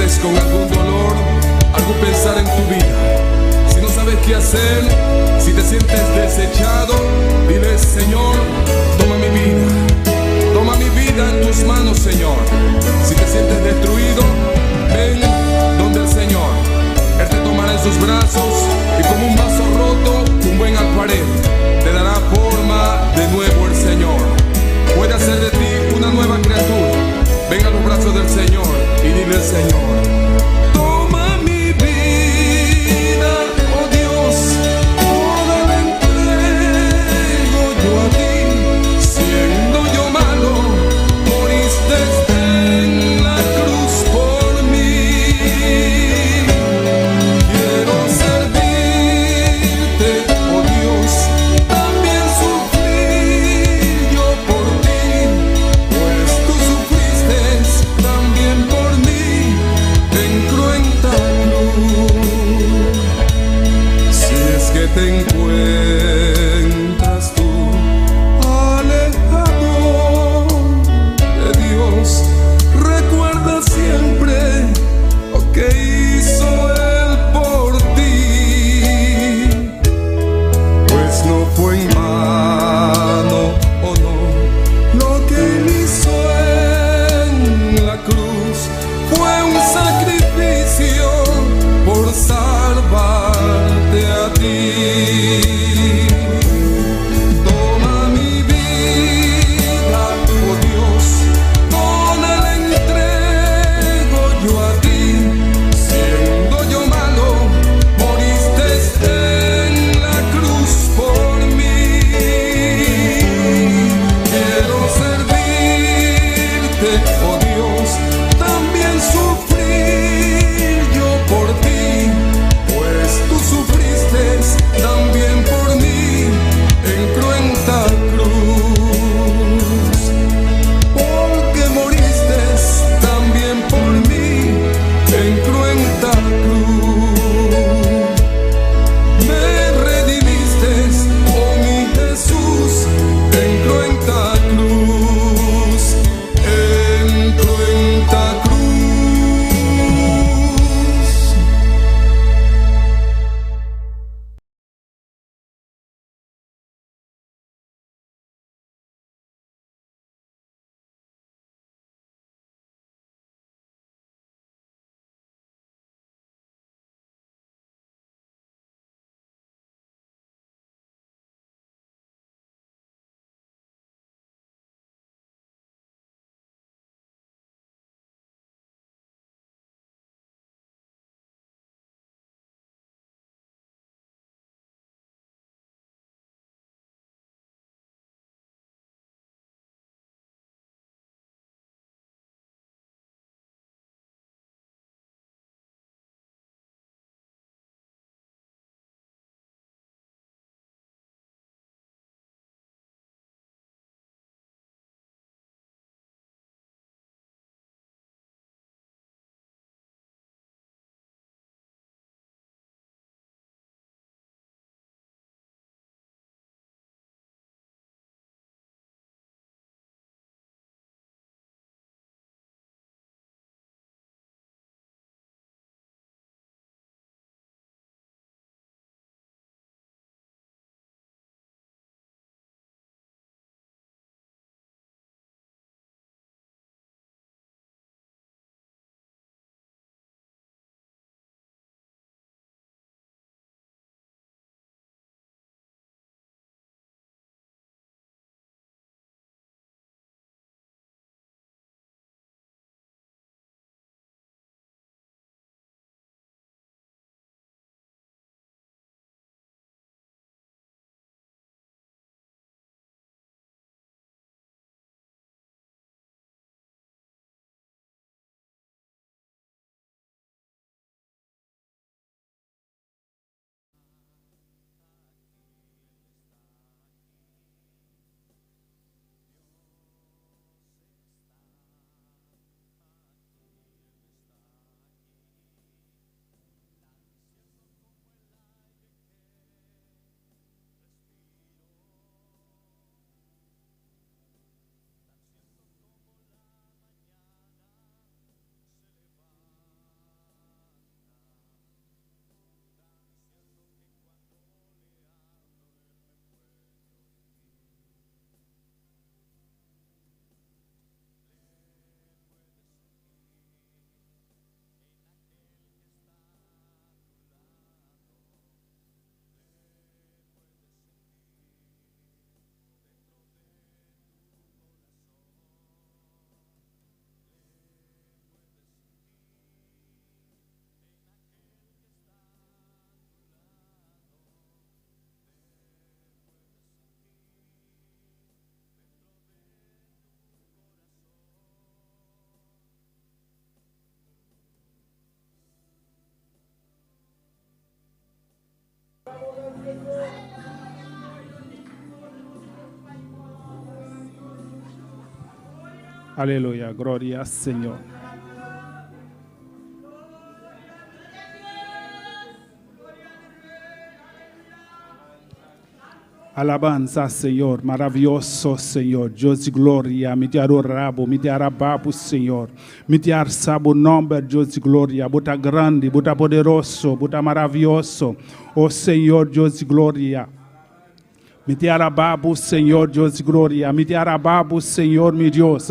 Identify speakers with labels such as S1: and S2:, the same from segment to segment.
S1: vienes con algún dolor, algún pensar en tu vida, si no sabes qué hacer, si te sientes desechado, dile: Señor, toma mi vida en tus manos, Señor. Si te sientes destruido, ven donde el Señor. Él te tomará en sus brazos y como un vaso roto, un buen alfarero, te dará forma de nuevo el Señor. Puede hacer de ti una nueva criatura. Ven a los brazos del Señor y dile al Señor: toma mi vida, oh Dios, toda la entrego yo a ti. Siendo yo malo, moriste en la cruz por mí. Quiero servirte, oh Dios, también sufrir yo por ti, pues tú sufriste también por mí.
S2: Aleluia, glória ao Senhor. Alabanza, Senhor, maravilhoso, Senhor, Deus de glória, me te adorabo, me te arababo, Senhor, me te arsabo o nome, Deus de glória, bota grande, bota poderoso, bota maravilhoso, oh Senhor, Deus de glória. Me te arababo, Senhor, Deus de glória, me te arababo, Senhor, meu Deus,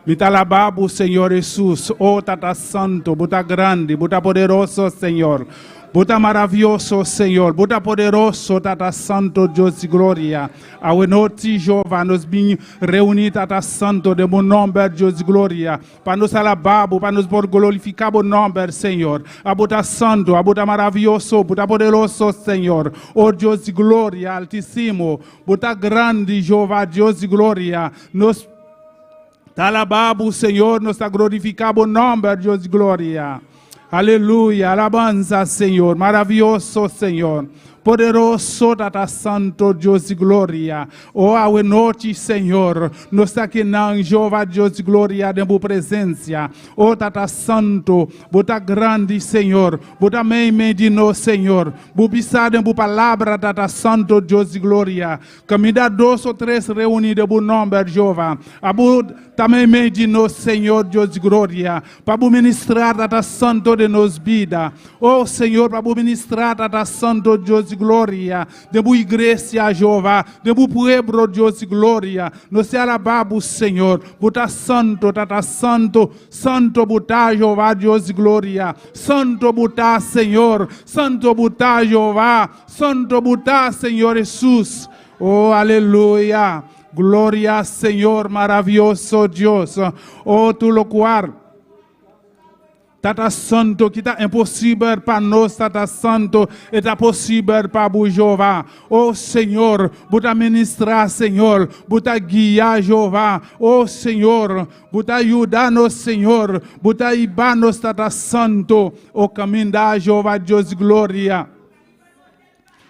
S2: me te alababo, Senhor Jesus, oh Tata Santo, bota grande, bota poderoso, Senhor. Bota maravilhoso, Senhor. Bota poderoso, Tata Santo, Deus de glória. Ao noite, Jeová, nos bem reunir, Tata Santo, de meu nome, Deus de glória. Para nos alabar, para nos glorificar, o nome, Senhor. A bota santo, a bota maravilhoso, bota poderoso, Senhor. Oh, Deus de glória, altíssimo. Bota grande, Jeová, Deus de glória. Nos alabamos, Senhor, nos glorificamos, o nome, Deus de glória. Aleluia, alabanza, Senhor, maravilhoso, Senhor. Poderoso, Tata Santo, Deus de glória. Oh, a noite, Senhor, nos aqui não, Jeová, Deus de glória, de boa presença. Oh, Tata Santo, bota grande, Senhor. Bota meio de nós, Senhor. Bubissar de boa palavra, Tata Santo, Deus de glória. Que me dá 2 ou 3 reunidos de bom nome, Jeová. Abu também meio de nós, Senhor, Deus de glória. Para ministrar, Tata Santo, de nos vida. Oh, Senhor, para ministrar, Tata Santo, Deus de glória, de boa igreja, Jeová, de boa pueblo, Deus de glória, nos alabamos, Senhor, bota santo, Tata Santo, santo bota, Jeová, Deus de glória, santo bota, Senhor, santo bota, Jeová, santo bota, Senhor Jesus, oh, aleluia, glória, Senhor, maravilhoso Deus, oh, tu locuar. Tata Santo, que está impossível para nós, Tata Santo, está possível para o Jeová. Oh Senhor, bota ministrar, Senhor, bota guiar, Jeová. Oh Senhor, bota ajudar-nos, Senhor, bota ibar-nos, Tata Santo, o caminho da Jeová, Deus de glória.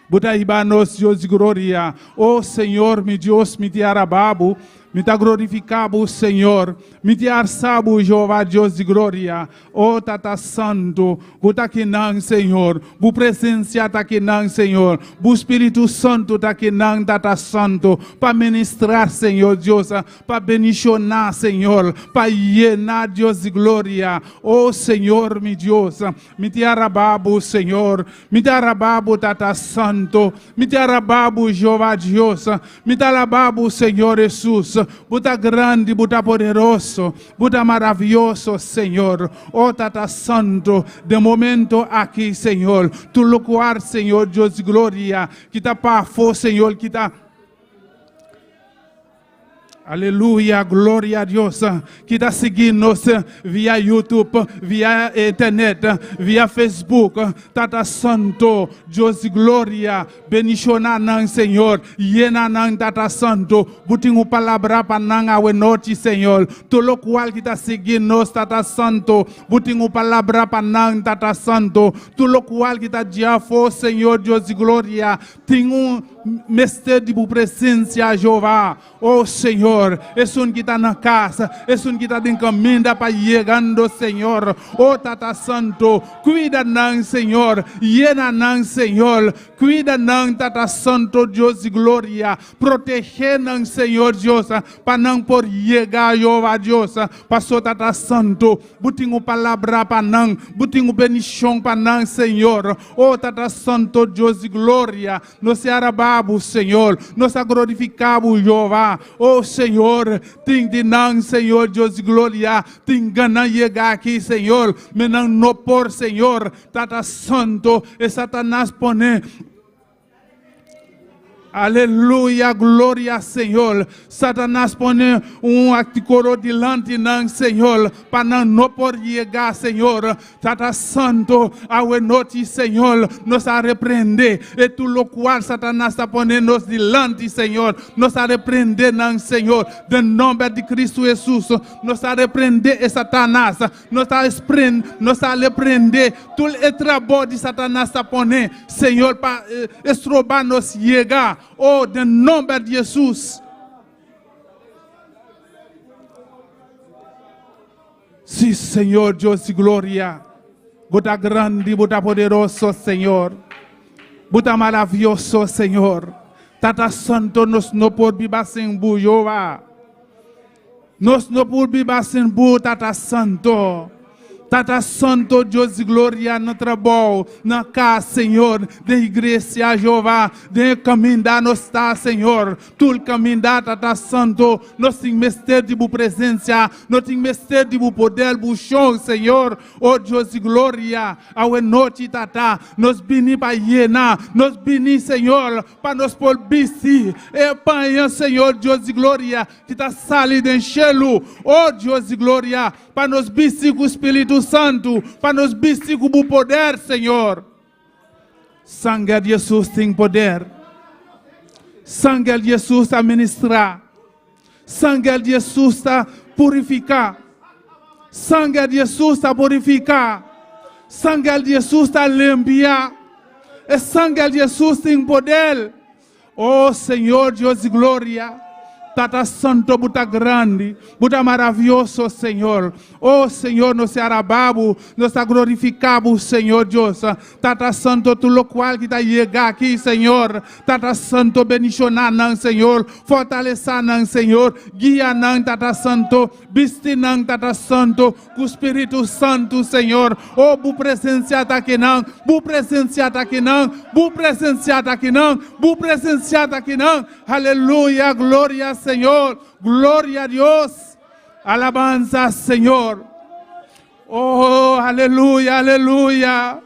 S2: Bota ibar-nos, Deus de glória. Oh Senhor, meu Deus, me te arababo. Me te glorificamos, Senhor. Me te arsabo, Jeová, Deus de glória. Oh, Tata Santo, bota aqui não, Senhor. Bu presença está aqui não, Senhor. Bu Espírito Santo está aqui não, Tata Santo. Para ministrar, Senhor Deus. Para bendicionar, Senhor. Para llenar, Deus de glória. Oh, Senhor, meu Deus. Me te arababo, Senhor. Me te arababo, Tata Santo. Me te arababo, Jeová, Deus. Me te alababo, Senhor Jesus. Buta grande, buta poderoso, buta maravilhoso, Senhor. Oh, Tata Santo, de momento aqui, Senhor. Tu locuar, Senhor, Deus de glória. Que está para fora, Senhor, que está. Aleluia, glória a Deus, que está seguindo via YouTube, via internet, via Facebook. Tata Santo, Deus de glória, beniciona não, Senhor, yena não, Tata Santo, butinho palavra para não a noite, Senhor. Todo o qual que está seguindo, Tata Santo, butinho palavra para não, Tata Santo. Todo o qual que está diafo, Senhor, Deus de glória, tem mistério de presença, Jeová. Oh, Senhor. É um que está na casa, é um que está em caminho para chegando, Senhor. Oh, Tata Santo, cuida não, Senhor. Llena não, Senhor. Cuida não, Tata Santo, Deus de glória. Protege não, Senhor Deus, para não por chegar, Jeová Deus. Passou, Tata Santo, butinho palavra para não, butinho bendição para não, Senhor. Oh, Tata Santo, Deus de glória. Nos arabamos, Senhor. Nos glorificamos, Jeová. Oh, Senhor, tem de não, Senhor, Deus de glória, tem gana chegar aqui, Senhor, mas não por, Senhor, Tata Santo, e Satanás pone. Aleluia, glória, Senhor. Satanás põe articoro delante não, Senhor, para não por chegar, Senhor. Tata Santo, ao noite, Senhor, nos a repreender. E tu lo qual Satanás está ponendo delante, Senhor, nos a repreender, não, Senhor. De nome de Cristo Jesus, nos a repreender Satanás, nos a repreender todo o trabalho de Satanás está ponendo, Senhor, para estrobar nos chegar. Oh, de nome de Jesus. Sí, Señor, Dios y gloria. Buta grande, buta poderoso, Señor. Buta maravilloso, Señor. Tata santo nos no por bibasen bu Jehová. Nos no por bibasen bu tata santo. Tata Santo, Deus e glória, no trabalho, na casa, Senhor, da igreja, Jeová, de caminho da nós está, Senhor, tu caminho da Tata Santo, nós temos mistério de boa presença, nós temos mistério de bom poder, bom chão, Senhor, oh Deus e glória, ao noite, Tata, nós bini para Iena, nós bini, Senhor, para nós por bisi, e panha, Senhor, Deus e glória, que está salido em chelo, oh Deus e glória, para nós bisi com o Espírito Santo, para nos vestir com o poder, Senhor. Sangue de Jesus tem poder. Sangue de Jesus a ministrar. Sangue de Jesus a purificar. Sangue de Jesus a purificar. Sangue de Jesus a limpiar. E sangue de Jesus tem poder. Oh Senhor, Deus de glória. Tata Santo, buta grande, buta maravilhoso, Senhor. Oh, Senhor, nos arababo, nos glorificamos, Senhor Deus. Tata Santo, tu local que está chegando aqui, Senhor. Tata Santo, bendicionar, Senhor. Fortalecer, Senhor. Guia, Tata Santo. Vestir, Tata Santo. Com o Espírito Santo, Senhor. Oh, bu presença está aqui, não. Bu presença está aqui, não. Bu presença está aqui, não. Bu presença está aqui, não. Aleluia, glória, Señor, gloria a Dios, alabanza, Señor. Oh, aleluya, aleluya.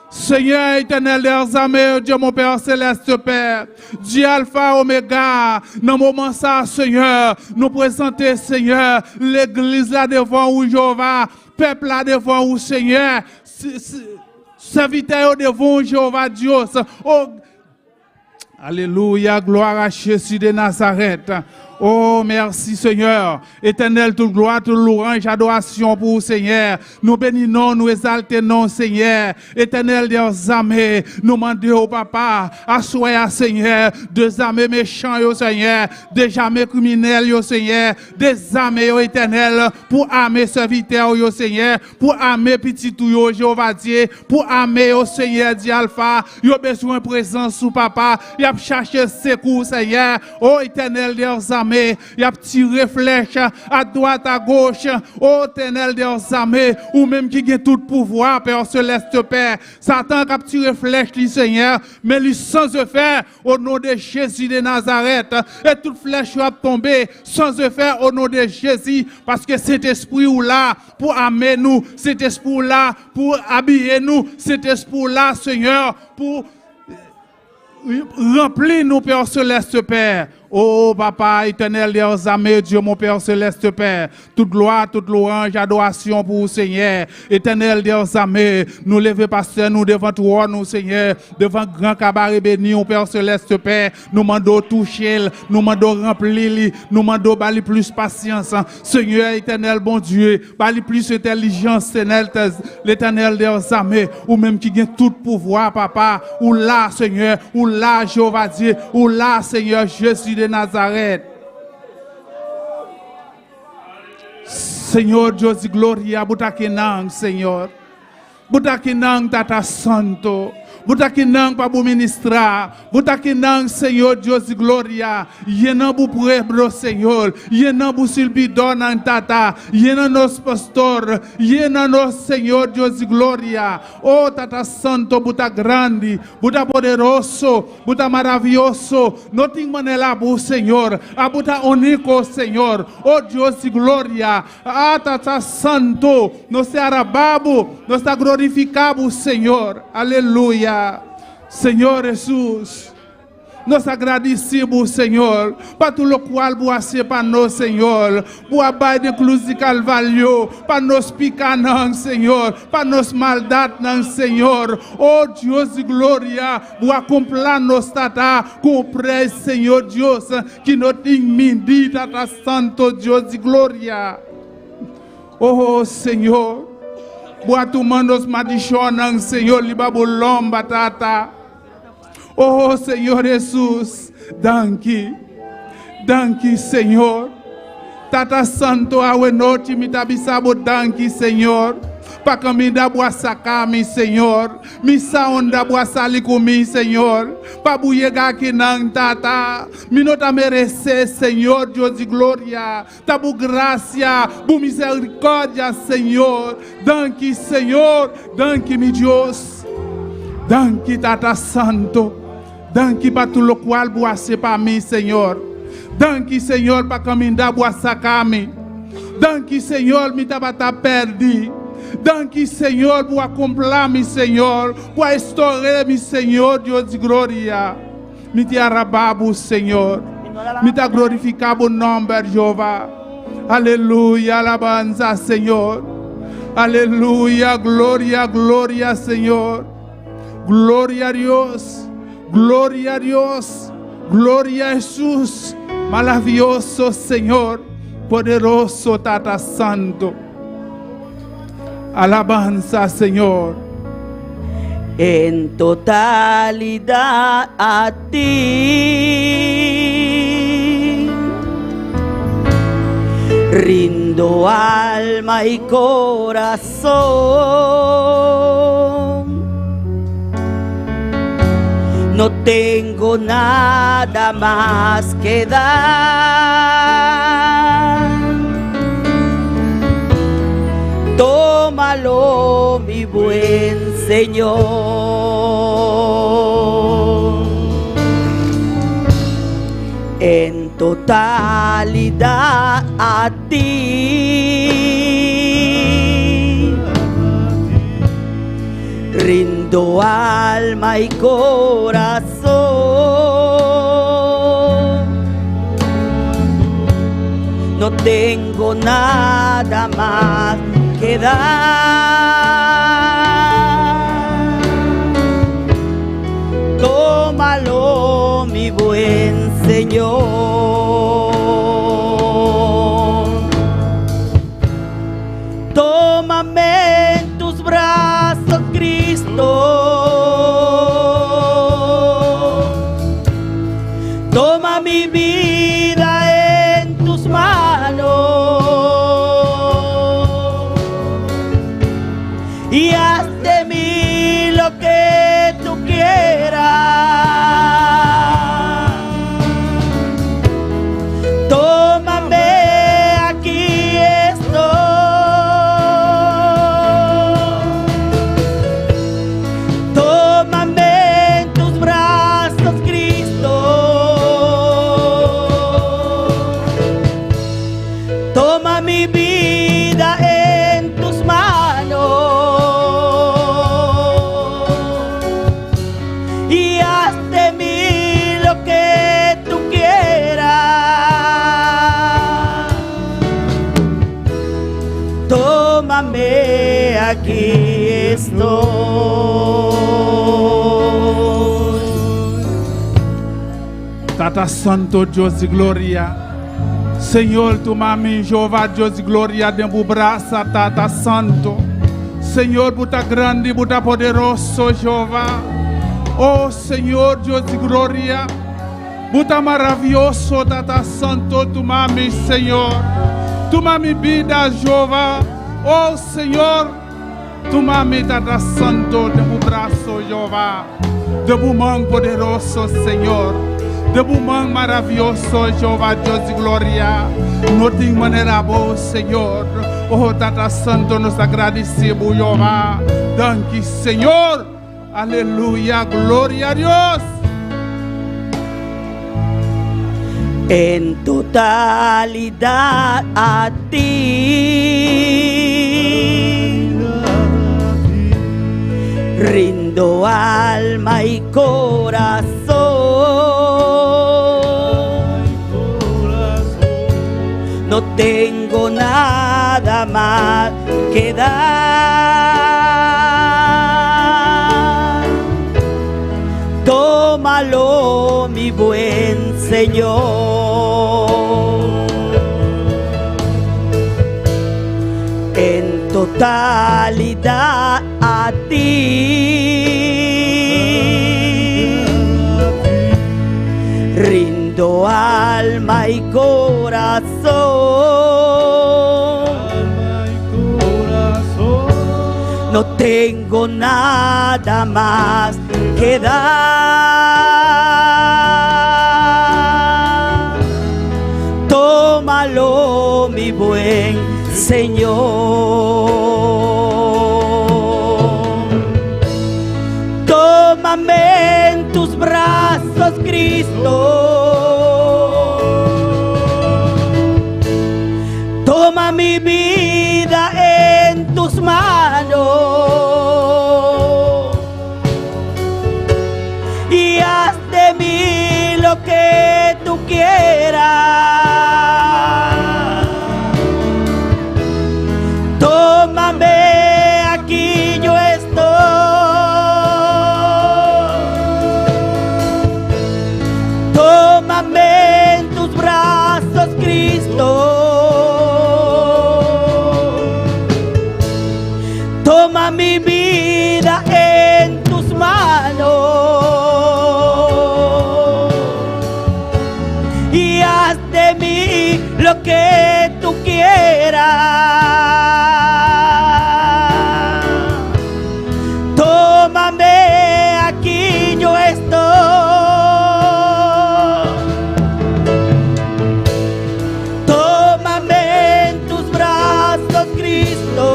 S2: Seigneur éternel des armées, Dieu mon Père céleste Père, Dieu Alpha Oméga, dans le moment ça, Seigneur, nous présenter, Seigneur, l'église là devant où Jéhovah, peuple là devant où, Seigneur, serviteur devant Jéhovah Dieu. Oh, alléluia, gloire à Jésus de Nazareth. Oh, merci Seigneur. Éternel, toute gloire, toute louange, adoration pour vous, Seigneur. Nous bénissons, nous exaltons, Seigneur. Éternel des armées, nous demandons au Papa, assoyez, Seigneur, des armées méchants, Seigneur, des armées criminels, Seigneur, des armées, éternel, pour armer serviteurs, Seigneur, pour armer petit tout, Jéhovah Dieu, pour armer, Seigneur, Dieu Alpha, il a besoin de présence sous Papa, il a cherché secours, Seigneur. Oh, éternel des armées, il a tiré flèche à droite, à gauche, ô éternel des armées, ou même qui a tout pouvoir, Père céleste Père. Satan a tiré flèche, Seigneur, mais lui sans effet, au nom de Jésus de Nazareth, et toute flèche va tomber sans effet au nom de Jésus, parce que cet esprit ou là pour amener nous, cet esprit là pour habiller nous, cet esprit là, Seigneur, pour remplir nous, Père céleste Père. Oh, Papa éternel des armées, Dieu mon Père céleste Père, toute gloire, toute louange, adoration pour vous, Seigneur. Éternel des armées, nous levons pasteur, nous devant toi, nous, Seigneur, devant grand cabaret béni, mon Père céleste Père, nous demandons toucher, nous demandons remplir, nous demandons bali plus patience. Seigneur éternel, bon Dieu, bali plus intelligence, l'éternel des armées, ou même qui gagne tout pouvoir, Papa, ou là, Seigneur, ou là, Jéhovah Dieu, ou là, Seigneur Jésus de Nazareth. Senhor Deus de glória, butakinang, Senhor. Butakinang Tata Santo. Butakinang para bu ministrar. Butakinang, Senhor Deus de glória. Yenan bu pueblo, Senhor. Yenan bu silbidor nan Tata. Yenan nos pastor. Yenan nos, Senhor Deus de glória. Oh Tata Santo, buta grande, buta poderoso, buta maravilhoso. Não tem maneira bu, Senhor. A buta único, Senhor. Oh Deus de glória. Ah Tata Santo, nos arababo, nos glorificamos, Senhor. Aleluia. Senhor Jesus, nós agradecemos, Senhor, para tudo o qual você para nós, Senhor, por abai de cruz de Calvário, para nos picar, não, Senhor, para nos maldade, não, Senhor. Oh Deus de glória, por acompanhar nos tata com preço, Senhor Deus, que não tem mindi, Tata Santo, Deus de glória. Oh Senhor, boa tu mandos madichonan, Senhor, libabulom batata. Oh, Senhor Jesus, danke, danke, Senhor. Tata Santo awe noite me tabisabo danki Senhor. Pa caminhar boa sacami, Senhor. Missa onda boa sali comi, Senhor. Pa buiega aqui não, tata. Me não tá merecer, Senhor, Deus de glória. Tá bu graça, bu misericórdia, Senhor. Danke, Senhor. Danke, meu Deus. Danke, Tata Santo. Danke para tu lo qual boa ser para mim, Senhor. Danke, Senhor, para caminhar boa sacami. Danke, Senhor, me tava tá perdi. Danke, Senhor, por acompanhar-me, Senhor, por estourar-me, Senhor, Deus de glória. Me te arababo, Senhor. Me te glorificar o nome de Jeová. Aleluia, alabanza, Senhor. Aleluia, glória, glória, Senhor. Glória a Deus. Glória a Deus. Glória a Jesus. Maravilhoso, Senhor. Poderoso, Tata Santo. Alabanza, Señor.
S3: En totalidad a ti rindo alma y corazón. No tengo nada más que dar. Tómalo, mi buen Señor. En totalidad a ti rindo alma y corazón. No tengo nada más que dar. Tómalo, mi buen Señor. Tómame en tus brazos, Cristo. Toma mi vida en tus manos. Y haz de mí lo que tú quieras. Tómame, aquí estoy. Tómame en tus brazos, Cristo. Toma mi vida en tus manos. Tómame, aquí estoy.
S2: Tata Santo, Deus de glória. Senhor, toma-me, Jeová, Deus de glória, de meu braço, Tata Santo. Senhor, buta grande, buta poderoso, Jeová. Oh, Senhor, Deus de glória. Buta maravilhoso, Tata Santo, toma-me, Senhor. Toma mi vida, Jehová. Oh, Senhor, toma-me, Tata Santo, de meu braço, Jeová. De meu mão poderoso, Senhor. De meu mão maravilhoso, Jeová, Deus de glória. Não tem maneira boa, Senhor. Oh, Tata Santo, nos agradecemos, Jeová. Danke, Senhor. Aleluia, glória a Deus.
S3: En totalidad a ti rindo alma y corazón. No tengo nada más que dar. Tómalo, mi buen Señor. En totalidad a ti rindo alma y corazón. no tengo nada más que dar. Tómalo, mi buen Señor. Tómame en tus brazos, Cristo. Toma mi vida en tus manos y haz de mí lo que tú quieras. Tómame, aquí yo estoy. Tómame en tus brazos, Cristo. Toma mi vida en tus manos y haz de mí lo que tú quieras. Tómame, aquí yo estoy. Tómame en tus brazos, Cristo.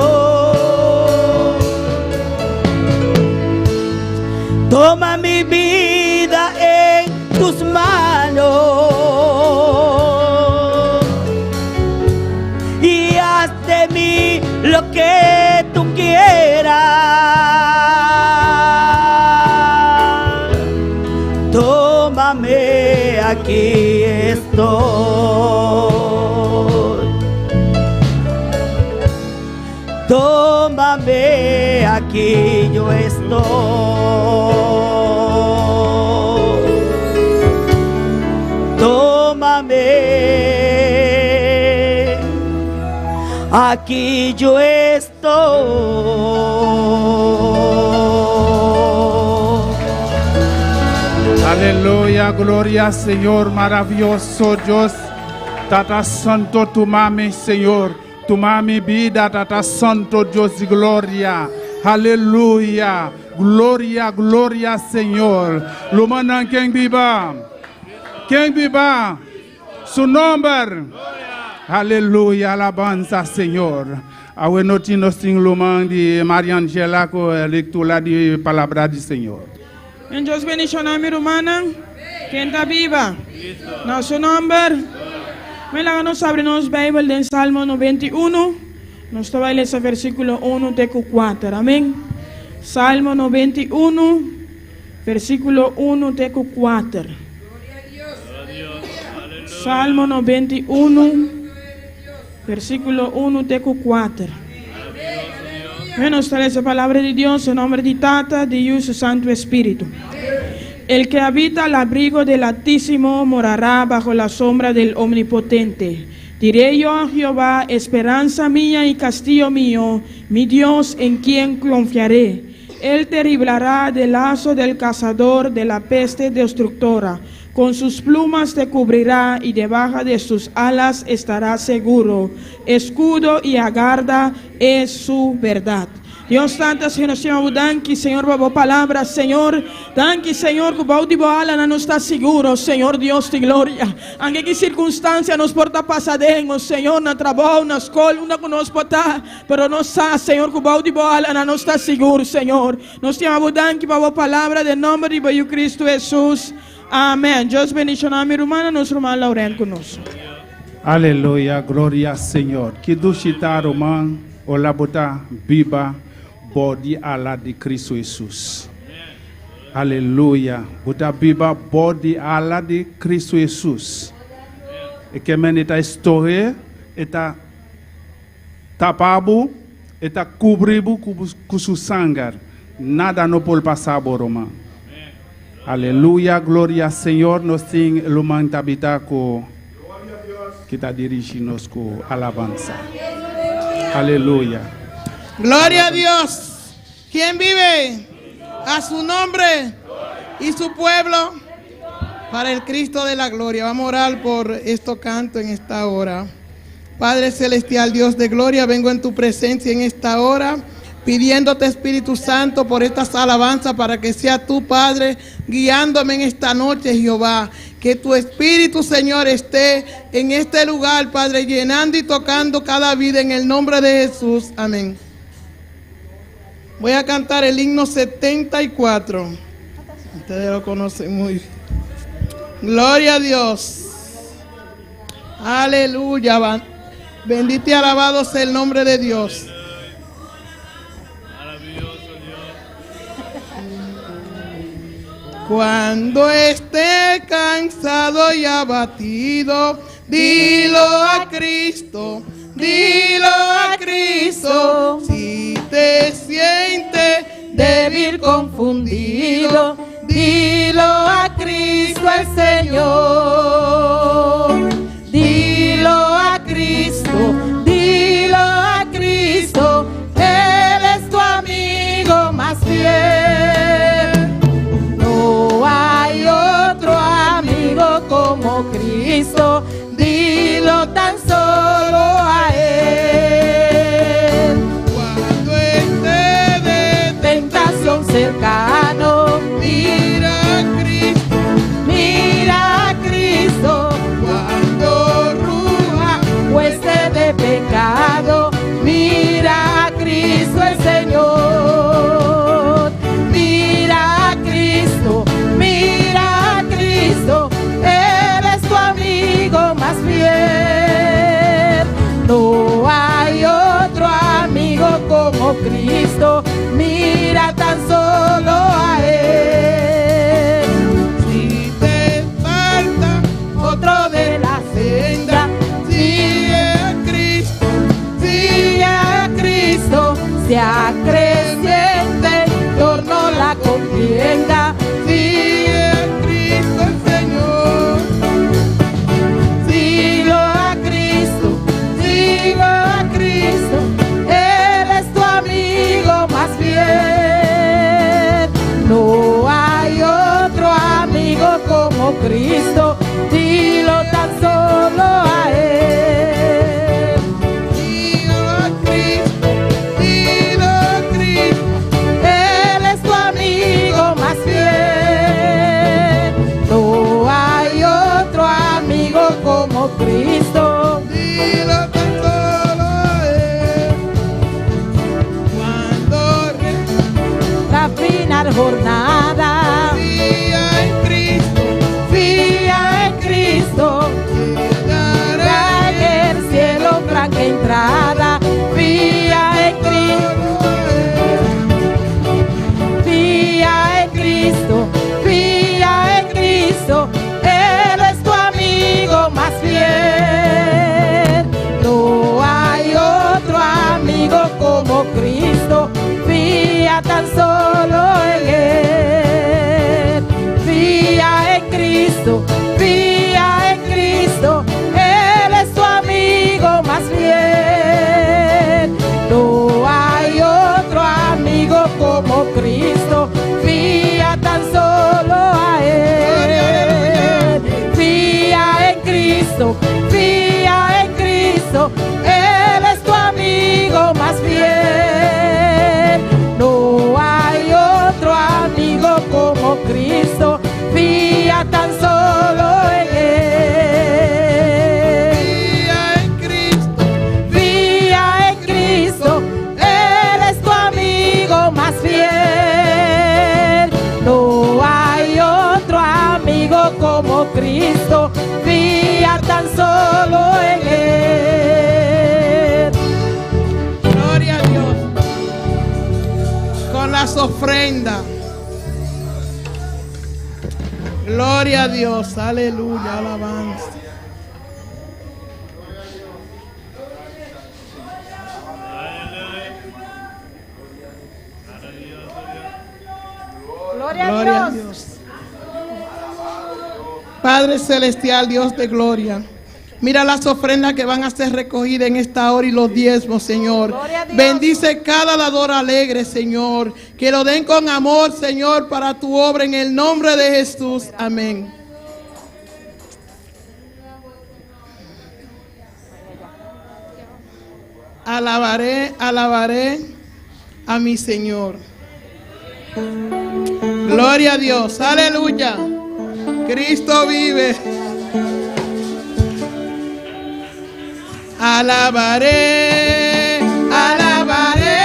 S3: Toma mi vida en tus manos y haz de mí lo que tú quieras. Tómame, aquí estoy. Tómame, aquí yo estoy. Tómame, aquí yo estoy.
S2: Aleluya, gloria, Señor, maravilloso Dios. Tata Santo, tu mami, Señor. Tu mami vida, Tata Santo, Dios y gloria. Aleluya, gloria, gloria, Señor. Lumanan quien viva. Quien viva. Su nombre. Aleluya, alabanza, Señor. Awe noti nos ting luman di Maria Angela ko lectura di palabra di Señor.
S4: En Dios bendición a mi hermana, quien está viva. No su nombre. Me la nos abrimos Bible en Salmo 91. Nos toca leer ese versículo 1 de 4. Amén. Salmo 91, versículo 1 de 4. Salmo 91, versículo 1 de 4. Nos trae esa palabra de Dios en nombre de Tata, de Dios, su Santo Espíritu. El que habita al abrigo del Altísimo morará bajo la sombra del Omnipotente. Diré yo a Jehová, esperanza mía y castillo mío, mi Dios en quien confiaré. Él te librará del lazo del cazador, de la peste destructora. Con sus plumas te cubrirá y debajo de sus alas estará seguro. Escudo y agarda es su verdad. Dios Santo, Señor, Señor, danke, Señor, por palabra, Señor. Danke, Señor, que bauti boala no está seguro, Señor, Dios de gloria. Aunque que circunstancia nos porta pasademos, Señor, na trabajo, na escola, una que nos porta, pero no sa, Señor, que bauti boala no está seguro, Señor. Nos llamamos danke por palabra de nombre de Cristo Jesús. Amén. Dios bendiga a mi hermana, nuestro hermano Lauren con nosotros.
S2: Aleluya, gloria, Señor. Kidushita roman, ola bota, biba. Body ala de Cristo Jesus. Aleluia. Buta biba body ala de Cristo Jesus. E que men eta história, eta tapabu, eta cubribu kusu sangar. Nada no pode passar boroma. Aleluia, glória Senhor. Nós tem lumang tabita ko kita dirigir-nos com alabanza. Aleluia.
S5: Gloria a Dios. ¿Quién vive? A su nombre y su pueblo para el Cristo de la gloria. Vamos a orar por estos cantos en esta hora. Padre celestial, Dios de gloria, vengo en tu presencia en esta hora pidiéndote, Espíritu Santo, por estas alabanzas, para que sea tu Padre guiándome en esta noche, Jehová. Que tu Espíritu, Señor, esté en este lugar, Padre, llenando y tocando cada vida en el nombre de Jesús. Amén. Voy a cantar el himno 74. Ustedes lo conocen muy bien. Gloria a Dios. Aleluya. Bendito y alabado sea el nombre de Dios. Cuando esté cansado y abatido, dilo a Cristo, dilo a Cristo. Si te sientes débil, confundido, dilo a Cristo el Señor. Dilo a Cristo, dilo a Cristo, Él es tu amigo más fiel. No hay otro amigo como Cristo, dilo tan solo a Él. Cuando esté de tentación cercano, mira a Cristo, mira a Cristo. Cuando ruja hueste de pecado, mira a Cristo el Señor. Mira a Cristo, mira a Cristo, Él es tu amigo más fiel. No hay otro amigo como Cristo, mira tan solo a Él. Si te falta otro de la senda, sigue a Cristo, sigue a Cristo. Sea creciente en torno la contienda, sigue a Cristo el Señor. Sigo a Cristo, sigo a Cristo, Él es tu amigo más fiel. No hay otro amigo como Cristo, dilo tan solo a Él. Sigo a Cristo, dilo a Cristo, Él es tu amigo más fiel. No hay otro amigo como Cristo, dilo tan solo a Él. Cuando la final jornada, fía en Cristo, fía en Cristo, dará en el cielo franca entrada, fía en Cristo, fía en Cristo, fía en Cristo, Él es tu amigo más fiel. No hay otro amigo como Cristo, fía tan solo en Él. Fía en Cristo, fía en Cristo, Él es tu amigo más fiel. No hay otro amigo como Cristo, fía tan solo a Él. Fía en Cristo, fía en Cristo, Él es tu amigo más fiel. No hay otro amigo como Cristo, fía tan solo en Él. Fía en Cristo, fía en Cristo, Él es tu amigo más fiel. No hay otro amigo como Cristo, fía tan solo en Él. Gloria a Dios. Con las ofrendas. Gloria a Dios, aleluya, alabanza.
S3: Gloria a Dios.
S5: Padre celestial, Dios de gloria, mira las ofrendas que van a ser recogidas en esta hora y los diezmos, Señor. Bendice cada dador alegre, Señor. Que lo den con amor, Señor, para tu obra en el nombre de Jesús. Amén. Alabaré, alabaré a mi Señor. Gloria a Dios, aleluya. Cristo vive. Alabaré, alabaré,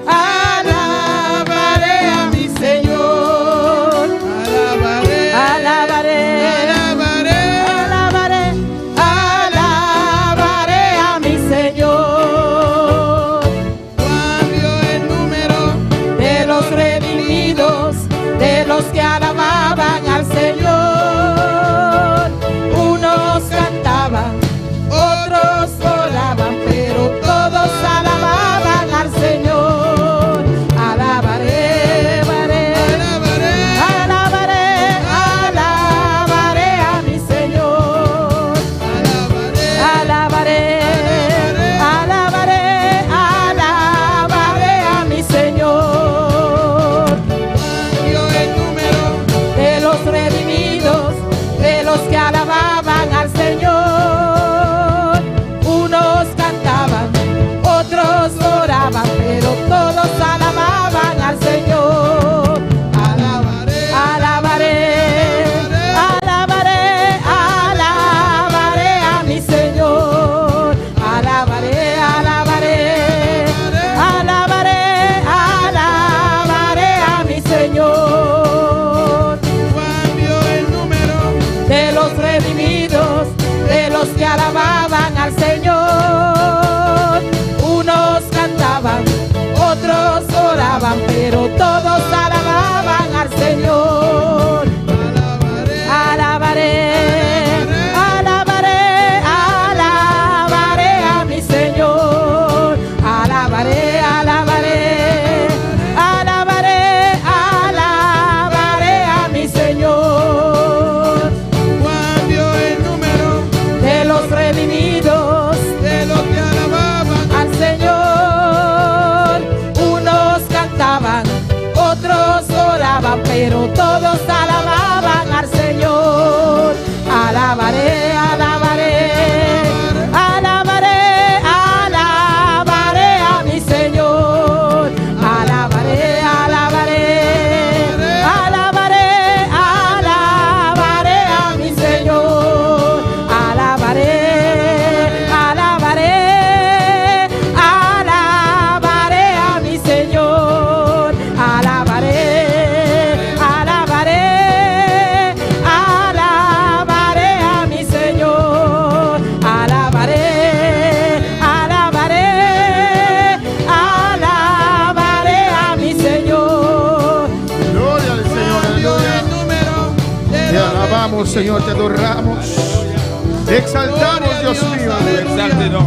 S5: alabaré a mi Señor. Alabaré,
S3: Alabaré,
S5: alabaré,
S3: alabaré, alabaré a mi Señor.
S5: cambio el número
S3: De los redimidos, de los que alababan al Señor. Unos cantaban, otros oraban, pero todos alababan al Señor. Alabaré, alabaré,
S5: alabaré,
S3: alabaré, alabaré a mi Señor.
S5: alabaré,
S3: Alabaré, alabaré, alabaré a mi Señor.
S5: cambio el número
S3: De los redimidos, de los que alababan al Señor. Unos cantaban, otros oraban, pero todos alababan al Señor.
S5: alabaré,
S3: Alabaré, alabaré, alabaré a mi Señor. Alabaré, alabaré, alabaré, alabaré a mi Señor.
S5: cambio el número
S3: De los redimidos, de los que alababan al Señor. Unos cantaban, otros oraban, pero todos alababan al Señor.
S5: alabaré,
S3: Alabaré, alabaré, alabaré a mi Señor. Alabaré, alabaré, alabaré, alabaré a mi Señor.
S5: cambio el número
S3: De los redimidos
S5: de los que alababan,
S3: al Señor. Unos cantaban, otros oraban, pero todos alababan al Señor. Alabaré, alabaré, alabaré, alabaré a mi Señor. Alabaré, alabaré, alabaré, alabaré a mi Señor. Alabaré, alabaré, alabaré a mi Señor. Alabaré, alabaré, alabaré a mi Señor. Alabaré, alabaré, alabaré a mi Señor.
S6: Gloria al Señor,
S5: cambio
S6: aleluya.
S5: el número de
S6: Te
S5: los
S6: alabamos, Señor, te adoramos. Te exaltamos,
S5: Gloria a
S6: Dios mío.
S5: aleluya.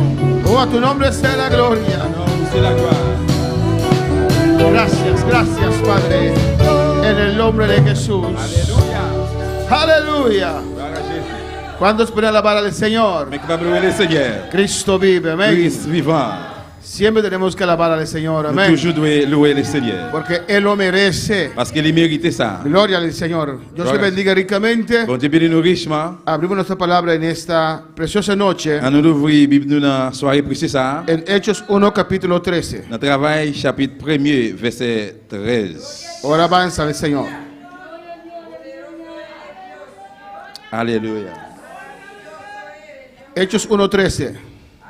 S6: Oh, a tu nombre sea la gloria. Gracias, gracias, Padre. En el nombre de Jesús. Aleluya. ¿Cuándo pueden alabar al Señor?
S7: Mais qui va louer le Seigneur.
S6: Cristo vive, amén.
S7: Christ vivant.
S6: Siempre tenemos que alabar al Señor,
S7: Nous
S6: amén.
S7: toujours devons louer le Seigneur.
S6: Porque Él lo merece.
S7: Parce qu'il mérite ça.
S6: Gloria al Señor. Dios te
S7: Gloria.
S6: bendiga ricamente.
S7: Bon Dieu bénit nous richement.
S6: Abrimos nuestra palabra en esta preciosa noche
S7: À nous d'ouvrir Bible nous dans soirée précise ça.
S6: en Hechos 1, capítulo 13.
S7: Dans travail chapitre 1er verset 13.
S6: Ahora avanza el Señor.
S7: Alléluia.
S6: Hechos 1:13.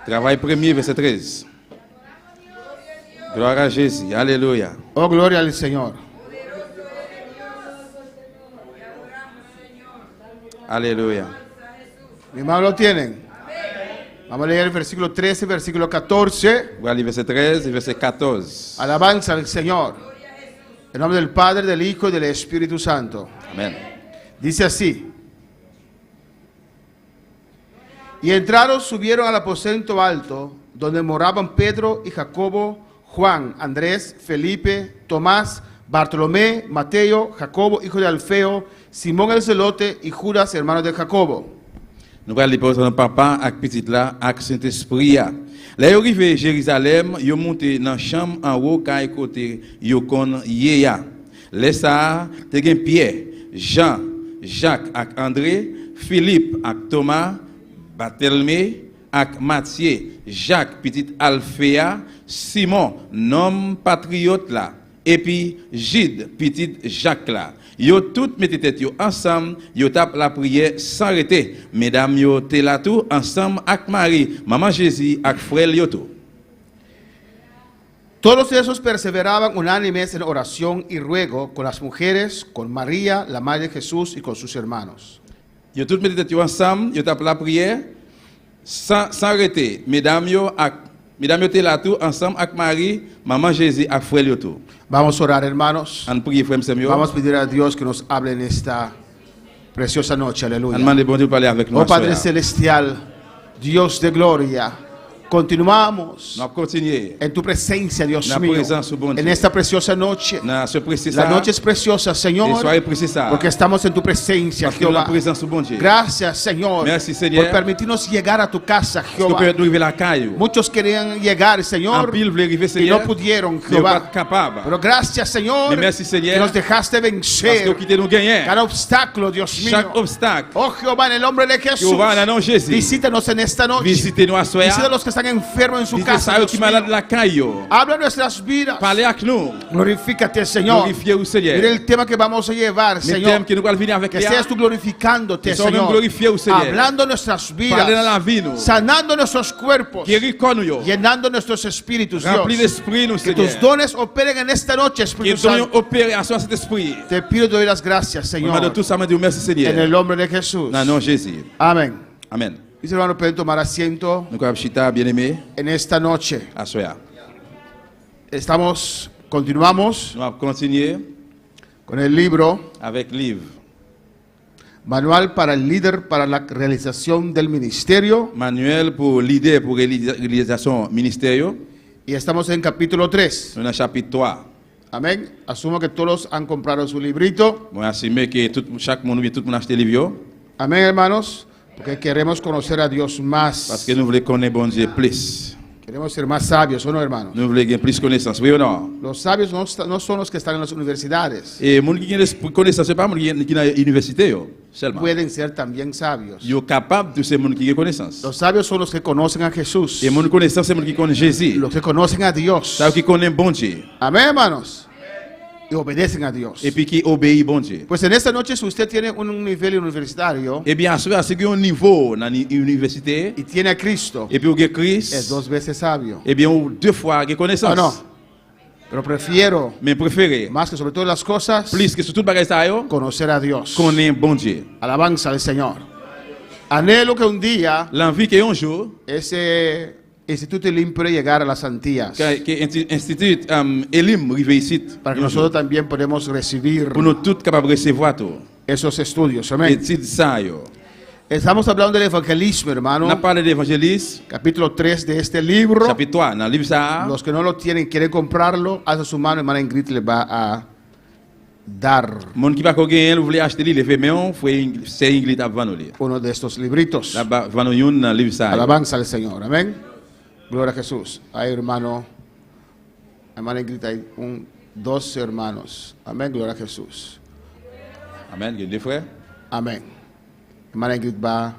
S7: Travail 1er verset 13. Gloire à Jésus. Alléluia.
S6: Oh, gloria al Señor.
S7: Alléluia.
S6: Mi hermano lo tienen. Vamos a leer el versículo 13, versículo 14.
S7: Voilà verset 13 et verset 14.
S6: Alabanza al Señor. En nombre del Padre, del Hijo y del Espíritu Santo.
S7: Amen.
S6: Dice así. Y entraron, subieron al aposento alto, donde moraban Pedro y Jacobo, Juan, Andrés, Felipe, Tomás, Bartolomé, Mateo, Jacobo, hijo de Alfeo, Simón el Zelote y Judas, hermano de Jacobo.
S7: Nous allons poser notre papa avec petite là avec Saint-Esprit. Là yo arrivé à Jérusalem, yo monté dans chambre en haut kay côté yo kon yeya. Là ça te gen Pierre, Jean, Jacques ak André, Philippe ak Thomas, Barthélemy, ak Mathieu, Jacques petit Alphéa, Simon nom patriote là et puis Gide petit Jacques là. Yo tout mettez tête yo ensemble, yo tape la prière sans arrêter. Mesdames yo te là tout ensemble ak Marie, maman Jésus ak frère yo tout.
S6: Todos esos perseveraban unánimes en oración y ruego con las mujeres, con María, la madre de Jesús y con sus hermanos.
S7: Yo tout mettez tête yo ensemble, yo tape la prière sans arrêter. Mesdames yo te là tout ensemble ak Marie, maman Jésus ak frère yo tout.
S6: Vamos a orar, hermanos.
S7: An prier frère Samuel.
S6: Vamos a pedir a Dios que nos hable en esta preciosa noche. Aleluya.
S7: An demande bon Dieu parler avec nous.
S6: Oh Padre Celestial, Dios de gloria, continuamos
S7: Nous continuer.
S6: en tu presencia, Dios
S7: La
S6: mío,
S7: presencia, bon Dieu.
S6: en esta preciosa noche.
S7: Na ce précis
S6: La
S7: ça.
S6: noche es preciosa,
S7: Et
S6: Señor,
S7: soirée précis ça.
S6: porque estamos en tu presencia,
S7: Parce que la
S6: Jehová.
S7: présence du bon Dieu.
S6: Gracias, Señor,
S7: Merci, Señor.
S6: por permitirnos llegar a tu casa,
S7: Parce que
S6: Jehová.
S7: peut nous arriver la caille.
S6: Muchos querían llegar,
S7: En
S6: Señor,
S7: pile voulait arriver
S6: y
S7: Seigneur.
S6: no pudieron,
S7: Mais pas
S6: Jehová.
S7: capable.
S6: Pero gracias, Señor,
S7: Mais merci, Seigneur.
S6: que nos dejaste
S7: Parce que
S6: vencer
S7: vous quittez nous gagner.
S6: cada obstáculo, Dios mío.
S7: Chaque obstacle.
S6: Oh Jehová, en el nombre de Jesús,
S7: Jehová, en le nom de Jésus.
S6: visítanos en esta noche.
S7: Visitez-nous à soir.
S6: Visita a los que están enfermos en su
S7: Visitez
S6: casa,
S7: ça
S6: Dios
S7: qui malade
S6: mío.
S7: la caille.
S6: Habla nuestras vidas.
S7: Parlez avec nous.
S6: Glorifícate, Señor.
S7: Glorifiez-vous, Seigneur.
S6: Mira el tema que vamos a llevar,
S7: Le
S6: Señor.
S7: thème que nous allons venir avec
S6: Que
S7: lui.
S6: seas tú glorificándote,
S7: Que somos
S6: Señor.
S7: glorifiés, Señor.
S6: Hablando nuestras
S7: Parlez dans la
S6: vidas.
S7: vie, nous.
S6: Sanando nuestros cuerpos.
S7: Guéris con nous.
S6: Llenando nuestros espíritus,
S7: Remplis
S6: Dios.
S7: l'esprit, nous,
S6: Que
S7: Seigneur.
S6: tus dones operen en esta noche,
S7: Que
S6: Espíritu
S7: nous soyons
S6: Santo.
S7: opérés à soi cet esprit.
S6: Te pido y te doy las gracias,
S7: Au nom de
S6: Señor.
S7: tout ça, me dis merci,
S6: En
S7: Seigneur.
S6: el nombre de Jesús.
S7: Dans le nom de Jésus.
S6: Amén.
S7: Amen.
S6: Mis hermanos, pueden tomar asiento
S7: Nous avons chita bien-aimé
S6: en esta noche.
S7: à soir.
S6: Continuamos
S7: Nous allons continuer
S6: con el libro
S7: avec livre.
S6: Manual para el líder para la realización del ministerio.
S7: Manuel pour l'idée pour réalisation ministérielle.
S6: Y estamos en capítulo 3.
S7: Nous dans le chapitre 3.
S6: Amén. Asumo que todos han comprado su librito.
S7: Moi, assume que chaque monde, tout le monde achète des livres.
S6: Amén, hermanos. Porque queremos conocer a Dios
S7: Parce
S6: más.
S7: que nous voulons connaître bon Dieu plus.
S6: Queremos ser más sabios, ¿o no, hermanos?
S7: Nous voulons gagner plus connaissance, oui ou non?
S6: Los sabios no son los que están en las universidades.
S7: Et les gens qui ont connaissance, ce n'est pas les gens qui sont à l'université seulement.
S6: Pueden ser también sabios.
S7: Ils sont capables de ces gens qui ont connaissance.
S6: Los sabios son los que conocen a Jesús.
S7: Et les gens qui connaissance, c'est les gens qui connaissent Jésus.
S6: Los que conocen a Dios.
S7: C'est qui connaissent bon Dieu.
S6: Amén, hermanos. Y obedecen a Dios.
S7: Et puis qui obéissent bon Dieu.
S6: Pues en esta noche, si usted tiene un nivel universitario
S7: Et bien, c'est un niveau dans l'université.
S6: y tiene a Cristo,
S7: Et puis, vous avez
S6: es
S7: Christ.
S6: 2 veces sabio.
S7: Et bien, deux fois, vous avez connaissance.
S6: ¿O no? Pero prefiero,
S7: Mais préféré,
S6: más que sobre todas las cosas,
S7: plus que sur tout le bagage,
S6: conocer a Dios.
S7: connaître bon Dieu.
S6: Alabanza al Señor. Anhelo que un día
S7: L'envie qu'un jour,
S6: ese instituto Elim pueda llegar a las Antillas,
S7: que l'Institut Elim arrive ici,
S6: para que nosotros también podamos recibir
S7: pour nous tous capables de recevoir tout.
S6: esos estudios. Amén.
S7: Étude ça, yo.
S6: Estamos hablando del evangelismo,
S7: On a
S6: hermano.
S7: parlé d'évangélisme,
S6: Capítulo 3 de este libro.
S7: chapitre 3, dans le livre ça.
S6: Los que no lo tienen, quieren comprarlo, alza su mano, hermana Ingrid le va a dar
S7: Mon qui va gagner, vous voulez acheter le livre, mais on fait c'est Ingrid avant nous lire.
S6: uno de estos libritos.
S7: Là-bas, va nous yon dans le livre ça.
S6: Alabanza al Señor, amén. Gloria a Jesús. Hay hermano, hermana Ingrid, hay 2 hermanos. Amén, gloria a Jesús.
S7: Amen, il y a deux frères.
S6: Amén. Hermana Ingrid va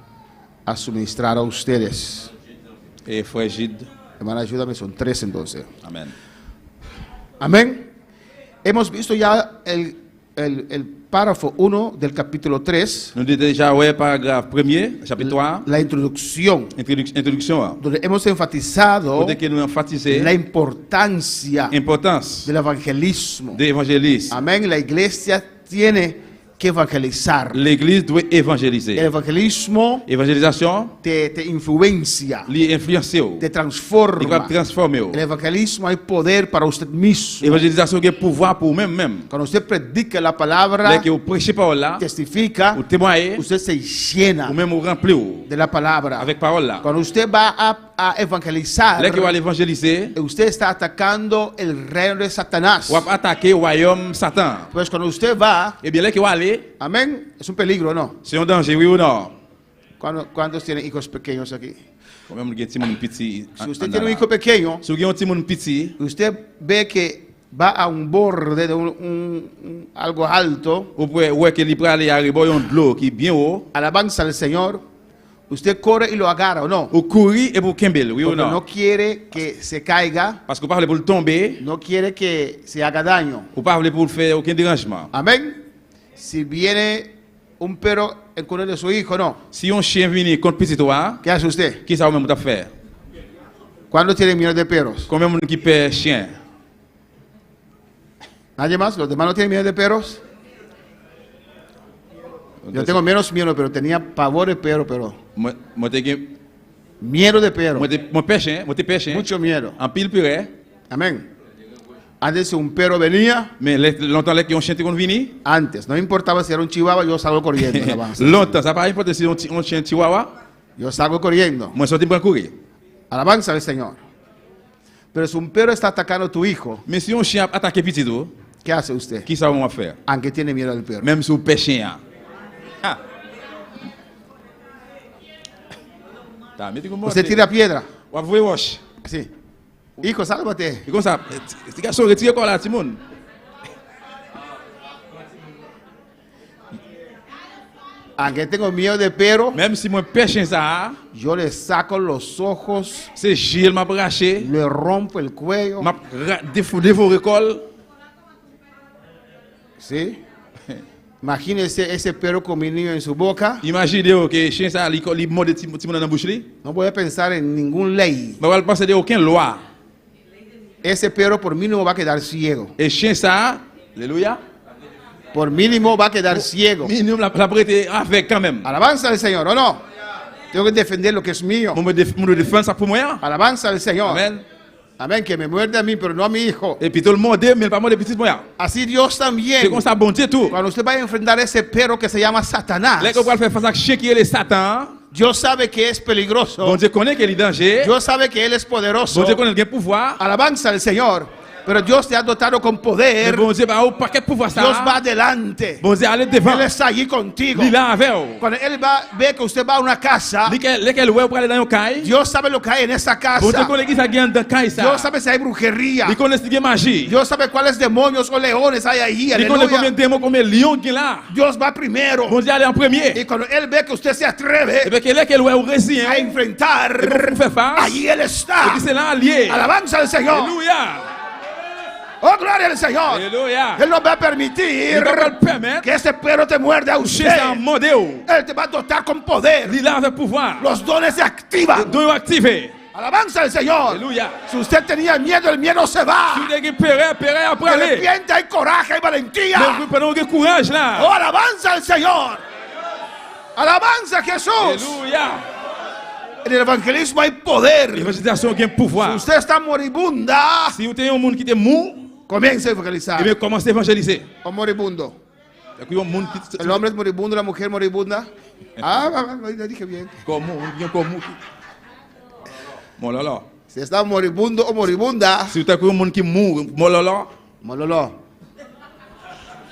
S6: a suministrar a ustedes.
S7: Et frère Gide.
S6: Hermana, ayúdame, son 3 entonces.
S7: Amen.
S6: Amén. Hemos visto ya el párrafo 1 del capítulo 3,
S7: Nous avons déjà ouais paragraphe premier, chapitre 3,
S6: la introducción,
S7: introduction.
S6: donde hemos enfatizado
S7: Pour que nous enfathiser
S6: la importancia
S7: l'importance
S6: del evangelismo.
S7: de l'évangélisme.
S6: Amén. La iglesia tiene que evangelizar.
S7: L'église doit
S6: El
S7: évangéliser.
S6: evangelismo
S7: Évangélisation,
S6: te influencia,
S7: l'influencer,
S6: te
S7: il va
S6: transforma.
S7: transformer.
S6: El evangelismo hay poder para usted mismo.
S7: Évangélisation qui est pouvoir pour même.
S6: Cuando usted predica la palabra,
S7: Dès que vous prêchez parole là,
S6: testifica,
S7: vous témoignez,
S6: usted se llena
S7: ou même vous remplissez
S6: de la palabra.
S7: avec parole là.
S6: Cuando usted va a evangelizar,
S7: Dès que vous allez évangéliser,
S6: usted está atacando el reino de Satanás.
S7: vous allez attaquer le royaume Satan.
S6: Pues cuando usted va,
S7: Et bien là que vous allez,
S6: amén, es un peligro, ¿no?
S7: c'est un danger, oui ou non?
S6: ¿Cuántos tienen hijos pequeños aquí?
S7: Quand même, il y a un petit monde petit.
S6: Si usted tiene un hijo pequeño,
S7: Si vous avez un petit monde petit,
S6: usted ve que va a un borde de algo alto,
S7: vous pouvez voir que il peut aller arriver à un de l'eau qui est bien haut.
S6: alabanza al Señor, Usted corre y lo agarra o no.
S7: Ou courir et pour Kimbel, oui ou
S6: Porque
S7: non?
S6: no quiere que se caiga,
S7: Parce que vous parlez pour le tomber,
S6: no quiere que se haga daño.
S7: ou pas pour le faire aucun dérangement.
S6: Amén. Si viene un perro en contra de su hijo, no.
S7: Si un chien vient contre petit toi,
S6: ¿Qué hace usted?
S7: qui ça va même faire?
S6: ¿Cuándo tiene miedo de perros?
S7: Combien de monde qui perd chien?
S6: ¿Nadie más? ¿Los demás no tienen miedo de perros? Yo tengo menos miedo, pero tenía pavor de perro, pero
S7: Moi te
S6: miedo de perro.
S7: moi pêche, moi te pêche.
S6: Mucho miedo.
S7: En pile purée,
S6: Amén. Antes un perro venía,
S7: mais longtemps que un chien te venu,
S6: antes, no importaba si era un chihuahua, yo salgo corriendo. Alabanza.
S7: longtemps ça pas importe si un chien chihuahua,
S6: Yo salgo corriendo.
S7: moi sorti pour courir.
S6: Alabanza al Señor. Pero si un perro está atacando a tu hijo,
S7: Mais si un chien attaque petit toi,
S6: ¿qué hace usted?
S7: qui ça va faire?
S6: Aunque tiene miedo al perro.
S7: Même si vous pêchez. Ah. Tá, me diga como
S6: Usted tira piedra.
S7: Ou vous wash.
S6: Sí. Hijo, sálvate.
S7: Et comme ça, ces garçons retirent quoi là, Timon?
S6: Aunque tengo miedo de perro,
S7: Même si moi pêche ça,
S6: yo le saco los ojos,
S7: c'est Gilles m'a braché,
S6: le rompo el cuello.
S7: m'a dévoré col.
S6: ¿Sí? Imagínese ese perro con mi niño en su boca.
S7: Imaginez que chien ça li morde Timon dans la bouche li.
S6: No voy a pensar en ningún ley.
S7: Mais on penser de aucune loi.
S6: Ese perro por mínimo va a quedar ciego.
S7: Et chien ça, alléluia.
S6: Por mínimo va a quedar ciego.
S7: Minimum la prêter avec quand même.
S6: Alabanza al Señor, ¿o no? Tengo que defender lo que es mío.
S7: Mon me défendre ça pour moi.
S6: Alabanza al Señor.
S7: Amen.
S6: Amén, que me muerde a mí, pero no a mi hijo.
S7: Et puis tout le monde mais pas moi des petits moyens.
S6: Así Dios también.
S7: C'est comme ça bon Dieu tout.
S6: Cuando usted vaya a enfrentar a ese perro que se llama Satanás,
S7: Là qu'on va faire face à chien qui est le Satan.
S6: Dios sabe que es peligroso.
S7: Bon Dieu connaît qu'il est danger.
S6: Dios sabe que Él es poderoso.
S7: Bon Dieu connaît le pouvoir.
S6: Alabanza al Señor. Pero Dios te ha dotado con
S7: Mais
S6: poder.
S7: bon Dieu va au paquet pouvoir ça.
S6: Dios va adelante.
S7: Bon Dieu allez devant.
S6: Él está allí contigo.
S7: Il là avec vous.
S6: Cuando Él ve que usted va a una casa,
S7: Lequel ouais pour aller dans un caille.
S6: Dios sabe lo que hay en esa
S7: Bon Dieu
S6: casa.
S7: connaît qui ça gagne dans caille ça.
S6: Dios sabe si hay brujería.
S7: Il connaît ce qui est magie.
S6: Dios sabe cuáles demonios o leones hay ahí.
S7: Il connaît combien
S6: Aleluya.
S7: de démons, combien de lions qui là.
S6: Dios va primero.
S7: Bon Dieu allez en premier.
S6: Y cuando Él ve que usted se
S7: Et
S6: atreve
S7: bien lequel ouais au récit.
S6: a enfrentar,
S7: pour faire face.
S6: allí Él
S7: Et
S6: está.
S7: puis c'est là allié.
S6: Alabanza al Señor.
S7: Alléluia.
S6: Oh, gloria al Señor.
S7: Alléluia.
S6: Él no va a
S7: Il
S6: permitir
S7: va pas le permettre.
S6: que ese perro te muerde a
S7: Chien ça
S6: usted.
S7: modèle.
S6: Él te va a dotar con poder.
S7: Il là avec pouvoir.
S6: Los dones se activan.
S7: Doit activer.
S6: Alabanza al Señor.
S7: Alléluia.
S6: Si usted tenía miedo, el miedo se va.
S7: Si vous avez péré après aller.
S6: Arrepiente, hay coraje, hay valentía.
S7: Mais vous prenez courage là.
S6: Oh, alabanza al Señor. Alabanza a Jesús.
S7: Alléluia.
S6: En el evangelismo hay poder.
S7: L'évangélisation a un
S6: Si
S7: pouvoir.
S6: usted está moribunda,
S7: Si vous avez un monde qui est mou,
S6: comience a evangelizar.
S7: eh bien commencez à évangéliser.
S6: O moribundo.
S7: Et puis un monde qui
S6: El hombre es moribundo, la mujer moribunda. Lo dije bien.
S7: comme Bon là là.
S6: Si está moribundo o moribunda,
S7: Si vous avez un monde qui mou, bon là là,
S6: mololo.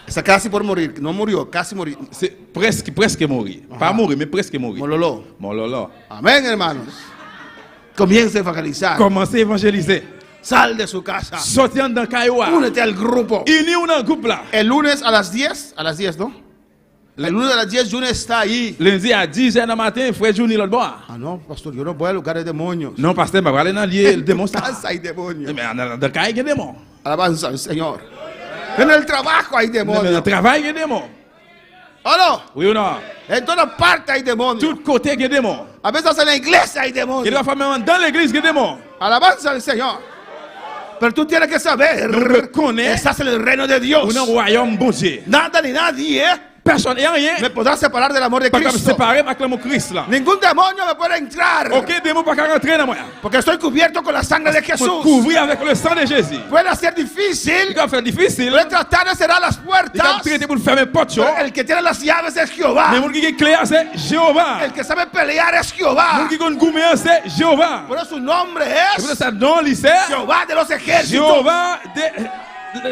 S6: Está casi por morir. No murió, casi murió.
S7: c'est presque mourir. Pas mourir, mais presque mourir.
S6: Mololo.
S7: Bon là là.
S6: Amén, hermanos. Comience a evangelizar.
S7: Commencez à évangéliser.
S6: Sal de su casa.
S7: Sortir dans Kaiwa.
S6: Únete al grupo.
S7: Unis dans le groupe là.
S6: El lunes a las 10, ¿no? El lunes a las 10, June está ahí.
S7: Lundi à 10h du matin, frère Johnny l'autre bord.
S6: Ah, no, pastor, yo no voy a lugar de demonios.
S7: Non, pasteur, je vais aller dans le démon.
S6: Casa hay demonios.
S7: Mais dans le caille, il y a des démons.
S6: Alabanza al Señor. En el trabajo hay
S7: Dans le
S6: demonios.
S7: travail, il y a des démons.
S6: ¿O no?
S7: Oui ou non?
S6: En todas partes hay demonios.
S7: Tout côté, il y a des démons.
S6: A veces en la iglesia hay
S7: Il
S6: demonios.
S7: doit faire même dans l'église, il y a des démons.
S6: Alabanza al Señor. Pero tú tienes que saber
S7: Nous reconnaissons
S6: estás en el reino de Dios.
S7: un royaume bon Dieu.
S6: Nada ni nadie
S7: Personne et rien.
S6: me podrá separar del amor de
S7: Pas capable de
S6: Cristo.
S7: séparer avec le mot Christ là.
S6: Ningún demonio me puede entrar.
S7: Aucun démon pas qu'à rentrer dans moi.
S6: Porque estoy cubierto con la sangre de
S7: Faut
S6: Jesús.
S7: couvrir avec le sang de Jésus.
S6: Puede ser
S7: Il
S6: difícil.
S7: va faire difficile.
S6: Puede tratar de cerrar las
S7: Il va
S6: puertas.
S7: traiter pour fermer porte.
S6: Pero el que tiene las llaves es Jehová.
S7: Mais mon qui est clair c'est Jéhovah.
S6: El que sabe pelear es
S7: Mon
S6: Jehová.
S7: qui connaît gouverner c'est Jéhovah.
S6: Por eso su nombre
S7: C'est pour
S6: es
S7: ça nom lycée
S6: Jehová de los ejércitos.
S7: Jéhovah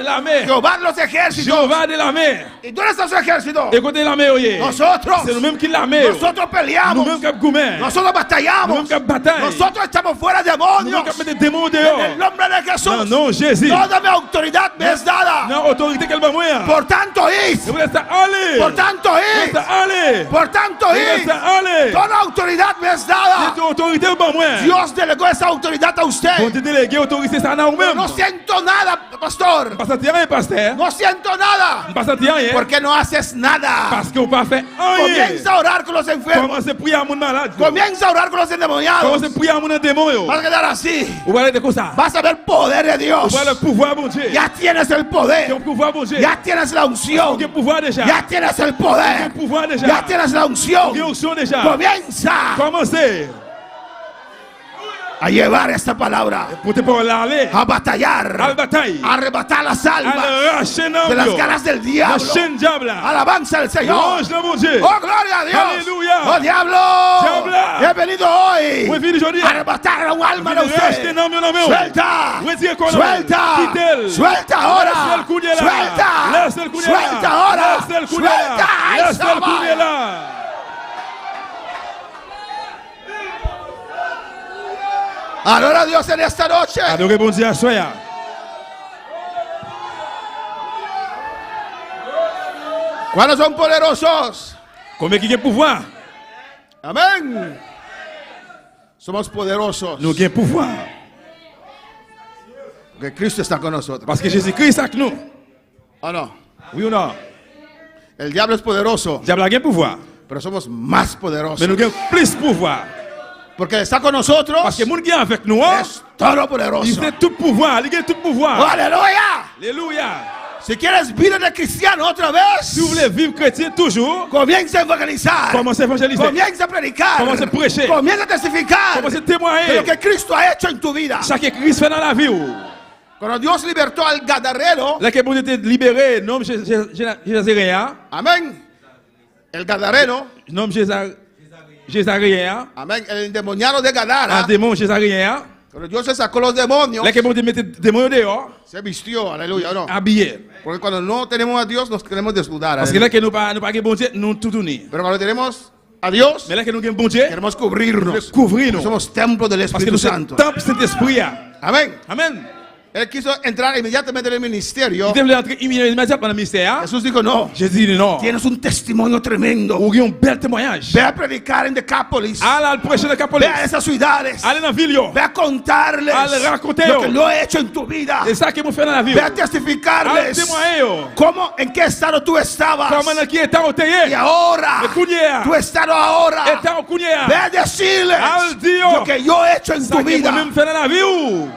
S7: l'armée.
S6: Jehová de los ejércitos.
S7: Jehová de l'armée.
S6: ¿Y dónde está su ejército?
S7: Écoutez l'armée, oye.
S6: Nosotros.
S7: C'est nous-mêmes qui l'armée.
S6: Nosotros peleamos.
S7: Nous-mêmes qui goumets.
S6: Nosotros
S7: Nous-mêmes
S6: batallamos.
S7: qui bataille.
S6: Nosotros echamos fuera
S7: Nous-mêmes
S6: demonios.
S7: qui mettons des démons
S6: En
S7: dehors.
S6: el nombre de Jesús.
S7: Non, non, Jésus.
S6: Toda mi autoridad me es dada.
S7: Non, autorité qu'elle va mourir.
S6: Por tanto, id.
S7: Vous êtes allez.
S6: Por tanto,
S7: Vous êtes
S6: id.
S7: allez.
S6: Por tanto,
S7: Vous
S6: id.
S7: êtes allez.
S6: Toda autoridad me es dada.
S7: Cette autorité va mourir.
S6: Dios delegó esa autoridad a
S7: Bon,
S6: usted.
S7: te délégué autorité ça n'a même.
S6: No siento nada, pastor.
S7: Pas sentir rien, pasteur.
S6: No siento nada.
S7: Pas sentir rien.
S6: ¿Por qué no haces nada?
S7: Parce qu'on pas fait rien.
S6: Comienza a orar con los enfermos.
S7: Commencez à prier à mon malade.
S6: Comienza a orar con los endemoniados.
S7: Commencez à prier à mon démon.
S6: Vas a quedar así.
S7: Vous allez être comme ça.
S6: Vas a ver poder de Dios.
S7: Vous voyez le pouvoir, mon Dieu.
S6: Ya tienes el
S7: Quel
S6: poder.
S7: pouvoir, mon Dieu.
S6: Ya tienes la unción.
S7: Quel pouvoir déjà.
S6: Ya tienes el
S7: Quel
S6: poder.
S7: pouvoir déjà.
S6: Ya tienes la
S7: Quelle
S6: unción.
S7: onction déjà.
S6: Comienza
S7: Commencez.
S6: a llevar esta palabra.
S7: Pour te parler aller.
S6: A
S7: À la
S6: batallar.
S7: bataille.
S6: A arrebatar las
S7: À
S6: almas
S7: l'arracher
S6: de las ganas del
S7: La
S6: diablo.
S7: chaîne diable.
S6: Alabanza al Señor.
S7: Louange le mon Dieu.
S6: Oh, gloria a Dios.
S7: Alléluia.
S6: Oh, diablo.
S7: Diablo.
S6: He venido hoy
S7: Oui, venu aujourd'hui.
S6: a arrebatar a un alma de
S7: Racheter
S6: usted.
S7: non, non, non.
S6: Suelta.
S7: Retire quoi, non?
S6: Suelta.
S7: Quitte-le.
S6: Suelta ahora.
S7: Laisse le coup de là.
S6: Suelta.
S7: Laisse le coup de là.
S6: Suelta ahora.
S7: Laisse le coup de là.
S6: Suelta.
S7: Laisse le coup de là.
S6: Adora a Dios en esta noche.
S7: Adorez bon Dieu à soya.
S6: ¿Cuáles son poderosos?
S7: Combien qui a pouvoir?
S6: Amén. Somos poderosos.
S7: Nous avons pouvoir.
S6: Porque Cristo está con nosotros.
S7: Parce que Jésus-Christ est avec nous.
S6: ¿O no?
S7: Oui ou non?
S6: El diablo es poderoso,
S7: Le diable a pouvoir.
S6: pero somos más poderosos.
S7: Mais nous avons plus pouvoir.
S6: Porque está con nosotros.
S7: Parce que le monde qui est avec nous,
S6: Es todo
S7: il
S6: poderoso.
S7: fait tout pouvoir. Il a tout pouvoir.
S6: Aleluya.
S7: Alléluia.
S6: Si quieres vida de cristiano otra vez,
S7: Si vous voulez vivre chrétien toujours,
S6: comienza a evangelizar.
S7: commencez à évangéliser.
S6: Comienza a predicar.
S7: Comienza a prêcher.
S6: Comienza a testificar
S7: Commencez à
S6: de
S7: témoigner.
S6: lo que Cristo ha hecho en tu vida.
S7: Chaque Christ fait dans la vie.
S6: Cuando Dios libertó al Gadareno,
S7: Là que vous êtes libéré, nom Jézaréen,
S6: amén. El Gadareno,
S7: nom Jézaréen,
S6: amén. El endemoniado de
S7: un
S6: Gadara,
S7: démon Jézaréen.
S6: cuando Dios se sacó los demonios,
S7: Là que vous mettez des démons dehors,
S6: se vistió, aleluya, ¿o no?
S7: habillés.
S6: Porque cuando no tenemos a Dios, nos queremos desnudar.
S7: Parce que
S6: aleluya.
S7: là que nous pas bon Dieu, nous tout tourner.
S6: Pero cuando tenemos a Dios,
S7: Mais là que nous avons bon Dieu,
S6: queremos cubrirnos.
S7: couvrir nous.
S6: Somos templo del
S7: Parce que
S6: Espíritu
S7: nous sommes
S6: Santo.
S7: temple Saint-Esprit.
S6: Amén.
S7: Amen.
S6: Él quiso entrar inmediatamente en el ministerio.
S7: Il devait entrer immédiatement dans le ministère.
S6: Jesús dijo, no,
S7: Jésus dit non.
S6: tienes un testimonio tremendo.
S7: Vous avez un bel témoignage.
S6: Ve a predicar en Decápolis.
S7: Allez à prêcher dans
S6: Ve a
S7: Capolis.
S6: esas ciudades.
S7: Allez dans la ville.
S6: Ve a contarles
S7: Al raconter.
S6: lo que lo he hecho en tu vida.
S7: C'est ça que vous faites dans la ville.
S6: Ve a
S7: Allez
S6: testificarles
S7: témoigner.
S6: cómo, en qué estado tú estabas.
S7: Comment qui est en
S6: Y
S7: hôtel.
S6: ahora,
S7: Le Kounia.
S6: tu estado ahora.
S7: Est en Kounia.
S6: Ve a decirles
S7: Al Dio.
S6: lo que yo he hecho en
S7: Ça
S6: tu
S7: que
S6: vida.
S7: vous-même faites dans la vie.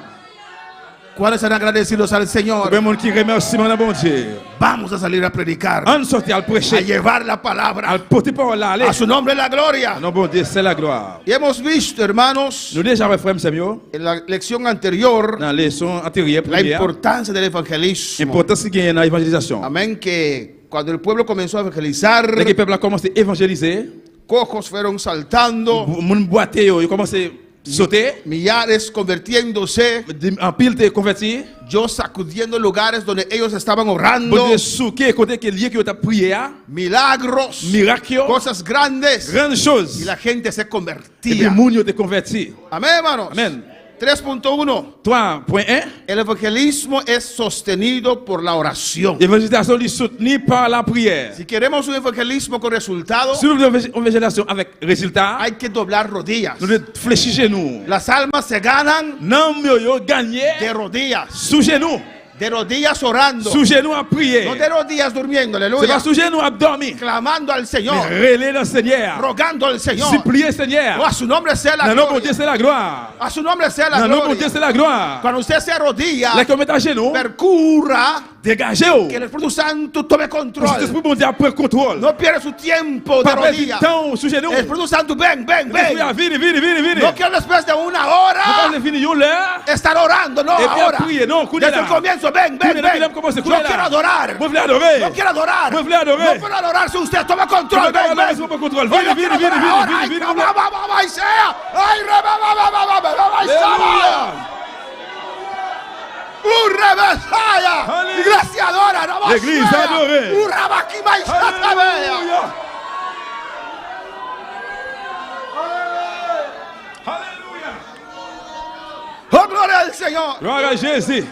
S6: ¿Cuáles serán agradecidos al Señor?
S7: Le monde qui remercie mon bon Dieu.
S6: Vamos a salir a predicar,
S7: On sortit à
S6: a
S7: prêcher.
S6: llevar la palabra.
S7: À porter parole là. Allez.
S6: A su nombre la gloria.
S7: Non bon Dieu, c'est la gloire.
S6: Y hemos visto, hermanos,
S7: Nous déjà avec frère Samuel
S6: en la lección anterior,
S7: dans les leçons antérieures
S6: la
S7: premières.
S6: importancia del evangelismo.
S7: L'importance qu'il y a dans l'évangélisation.
S6: Amén, que cuando el pueblo comenzó a evangelizar,
S7: Dès que le peuple a commencé à évangéliser,
S6: cojos fueron saltando,
S7: mon boité, il a commencé à sauter.
S6: millares convirtiéndose,
S7: En pile te converti.
S6: yo sacudiendo lugares donde ellos estaban
S7: Bon
S6: orando,
S7: Dieu, souqué, côté que lié qui a prié,
S6: milagros,
S7: miracle,
S6: cosas grandes,
S7: grande
S6: y
S7: chose.
S6: la gente se
S7: Et puis,
S6: convertía.
S7: moun yo te converti.
S6: Amén, hermanos.
S7: Amen.
S6: 3.1.
S7: 3.1.
S6: El evangelismo es sostenido por la oración.
S7: L'évangélisation est soutenue par la prière.
S6: Si queremos un evangelismo con resultado,
S7: Si nous voulons une évangélisation avec résultat,
S6: hay que doblar rodillas.
S7: nous devons fléchir chez nous.
S6: Las almas se ganan
S7: Non, yo gagné
S6: de rodillas,
S7: sous genou.
S6: de rodillas orando,
S7: Sous genou à prier.
S6: no de rodillas durmiendo,
S7: C'est
S6: aleluya,
S7: pas sous genou à dormir.
S6: clamando al
S7: Mais
S6: Señor,
S7: relais le Seigneur.
S6: rogando al Señor.
S7: Supplier
S6: Oh,
S7: Seigneur.
S6: a su nombre sea la
S7: Non, non, mon Dieu,
S6: gloria.
S7: c'est la gloire.
S6: A su nombre sea la
S7: Non, non, mon Dieu,
S6: gloria.
S7: c'est la gloire.
S6: Cuando usted se arrodilla,
S7: Là, comme est à genoux,
S6: percurra
S7: dégagez-vous.
S6: que el Espíritu Santo tome
S7: Cet
S6: control.
S7: esprit, mon Dieu, prend contrôle.
S6: No pierda su tiempo de
S7: Pas perdre du
S6: rodillas.
S7: temps sous genou.
S6: El Espíritu Santo, ven, ven,
S7: L'esprit a
S6: ven.
S7: vini, vini, vini, vini.
S6: No quiero después de una
S7: Vous
S6: hora
S7: pensez fini, yo l'heure.
S6: estar orando, no
S7: Et puis
S6: ahora.
S7: à prier, non, couler
S6: Desde el
S7: là.
S6: comienzo, ven, ven,
S7: Couler,
S6: ven.
S7: depuis commencer,
S6: Yo
S7: couler
S6: quiero
S7: là.
S6: adorar.
S7: Vous voulez adorer.
S6: No quiero adorar.
S7: Vous voulez adorer.
S6: No puedo adorar si usted toma control.
S7: Vous voulez
S6: Ven,
S7: adorer,
S6: ven.
S7: si vous pouvez contrôle.
S6: Oye,
S7: Vini,
S6: quiero
S7: vini, vini,
S6: adorar ahora.
S7: vini,
S6: Ay,
S7: vini,
S6: va,
S7: vini.
S6: va, va, va, y sea. Ay, re, va, va, va, va, va, va, va, y sea.
S7: Alléluia. Alléluia.
S6: Iglesia adora.
S7: L'église adorée.
S6: Alléluia.
S7: Alléluia.
S6: Oh, gloria al Señor.
S7: Gloire à Jésus.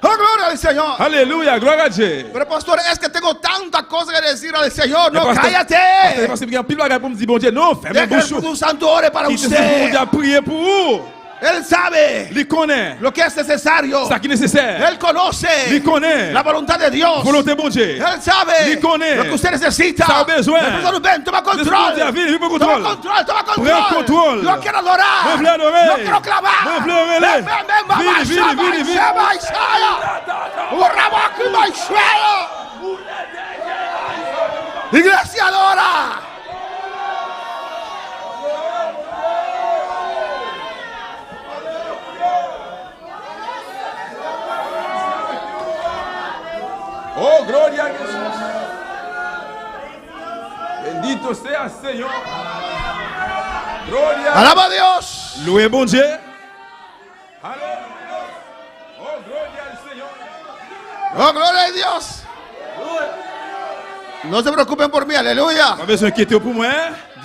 S6: Oh, gloria al Señor.
S7: Alléluia, gloire à Dieu.
S6: Pero pastor, es que tengo tanta cosa que decir al Señor. No,
S7: Pasteur,
S6: cállate.
S7: parce qu'il y a plus de bagages pour me dire, bon Dieu, non, ferme
S6: Deja
S7: la
S6: el
S7: bouche.
S6: Espíritu Santo ore para
S7: Qui te dit, bon Dieu,
S6: usted.
S7: a prier pour vous.
S6: Él sabe
S7: Il connaît
S6: lo que es necesario.
S7: ça qui est nécessaire.
S6: Él conoce
S7: Il connaît
S6: la voluntad de Dios.
S7: volonté, bon Dieu.
S6: Él sabe
S7: Il connaît
S6: lo que usted necesita.
S7: ça a besoin.
S6: Espíritu Santo, ven, toma
S7: L'Esprit
S6: control.
S7: de Dieu, viens,
S6: Toma
S7: prends contrôle.
S6: control, toma
S7: Prends
S6: control.
S7: contrôle.
S6: Yo quiero adorar.
S7: Moi, je veux adorer.
S6: Yo quiero clamar.
S7: Moi, je veux adorer.
S6: Ven, ven, ven, mamá.
S7: Vini, vini,
S6: Shama,
S7: vini, vini.
S6: Shama, Shaya. Urrabaki, Maishaya. Iglesia adora.
S7: Oh, gloria a Jesús. Bendito sea el Señor. Gloria.
S6: Alaba a Dios.
S7: Louez bon Dieu. Alléluia. Oh, gloria al Señor.
S6: Oh, gloria a Dios. No se preocupen por mí, aleluya.
S7: Pas besoin d'inquiéter pour moi.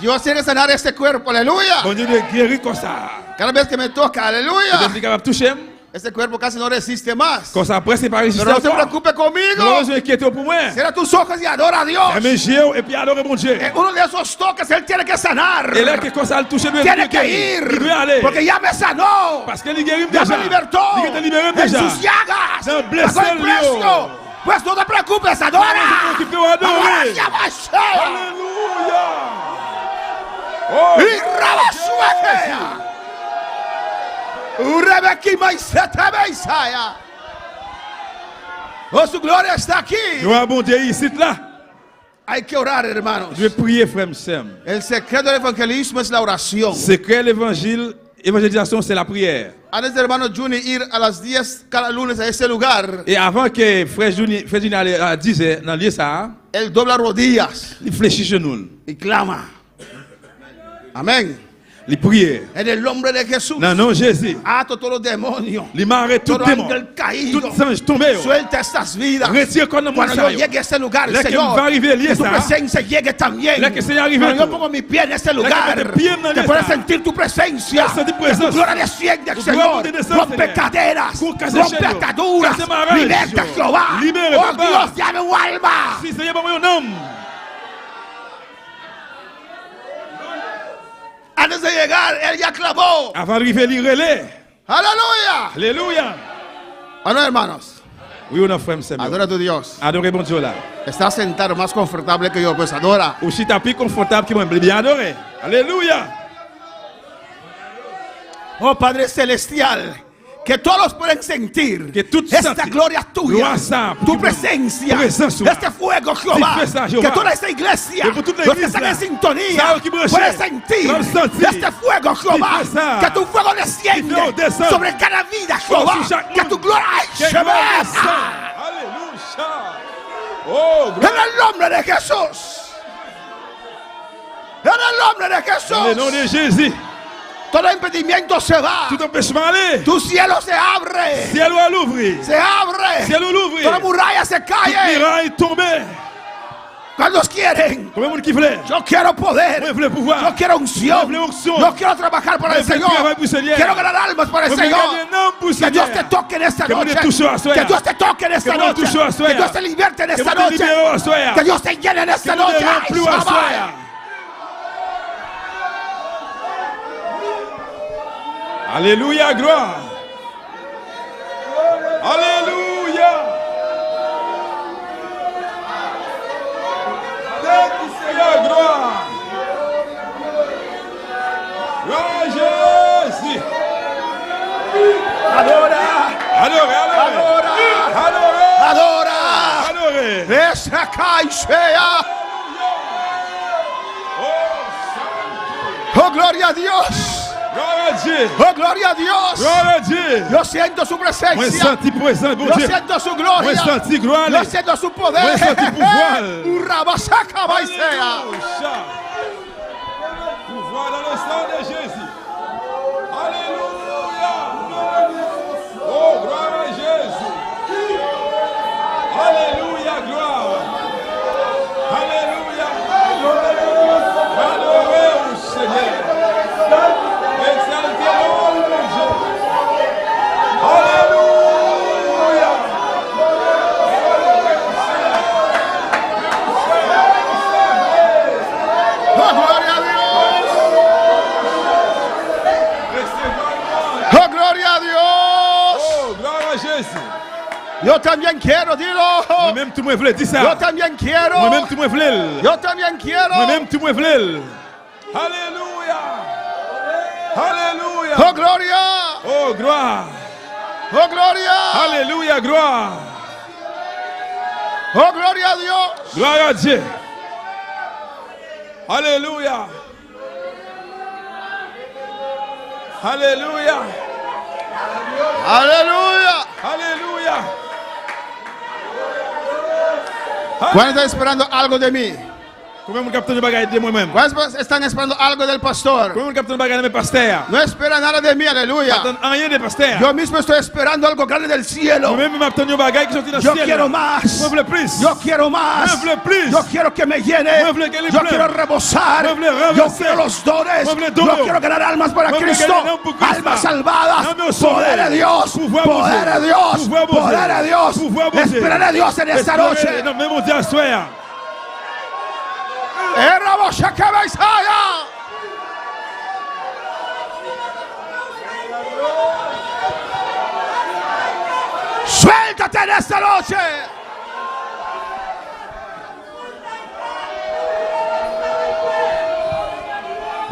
S6: Dios quiere sanar este cuerpo, aleluya.
S7: Bon Dieu de guérir comme ça.
S6: Cada vez que me toca,
S7: Vous
S6: aleluya.
S7: êtes capable de toucher.
S6: Este cuerpo casi no resiste más.
S7: Comme ça, après, c'est pas résister
S6: Pero no
S7: à
S6: se
S7: toi.
S6: preocupe
S7: Pas
S6: conmigo.
S7: besoin d'inquiéter pour moi.
S6: Cierra tus ojos y adora a Dios.
S7: Fermez les yeux et puis adorez mon Dieu.
S6: En uno de esos toques Él tiene que sanar.
S7: Et là, que quand ça le touche, il
S6: Tiene que
S7: doit
S6: ir.
S7: aller.
S6: Porque ya me sanó.
S7: Parce qu'il guérit
S6: Ya
S7: déjà.
S6: me libertó.
S7: Il te libéré
S6: En
S7: déjà.
S6: sus llagas.
S7: No, bless
S6: Pagó el
S7: el
S6: precio.
S7: Dios.
S6: Pues no te preocupes, adora.
S7: Tu peux adorer.
S6: Adora, llama sea.
S7: Alléluia. Oh,
S6: Y rabasuajea. Urebeki maisete meisaya. Oh, su gloria está aquí.
S7: gloire à bon Dieu ici, là.
S6: Hay que orar, hermanos.
S7: Je vais prier, frère Sam.
S6: El secreto del evangelismo es la oración.
S7: Secret l'évangile, évangélisation, c'est la prière.
S6: Antes de hermano Juni ir a las 10 cada lunes a ese lugar,
S7: Et avant que frère Juni allait à 10 heures dans le lieu ça,
S6: él dobla rodillas
S7: il fléchit chez nous.
S6: y clama. Amén.
S7: Il prie.
S6: En el nombre de Jesús.
S7: Non, non, Jésus.
S6: Ato todos los demonios.
S7: Il m'arrête tout
S6: Todo
S7: démon.
S6: ángel caído.
S7: Tout ange tombé.
S6: Suelta estas vidas.
S7: Retire con le
S6: Cuando yo
S7: monde.
S6: llegue a este lugar,
S7: Là que
S6: Señor,
S7: va arriver
S6: que tu
S7: ça.
S6: presencia llegue también.
S7: Là que Seigneur arrive
S6: Cuando yo
S7: tout.
S6: pongo mi pie en este
S7: que
S6: lugar,
S7: mete pie en
S6: que
S7: esta.
S6: puedes sentir tu presencia.
S7: Que sentir
S6: Que tu
S7: presencia.
S6: gloria desciende,
S7: Tu
S6: Señor.
S7: gloria desciende,
S6: Rompe
S7: Señor.
S6: caderas.
S7: Con case
S6: Rompe
S7: cheio.
S6: ataduras.
S7: Case marracho.
S6: Liberta, Jehová.
S7: Libere,
S6: Oh,
S7: papá.
S6: Dios, llame un alma.
S7: Si Seigneur va mon homme.
S6: Antes de llegar, él ya clamó.
S7: Avant d'arriver, il relais.
S6: Aleluya.
S7: Alléluia.
S6: Ah, no, hermanos.
S7: Oui ou non, frère Sam.
S6: Adora a tu Dios.
S7: Adorez bon Dieu là.
S6: Estás sentado más confortable que yo, pues adora.
S7: Ou si t'as plus confortable que moi, bien adorer. Alléluia.
S6: Oh Padre Celestial, que todos pueden sentir
S7: Que tout
S6: esta
S7: sentir.
S6: gloria tuya,
S7: Gloire ça,
S6: tu
S7: tu-
S6: presencia,
S7: presencia.
S6: este fuego, Jehová,
S7: Sí, esa, Jehová.
S6: que toda esta iglesia,
S7: Que por toda la
S6: los que
S7: iglesia,
S6: están en sintonía,
S7: sabe que broche,
S6: pueden sentir
S7: pueden sentir.
S6: este fuego, Jehová,
S7: Sí, esa.
S6: que tu fuego desciende
S7: Que Dios desciende.
S6: sobre cada vida, Jehová,
S7: Sobre chaque
S6: que
S7: monde.
S6: tu gloria
S7: Que
S6: se
S7: gloire
S6: vea
S7: descende. Alléluia. Oh,
S6: en el nombre de Jesús, en el nombre de
S7: dans le nom
S6: Jesús,
S7: de Jésus.
S6: todo impedimento se va,
S7: Tout empêchement aller.
S6: tu cielo se abre,
S7: Ciel va l'ouvrir.
S6: se abre,
S7: Ciel va l'ouvrir.
S6: toda muralla se
S7: Toute
S6: cae.
S7: miraille tombée.
S6: ¿Cuántos quieren?
S7: Combien de monde qui voulait?
S6: Yo quiero poder.
S7: Moi, je voulais pouvoir.
S6: Yo quiero unción.
S7: Yo quiero unción.
S6: Yo quiero trabajar para el
S7: Yo quiero
S6: Señor.
S7: trabajar por el Señor.
S6: Quiero ganar almas para el
S7: Yo quiero
S6: Señor.
S7: ganar almas por el
S6: Que Dios
S7: Señor.
S6: te toque en esta
S7: Que
S6: noche.
S7: Dios te touche a soya.
S6: Que Dios te toque en esta
S7: Que Dios
S6: noche.
S7: te touche a soya.
S6: Que Dios te liberte en esta
S7: Dios te
S6: noche.
S7: libere a soya.
S6: Que Dios te llene en esta
S7: Que Dios te
S6: noche.
S7: remplit a
S6: Ay,
S7: soya. Alléluia, gloire. Alléluia. Seigneur, gloire. Gloire à Jésus.
S6: Adora.
S7: Adorez,
S6: Adora.
S7: adorez.
S6: Adora.
S7: Adorez. Adorez.
S6: Esa caisea. Oh, gloria a Dios.
S7: Gloire à Dieu.
S6: Oh, gloria a Dios.
S7: Gloire à Dieu.
S6: Yo siento su
S7: Moi,
S6: presencia.
S7: senti présent, bon
S6: Yo
S7: Dieu.
S6: siento su
S7: Moi,
S6: gloria.
S7: senti gloire.
S6: Yo siento su poder.
S7: Moi, senti pouvoir.
S6: Urrabasaca baisea.
S7: Alléluia. Pouvoir dans le sang de Jésus. Alléluia. Oh, gloire à Jésus.
S6: Yo también quiero, dilo.
S7: Moi-même, tout moi vle, dis ça.
S6: Yo también quiero.
S7: Moi-même, tout moi vle.
S6: Yo también quiero.
S7: Moi-même, tout moi vle. Alléluia. Alléluia.
S6: Oh, gloria.
S7: Oh, gloire.
S6: Oh, gloria.
S7: Alléluia, gloire.
S6: Oh, gloria a Dios.
S7: Gloire à Dieu. Alléluia. Alléluia.
S6: Aleluya.
S7: Alléluia.
S6: ¿Cuántos están esperando algo de mí?
S7: Combien de capteurs de bagaille de moi-même?
S6: ¿Cuántos están esperando algo del pastor?
S7: Combien de capteurs de bagaille de mes pasteurs?
S6: No espera nada de mí, aleluya.
S7: J'attends rien des pasteurs.
S6: Yo mismo estoy esperando algo grande del cielo.
S7: Moi-même, je m'attends de bagaille qui sont dans le
S6: Yo
S7: ciel.
S6: quiero más.
S7: Moi, je veux plus.
S6: Yo quiero más.
S7: Moi, je veux plus.
S6: Yo quiero que me llene.
S7: Moi, je veux qu'elle
S6: Yo
S7: pleine.
S6: quiero rebosar.
S7: Moi, je veux
S6: Yo
S7: reverser.
S6: quiero los dones.
S7: Moi, je veux les dons.
S6: Yo quiero ganar almas para
S7: Moi, je veux
S6: Cristo.
S7: gagner un pour Christ.
S6: Almas salvadas.
S7: Âmes au sauvé.
S6: Poder de Dios.
S7: Pouvoir
S6: Poder
S7: bouger.
S6: de Dios.
S7: Pouvoir bouger.
S6: Poder de Dios.
S7: Pouvoir bouger.
S6: Esperar a Dios en esta noche.
S7: Non, même on dit à soir.
S6: Suéltate en esta noche.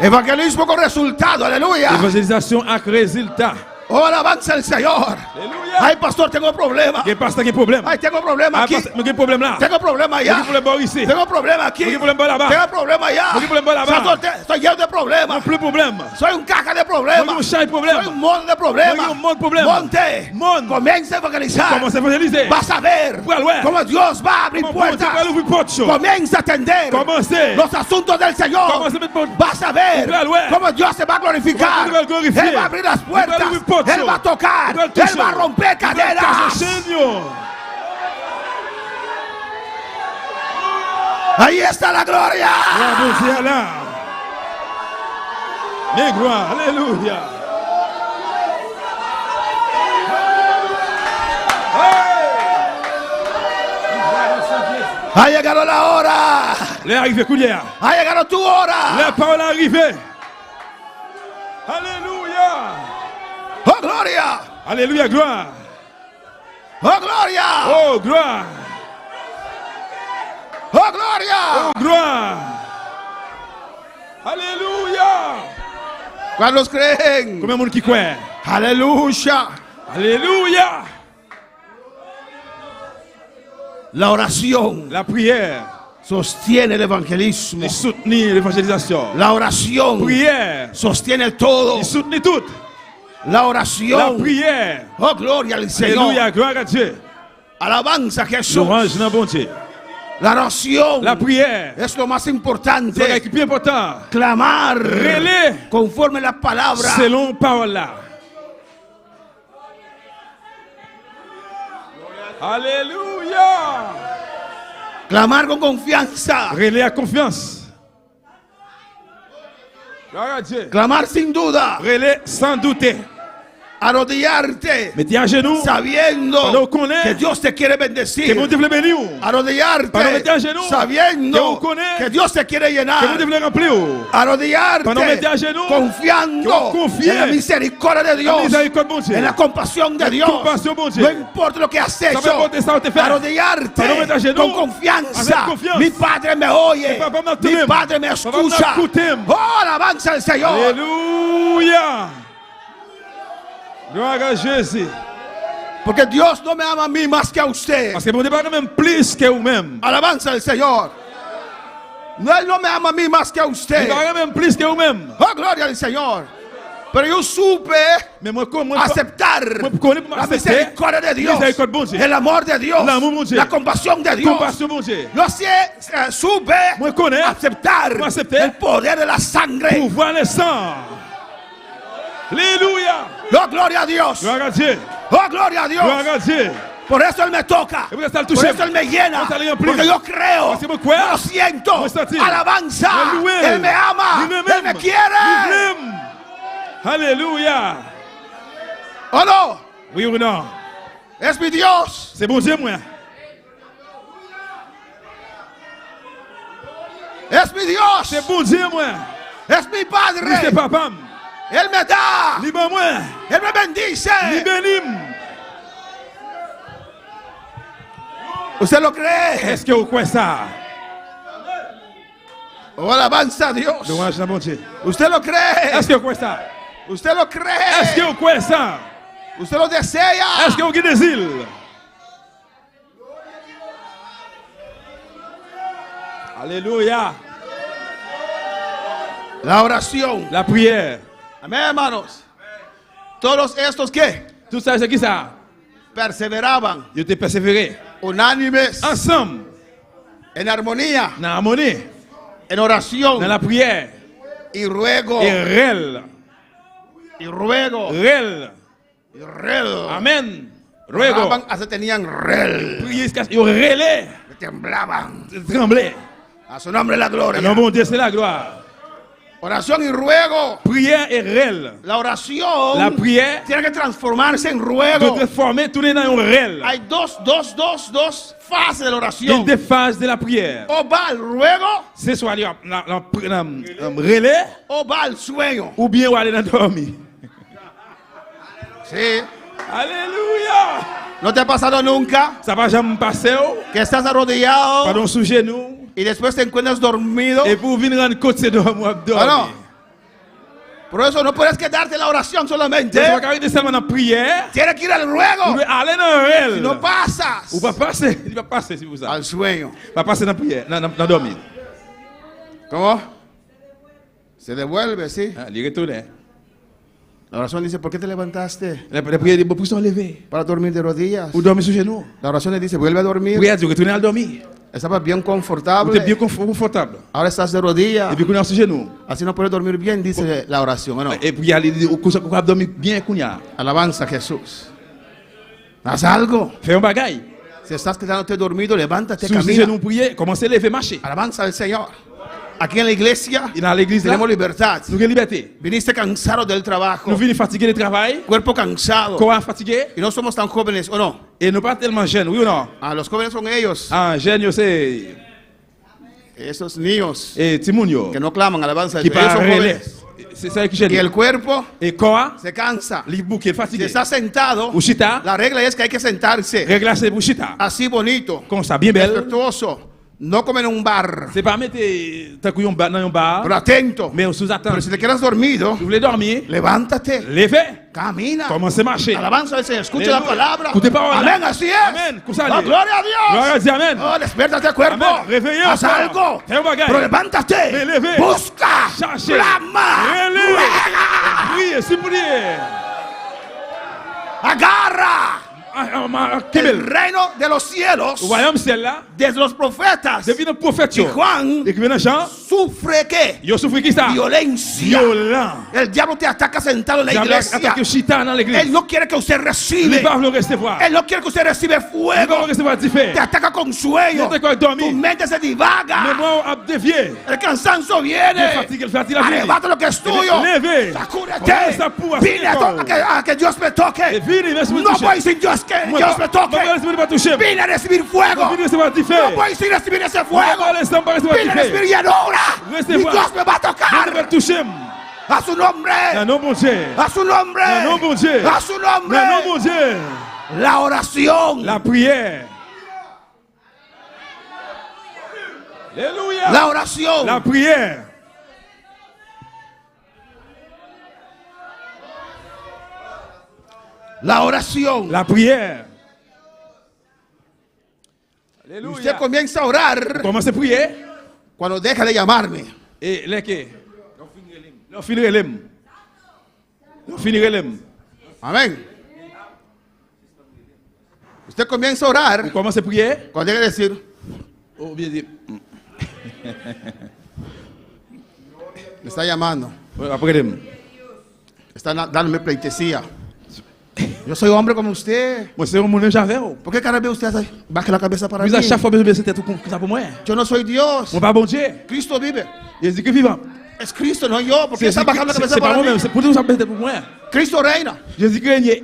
S6: Evangelismo con resultado, aleluya.
S7: Évangélisation avec résultat.
S6: Oh, alabanza al Señor.
S7: Alléluia.
S6: Ay, pastor, tengo problema.
S7: Il y a pasteur qui a problème.
S6: Ay, tengo problema
S7: Ah,
S6: aquí.
S7: pasteur, mais quel problème là?
S6: Tengo problema
S7: Quel
S6: allá.
S7: problème par ici?
S6: Tengo problema aquí.
S7: Quel problème là-bas?
S6: Tengo problema allá.
S7: Quel problème là-bas?
S6: Pastor, estoy lleno de problemas.
S7: Non plus problème.
S6: Soy un caja de
S7: Moi,
S6: problemas.
S7: un chat de problème.
S6: Soy un montón de problemas.
S7: Moi, un monde de problème.
S6: Monte.
S7: Monde.
S6: Comienza a evangelizar.
S7: Comment s'évangéliser?
S6: Vas a ver
S7: Well, well.
S6: cómo Dios va a abrir
S7: Comment Dieu
S6: puertas.
S7: va ouvrir porte chaud?
S6: Comienza a atender
S7: Commencez.
S6: los asuntos del Señor.
S7: Commencez à mettre porte.
S6: Vas a ver
S7: Well, well.
S6: cómo Dios se va a glorificar.
S7: Comment Dieu va glorifier.
S6: Él va a abrir las
S7: Él va
S6: puertas.
S7: abrir portes.
S6: Él va a tocar.
S7: Él va
S6: Él
S7: toucher.
S6: va a romper cadenas.
S7: Seigneur.
S6: Ahí está la gloria.
S7: Gloire là. Mais gloire. Alléluia.
S6: Ha llegado la hora.
S7: L'est arrivé, coulière.
S6: Ha llegado tu hora.
S7: La parole est arrivée. Alléluia.
S6: Oh, gloria.
S7: Alléluia, gloire.
S6: Oh, gloria.
S7: Oh, gloire.
S6: Oh, gloria.
S7: Oh, gloire. Alléluia.
S6: ¿Cuántos creen?
S7: Combien de monde qui croit?
S6: Aleluya.
S7: Alléluia.
S6: La oración
S7: La prière
S6: sostiene el evangelismo.
S7: est soutenir l'évangélisation.
S6: La oración
S7: Prière
S6: sostiene todo.
S7: est soutenir tout.
S6: La
S7: La
S6: oración.
S7: prière.
S6: Oh, gloria al Señor.
S7: Alléluia, gloire à Dieu.
S6: Alabanza a Jesús.
S7: L'orange dans bon Dieu.
S6: La oración
S7: La prière.
S6: es lo más
S7: C'est
S6: importante.
S7: le plus important.
S6: Clamar
S7: Relais
S6: conforme la palabra.
S7: selon parole là. Alléluia.
S6: Clamar con confianza.
S7: Relais à confiance. Gloire à Dieu.
S6: Clamar sin duda.
S7: Relais sans douter.
S6: Arrodillarte
S7: Mettez à genoux.
S6: sabiendo
S7: Cuando connaît
S6: que Dios te quiere
S7: que
S6: bendecir.
S7: mon Dieu veut bénir.
S6: Arrodillarte
S7: Cuando mettez à genoux. Que
S6: sabiendo
S7: vous connaît
S6: que Dios te quiere
S7: Que mon Dieu
S6: llenar.
S7: veut remplir.
S6: Arrodillarte
S7: Cuando mettez à genoux.
S6: confiando
S7: Que vous confiez
S6: en la misericordia de
S7: La
S6: Dios,
S7: miséricorde bon Dieu.
S6: en la compasión de
S7: La
S6: Dios.
S7: compasión bon Dieu.
S6: No importa lo que has
S7: Ça
S6: hecho,
S7: veut pas ça te fait.
S6: arrodillarte
S7: Cuando mettez à genoux.
S6: con confianza.
S7: Avec confiance.
S6: Mi Padre me oye,
S7: Mi papá me
S6: mi
S7: entiende.
S6: Padre me
S7: Papá me
S6: escucha.
S7: escucha.
S6: Oh, alabanza al Señor.
S7: Alléluia. Gloire à Jésus.
S6: Porque Dios no me ama a mí más que a usted.
S7: Parce que mon Dieu parle même plus que vous-même.
S6: Alabanza al Señor. No, Él no me ama a mí más que a
S7: Il
S6: usted.
S7: parle même plus que vous-même.
S6: Oh, gloria al Señor. Pero yo supe
S7: Mais moi,
S6: aceptar
S7: moi, connais pour
S6: la
S7: m'accepter.
S6: misericordia de Dios,
S7: Misericordia bon Dieu.
S6: el amor de Dios,
S7: L'amour bon Dieu.
S6: la compasión de Dios.
S7: compassion bon Dieu.
S6: Yo supe
S7: Moi, connais
S6: aceptar
S7: pour accepter
S6: el poder de la sangre.
S7: pour voir le sang. Alléluia.
S6: Oh, gloria a Dios.
S7: Gloire à Dieu.
S6: Oh, gloria a Dios.
S7: Gloire à Dieu.
S6: Por eso Él me toca.
S7: Y por eso Él
S6: Por
S7: touche.
S6: eso Él me llena.
S7: Por eso Él remplit.
S6: Porque yo creo.
S7: Parce que moi, crois.
S6: Yo lo siento.
S7: Moi, sentir.
S6: Alabanza.
S7: Je loue.
S6: Él me ama.
S7: Il me
S6: Él me
S7: m'aime.
S6: quiere.
S7: Il m'aime. Alléluia.
S6: Oh no.
S7: Oui ou non?
S6: Es mi Dios.
S7: C'est bon Dieu, moi.
S6: Es mi Dios.
S7: C'est bon Dieu, moi.
S6: Es mi
S7: Lui,
S6: Padre.
S7: c'est papa.
S6: Él me da.
S7: Libre moi.
S6: Él me bendice.
S7: Libérim.
S6: ¿Usted lo cree?
S7: Est-ce que vous croyez ça?
S6: Oh, alabanza a Dios.
S7: Louange à mon Dieu.
S6: ¿Usted lo cree?
S7: Est-ce que vous croyez ça?
S6: ¿Usted lo
S7: Est-ce que
S6: cree?
S7: vous croyez ça?
S6: ¿Usted lo desea?
S7: Est-ce que vous avez des îles? Alléluia.
S6: La oración.
S7: La prière.
S6: Amén, hermanos. Todos estos que
S7: Tout ça, c'est qui ça?
S6: perseveraban
S7: Ils ont persévéré.
S6: unánimes
S7: Ensemble,
S6: en armonía,
S7: dans l'harmonie,
S6: en oración
S7: dans la prière.
S6: y ruego,
S7: Et réel.
S6: y ruego,
S7: Réel.
S6: y ruego.
S7: Amen. Ruego.
S6: Oraban, hasta tenían rel,
S7: Priez jusqu'à ce qu'ils relais.
S6: temblaban.
S7: Trembler.
S6: A su nombre la gloria.
S7: Non, mon Dieu, c'est la gloire.
S6: Oración y ruego.
S7: Prière et réel.
S6: La oración
S7: La prière
S6: tiene que transformarse en
S7: doit
S6: ruego.
S7: transformer, tourner dans un réel.
S6: Hay dos fases de la
S7: Il y a
S6: oración.
S7: des phases de la prière.
S6: O va al ruego
S7: C'est soit aller dans relais
S6: o va al sueño.
S7: ou bien aller dans dormir.
S6: Sí.
S7: Alléluia.
S6: ¿No te ha pasado nunca
S7: Ça va jamais passer
S6: que estás arrodillado
S7: pardon sous genou
S6: y después te encuentras dormido?
S7: et pour venir rendre compte c'est dormir.
S6: Ah, no. Por eso no puedes quedarte en la oración solamente.
S7: Tu vas carrément seulement dans la prière.
S6: Tienes que ir al
S7: Tu
S6: ruego.
S7: dois aller dans le réel.
S6: Si no pasas
S7: Ou pas passer, il va passer si vous ça.
S6: al sueño.
S7: Va passer dans la prière, dans dormir.
S6: ¿Cómo? Se devuelve, sí.
S7: Ah, il retourne.
S6: La oración dice, ¿por qué te levantaste?
S7: La prière dit, pour s'en lever.
S6: Para dormir de rodillas.
S7: Pour dormir sous genou.
S6: La oración le dice, vuelve a dormir.
S7: Prière dit, retourner à dormir.
S6: Estabas bien
S7: Vous êtes
S6: confortable.
S7: bien confortable.
S6: Ahora estás de rodillas.
S7: Et puis, qu'on est sous genou.
S6: Así no puedes dormir bien, dice la oración. Bueno,
S7: Et puis, aller au dormir bien, qu'on y a.
S6: alabanza a Jesús. Haz algo.
S7: Fais un bagaille.
S6: Si estás quedándote dormido, levántate,
S7: Sous
S6: camina.
S7: genou, prier, commencez à lever, marcher.
S6: Alabanza al Señor. Aquí en la iglesia
S7: Et dans l'église, là,
S6: tenemos
S7: nous
S6: libertad.
S7: avons liberté.
S6: Viniste cansado del trabajo,
S7: Nous venons fatigués du travail,
S6: cuerpo cansado.
S7: corps fatigué,
S6: Y no somos tan jóvenes, ¿o no?
S7: et nous pas tellement jeunes, oui ou non?
S6: Ah, los jóvenes son ellos,
S7: Ah, jeunes, c'est.
S6: esos niños
S7: Et Timonio,
S6: que no claman alabanza.
S7: qui
S6: Ellos
S7: parle
S6: son
S7: relais.
S6: jóvenes.
S7: C'est ça qui
S6: Y el
S7: gêne.
S6: cuerpo
S7: Et corps,
S6: se cansa.
S7: les bouquets
S6: Si
S7: fatigués.
S6: está sentado,
S7: Ou chita,
S6: la regla es que hay que sentarse
S7: réglace pour chita.
S6: así bonito,
S7: Comme ça, bien belle.
S6: respetuoso. No comer en un bar,
S7: C'est pas mettre ta couillon dans un bar,
S6: pero atento.
S7: mais on sous attend.
S6: Pero si te quedas dormido,
S7: Vous voulez dormir?
S6: levántate,
S7: Levez.
S6: camina.
S7: Commencez à marcher.
S6: Alabanza al Señor, escucha la
S7: Aleluya.
S6: palabra.
S7: Écoutez parole.
S6: Amén, así es.
S7: Amén. Como ça,
S6: La
S7: allez.
S6: gloria a Dios.
S7: Gloria a Dios, amén.
S6: Oh, despiértate, cuerpo.
S7: Amén. Réveillez
S6: Haz
S7: encore.
S6: algo.
S7: Fais un bagage.
S6: Pero levántate.
S7: Mais levez.
S6: Busca.
S7: Cherchez.
S6: Clama.
S7: Relais.
S6: Ruega.
S7: Priez, suppliez.
S6: Agarra el
S7: Kimmel.
S6: reino de los cielos
S7: Au royaume ciel là,
S6: desde los profetas.
S7: depuis le prophète,
S6: Y Juan
S7: et qui vient dans Jean,
S6: sufre qué?
S7: il souffre qui ça?
S6: Violencia.
S7: Violent.
S6: El diablo te ataca sentado en la
S7: Diable
S6: iglesia.
S7: attaque chita dans
S6: Él
S7: l'église.
S6: no quiere que usted
S7: Il
S6: recibe.
S7: va le recevoir.
S6: Él no quiere que usted recibe
S7: Il va
S6: fuego.
S7: le recevoir du feu.
S6: Te ataca con sueño.
S7: Il attaque dormir.
S6: Tu mente se
S7: Mais
S6: divaga.
S7: moi, a dévié.
S6: El cansancio
S7: Il
S6: viene.
S7: fatigue la vie.
S6: Arrebata lo que es tuyo.
S7: Levez.
S6: Sacúdete.
S7: Comienza pour
S6: Vine a que Dios me
S7: Et
S6: toque.
S7: vine, laisse-moi
S6: No
S7: toucher.
S6: voy sin Dios que
S7: Moi,
S6: Dios me
S7: pas
S6: toque.
S7: laisse-moi toucher.
S6: Vine a recibir fuego.
S7: Vine recevoir du feu.
S6: No voy sin recibir ese fuego.
S7: Pas laisse-moi pas recevoir du
S6: Vine a recibir
S7: feu.
S6: llenura. Y
S7: Recevoir.
S6: Dios me va a
S7: Vine
S6: tocar.
S7: toucher.
S6: A su nombre.
S7: Non, non, mon Dieu.
S6: A su nombre.
S7: Non, non, mon Dieu.
S6: A su nombre.
S7: Non, non, mon Dieu.
S6: La oración.
S7: La prière. Alléluia.
S6: La oración.
S7: La prière.
S6: La oración.
S7: La prière.
S6: Usted
S7: Alléluia.
S6: comienza a orar
S7: Commencez à prier.
S6: cuando deja de llamarme.
S7: Et les que? Non, finirez l'em. Non, finirez l'em.
S6: Amén. Usted comienza a orar
S7: Commencez à prier.
S6: cuando deja de decir,
S7: Oh, bien dit.
S6: me está llamando,
S7: Après l'em.
S6: está dándome pleitesía. Yo soy hombre como usted.
S7: Moi, c'est mon j'avais.
S6: ¿Por qué cada vez usted baja la cabeza para mí?
S7: Vous à chaque fois, vous avez tête ça pour moi.
S6: Yo no soy Dios.
S7: Mon pas bon Dieu.
S6: Cristo vive.
S7: Jésus-Christ vivant.
S6: Es Cristo, no yo. ¿Por qué
S7: C'est
S6: está bajando la cabeza
S7: pas
S6: para
S7: moi-même,
S6: mí?
S7: c'est pour tout ça pour moi.
S6: Cristo reina.
S7: Jésus-Christ règne.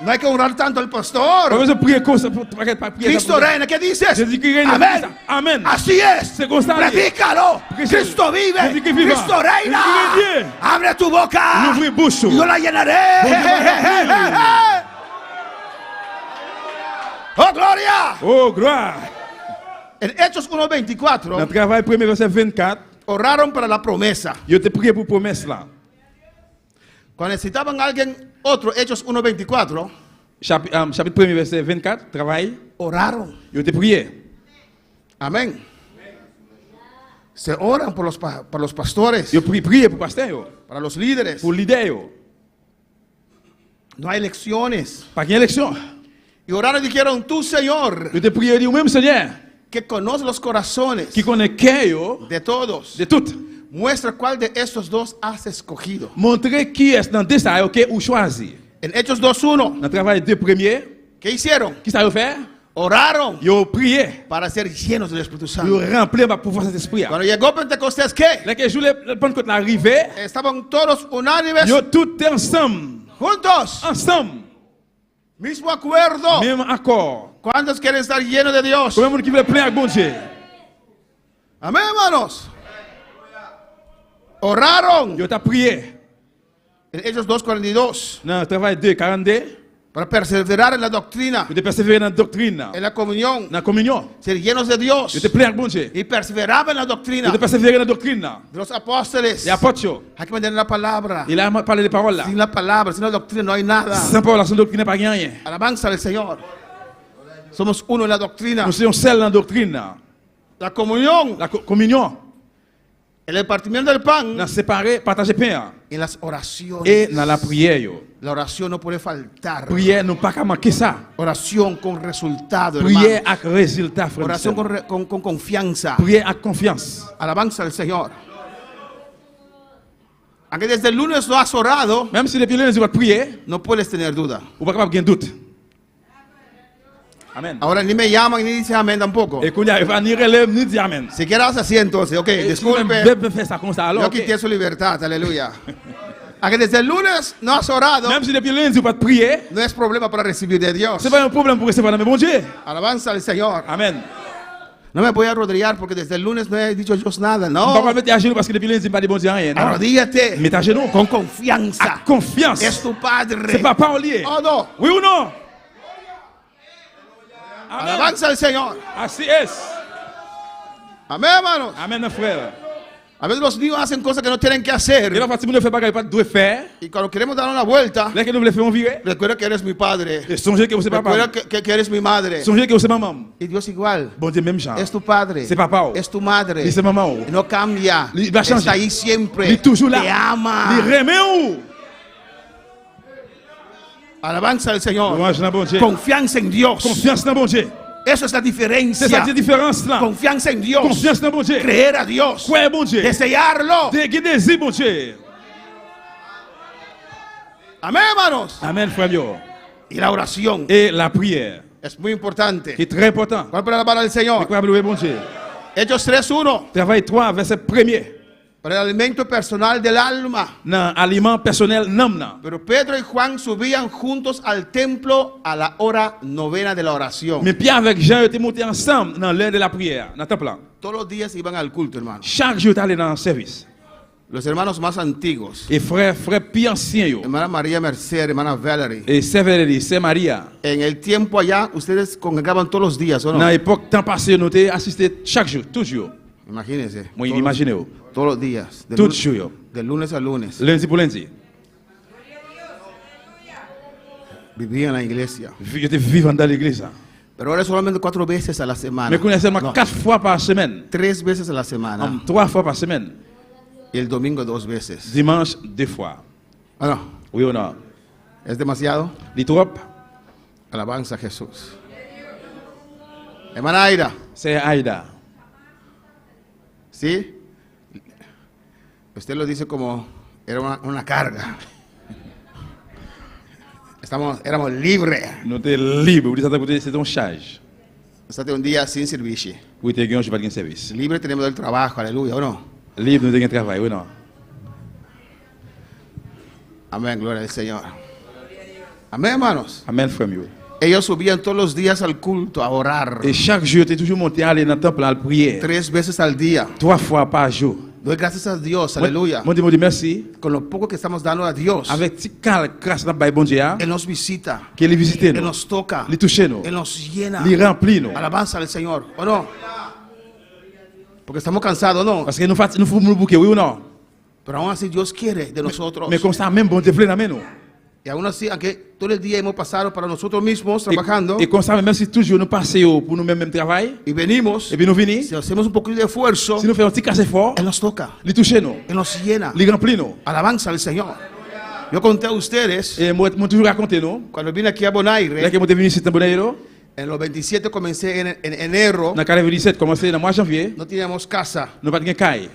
S6: No hay que honrar tanto al pastor.
S7: Comment je prie comme ça pour pas prier.
S6: Cristo reina. ¿Qué dices?
S7: Jésus-Christ règne.
S6: Amén.
S7: Amen.
S6: Así es.
S7: C'est constant.
S6: Predícalo. Cristo vive.
S7: Jésus-Christ vive.
S6: Cristo reina.
S7: Jésus-Christ vive.
S6: Abre tu boca.
S7: Ouvrez bouche.
S6: Y yo la llenaré. ¡Oh, gloria!
S7: Oh, gloire.
S6: En Hechos 1:24,
S7: Dans le travail, premier verset 24,
S6: oraron para la promesa.
S7: yo te prié pour promesse là.
S6: Cuando necesitaban a alguien otro, Hechos 1:24,
S7: Chapitre 1, verset 24, travail,
S6: oraron.
S7: yo te prié.
S6: Amén. Se oran por los pastores,
S7: Yo prié pour pasteur, yo,
S6: para los líderes.
S7: pour leader. Yo.
S6: No hay elecciones.
S7: Pas qu'il y ait élection.
S6: Y oraron y dijeron, tú, Señor,
S7: Yo te prié, dit, ou même Seigneur,
S6: que conoces los corazones
S7: qui connaît cœur yo,
S6: de todos,
S7: de tout.
S6: muestra cuál de estos dos has escogido.
S7: Montrer qui est dans deux ça, ok, ou choisi.
S6: En Hechos 2:1,
S7: Dans le travail deux premiers,
S6: ¿qué hicieron?
S7: qui ça yo fait?
S6: Oraron
S7: Yo prié.
S6: para ser llenos del Espíritu
S7: Yo
S6: Santo.
S7: remplir ma pouvoir cet esprit.
S6: Cuando llegó Pentecostés, ¿qué?
S7: Là que jour le Pentecôte l'arrivée,
S6: Estaban todos unánimes,
S7: yo tout ensemble,
S6: juntos,
S7: ensemble,
S6: mismo acuerdo.
S7: même accord.
S6: ¿Cuántos quieren estar llenos de Dios?
S7: Combien de monde qui veut plein avec bon Dieu?
S6: Amén, hermanos. Oraron
S7: Yo t'ai prié.
S6: en Hechos 2:42
S7: Dans le travail 2, 42,
S6: para perseverar en la doctrina,
S7: yo te persévérer dans la doctrine,
S6: en la comunión,
S7: dans la communion.
S6: ser llenos de Dios.
S7: Yo te plein avec bon Dieu.
S6: Y perseveraba en la doctrina
S7: Yo te persévérer dans la doctrine.
S6: de los apóstoles.
S7: Les apôtres, yo,
S6: Hay que mantener la palabra.
S7: il a parlé des paroles là.
S6: Sin la palabra, sin la doctrina no hay nada.
S7: Sans parole, sans doctrine, pas rien.
S6: Alabanza al Señor. Somos uno en la doctrina.
S7: Nous sommes seuls dans la doctrine.
S6: La comunión,
S7: La communion,
S6: el partimiento del pan
S7: dans séparer, partager pain.
S6: y las oraciones.
S7: Et dans la prière, yo.
S6: La oración no puede faltar.
S7: Prière, nous pas qu'à manquer ça.
S6: Oración con resultado,
S7: Prière
S6: hermano.
S7: avec résultat, frère.
S6: Oración con confianza.
S7: Prière avec confiance.
S6: Alabanza al Señor. Aunque desde el lunes no has orado,
S7: Même si depuis lundi, tu vas prier,
S6: no puedes tener duda.
S7: ou pas capable de doute. Amen.
S6: Ahora ni me llaman ni dicen amén tampoco.
S7: Et qu'on y arrive à ni relève ni dire amen.
S6: Si quieres así entonces, ok,
S7: Et si vous
S6: disculpe,
S7: même faire ça comme ça, alors,
S6: yo
S7: ok.
S6: quité su libertad, aleluya. Aunque desde el lunes no has orado,
S7: Même si depuis lundi, tu vas prier,
S6: no es problema para recibir de Dios.
S7: c'est pas un problème pour recevoir dans le bon Dieu.
S6: Alabanza al Señor.
S7: Amen.
S6: No me voy a arrodillar porque desde el lunes no he dicho Dios nada,
S7: On va pas
S6: no.
S7: mettre à genoux parce que depuis lundi, pas de bon Dieu rien. Non.
S6: Arrodíllate
S7: Mets à genoux.
S6: con confianza.
S7: Avec confiance.
S6: Es tu Padre.
S7: C'est pas parolier.
S6: Oh no.
S7: Oui ou non? Amen.
S6: Alabanza al Señor.
S7: Así es.
S6: Amén, hermanos.
S7: Amen, frère.
S6: A veces los niños hacen cosas que no tienen que
S7: Et
S6: hacer.
S7: là, si nous ne faisons pas ce qu'on doit faire,
S6: Y cuando queremos dar una vuelta,
S7: là que nous le faisons virer,
S6: recuerda que eres mi padre.
S7: et songez que vous êtes
S6: Recuerda
S7: papa.
S6: que eres mi madre.
S7: Songez que vous êtes maman.
S6: Y Dios igual.
S7: Bon Dieu, même genre.
S6: Es tu padre.
S7: C'est papa.
S6: Es tu madre.
S7: C'est maman.
S6: Y no cambia.
S7: Il va changer.
S6: Está ahí siempre.
S7: Il est toujours là.
S6: Te ama.
S7: Il remet où?
S6: Alabanza al Señor.
S7: Louange dans bon Dieu.
S6: Confianza en Dios.
S7: Confiance dans bon Dieu.
S6: Eso es la
S7: C'est
S6: diferencia.
S7: ça la différence là.
S6: Confianza en Dios.
S7: Confiance dans bon Dieu.
S6: Creer a Dios.
S7: Croire bon Dieu.
S6: Desearlo.
S7: Désir bon Dieu.
S6: Amén, hermanos.
S7: Amen, frère Mio.
S6: Y la oración
S7: Et la prière,
S6: es muy importante.
S7: qui est très important.
S6: ¿Cuál para alabar al
S7: C'est
S6: Señor?
S7: quoi louer bon Dieu?
S6: Hechos 3:1.
S7: Travail 3, verset 1er.
S6: Para el alimento personal del alma.
S7: Dans aliment personnel, nam nan.
S6: Pero Pedro y Juan subían juntos al templo a la hora novena de la oración.
S7: Mais Pierre avec Jean étaient montés ensemble dans l'heure de la prière, dans le temple.
S6: Todos los días iban al culto, hermano.
S7: Chaque jour, ils allaient dans le service.
S6: Los hermanos más antiguos,
S7: Et frère plus ancien, yo.
S6: hermana María Merced, hermana Valerie,
S7: Et Saint Valérie, Saint Maria.
S6: en el tiempo allá ustedes congregaban todos los días, ¿o no?
S7: Dans l'époque, temps passé, nous avons assisté chaque jour, toujours.
S6: Imagínense.
S7: Moi,
S6: todos,
S7: imaginez-vous.
S6: todos los días. De,
S7: Tout
S6: lu-
S7: jour, yo.
S6: de lunes a lunes.
S7: Lundi pour lundi.
S6: Vivían en la iglesia.
S7: J'étais vivant dans l'église.
S6: Pero ahora solamente 4 veces a la semana.
S7: Mais qu'on est seulement
S6: No,
S7: 4 fois par semaine.
S6: 3 veces a la semana.
S7: 3 fois par semaine.
S6: Y el domingo 2 veces.
S7: Dimanche, 2 fois.
S6: ¿O no?
S7: Oui ou non?
S6: ¿Es demasiado?
S7: Les trop,
S6: Alabanza a Jesús. Hermana Aida,
S7: c'est Aïda.
S6: ¿sí? Usted lo dice como era una carga. Éramos libres.
S7: Nous sommes libres. Vous dites c'est ton charge.
S6: Estate un día sin servicio.
S7: Oui, tu es pas de service.
S6: Libre tenemos del trabajo, aleluya, ¿o no?
S7: Libre, nous avons un travail, oui ou non?
S6: Amén, gloria al Señor. Amén, hermanos.
S7: Amen, frère mieux.
S6: Ellos subían todos los días al culto a orar.
S7: Et chaque jour, tu es toujours monté à aller dans le temple à la prière.
S6: 3 veces al día.
S7: 3 fois par jour.
S6: Doy gracias a Dios, aleluya.
S7: Mon Dieu merci.
S6: Con lo poco que estamos dando a Dios,
S7: Avec ti grâce n'a bon Dieu,
S6: Él nos visita,
S7: qui les visite
S6: Él
S7: nous,
S6: nos toca,
S7: les touche nous,
S6: Él nos llena.
S7: les remplit nous.
S6: Alabanza al Señor, ¿o no? Porque estamos cansados, ¿no?
S7: Parce que nous faisons nous bouquer, oui ou non?
S6: Pero aún así Dios quiere de nosotros.
S7: Mais comme ça même bon Dieu veut dans nous.
S6: Y aún así, aunque todo el día hemos pasado para nosotros mismos trabajando,
S7: Et comme ça même si toujours nous passons pour nous même travail,
S6: y venimos,
S7: et puis nous venons,
S6: si hacemos un poquito de esfuerzo,
S7: si nous faisons un petit casse effort,
S6: Él nos toca,
S7: les touche nous,
S6: Él nos llena.
S7: les remplit nous.
S6: Alabanza al Señor. Yo conté a ustedes,
S7: Et moi toujours raconter nous,
S6: cuando vine aquí a
S7: là
S6: Bonaire,
S7: que moi venu ici dans Bonaire,
S6: en los 27 comencé en enero,
S7: dans 47 commencé dans mois janvier,
S6: no teníamos casa.
S7: nous pas de caille.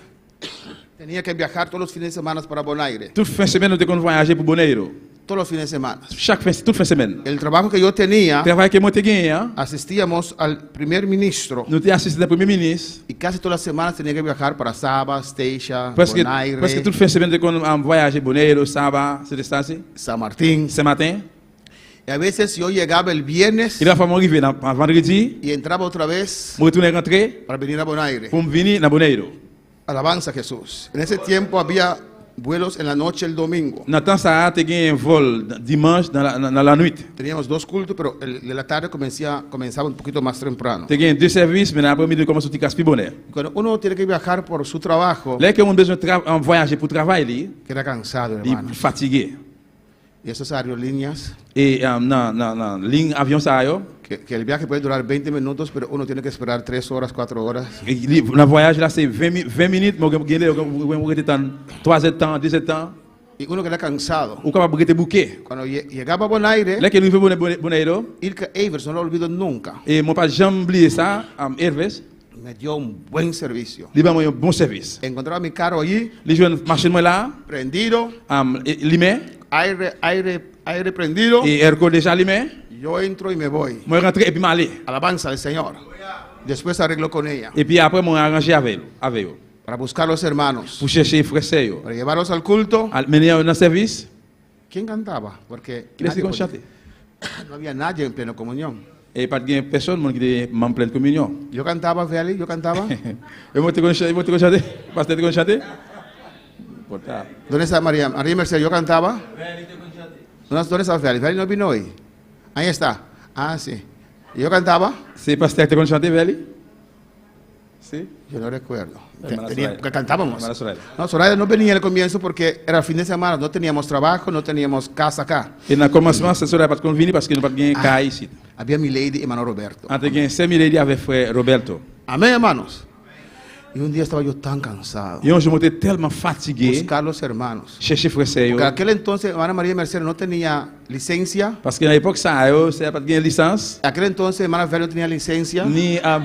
S6: Tenía que viajar todos los fines de semana para Bonaire.
S7: Toute fin de semaine nous devons voyager pour Bonaire.
S6: Todos los fines de semana.
S7: Toute fin de semaine.
S6: El trabajo que yo tenía,
S7: Travail que moi te gagné,
S6: asistíamos al primer ministro
S7: nous t'ai assisté au premier ministre.
S6: y casi todas las semanas tenía que viajar para Saba, Stacia,
S7: Presque
S6: Bonaire,
S7: toute fin de semaine qu'on voyager Bonaire, Saba, c'était ça c'est.
S6: San Martín.
S7: Ce matin,
S6: Y a veces yo llegaba el viernes
S7: il a fallu m'arriver dans vendredi,
S6: y entraba otra vez
S7: me retourner rentrer
S6: para venir a Bonaire.
S7: pour me venir dans Bonaire.
S6: Alabanza a Jesús. En ese tiempo había vuelos en la noche el domingo.
S7: Dans temps ça, tu gagné un vol dimanche dans la nuit.
S6: Teníamos dos cultos, pero el de la tarde comenzaba un poquito más temprano.
S7: Tu gagné deux services, mais l'après-midi commence à casser Bonaire.
S6: Cuando uno tiene que viajar por su trabajo,
S7: Là que on besoin de voyager pour travailler,
S6: queda cansado,
S7: il
S6: hermano.
S7: est fatigué.
S6: Y esas aerolíneas,
S7: Et non, ligne avion ça yo,
S6: que el viaje puede durar 20 minutos, pero uno tiene que esperar 3 horas, 4 horas.
S7: le voyage là c'est 20 minutes, mais on rester dans 3 heures de temps, 2 heures de temps,
S6: Y uno queda cansado.
S7: ou capable de bouquet.
S6: Cuando llegaba a Bonaire,
S7: Là que nous venons Bonaire,
S6: Ilka Evers, no lo olvido nunca,
S7: et moi pas jamais oublié ça, Herves,
S6: me dio un buen servicio.
S7: il m'a un bon service.
S6: Encontraba mi carro allí,
S7: Les jeunes machine moi là,
S6: prendido,
S7: limé,
S6: aire prendido.
S7: et ergo déjà limé,
S6: Yo entro y me voy.
S7: moi rentré et puis m'aller.
S6: Alabanza al Señor. Después arreglo con ella
S7: Et puis après moi arrangé avec eux.
S6: para buscar los hermanos,
S7: Pour chercher frères sœurs.
S6: para llevarlos al culto.
S7: Mener un service,
S6: ¿Quién cantaba? Porque
S7: qui laisse
S6: nadie
S7: qu'on
S6: podía-
S7: chante.
S6: no había nadie en plena comunión.
S7: Et pas de personne qui était en pleine communion.
S6: Yo cantaba, Feli, yo cantaba.
S7: Et moi, tu connais chanter? Pasteur, tu connais chanter? Portable.
S6: ¿Dónde está María? María Mercedes, yo cantaba. ¿Dónde está Feli? Feli no vino hoy. Ahí está. Ah, sí. ¿Y yo cantaba?
S7: C'est pasteur, tu connais chanter, Veli? Si?
S6: Yo no recuerdo.
S7: Hermana
S6: Tenía-
S7: Soraya.
S6: que cantábamos.
S7: Hermana Soraya.
S6: No, Soraya no venía al comienzo porque era fin de semana, no teníamos trabajo, no teníamos casa acá.
S7: Et dans le commencement, c'est ça, pas de convenir parce que nous pas de cas ici.
S6: Había mi lady y hermano Roberto.
S7: Entre 5 000 avec frère Roberto.
S6: Amén, hermanos. Y un día estaba yo tan cansado.
S7: Et un jour, j'étais tellement fatigué,
S6: Buscar los hermanos.
S7: chercher frère
S6: Porque
S7: sœurs.
S6: aquel entonces, hermana María Mercedes no tenía licencia.
S7: Parce qu'à l'époque, ça, c'est pas de licence.
S6: Aquel entonces, hermana Feli no tenía licencia.
S7: Ni à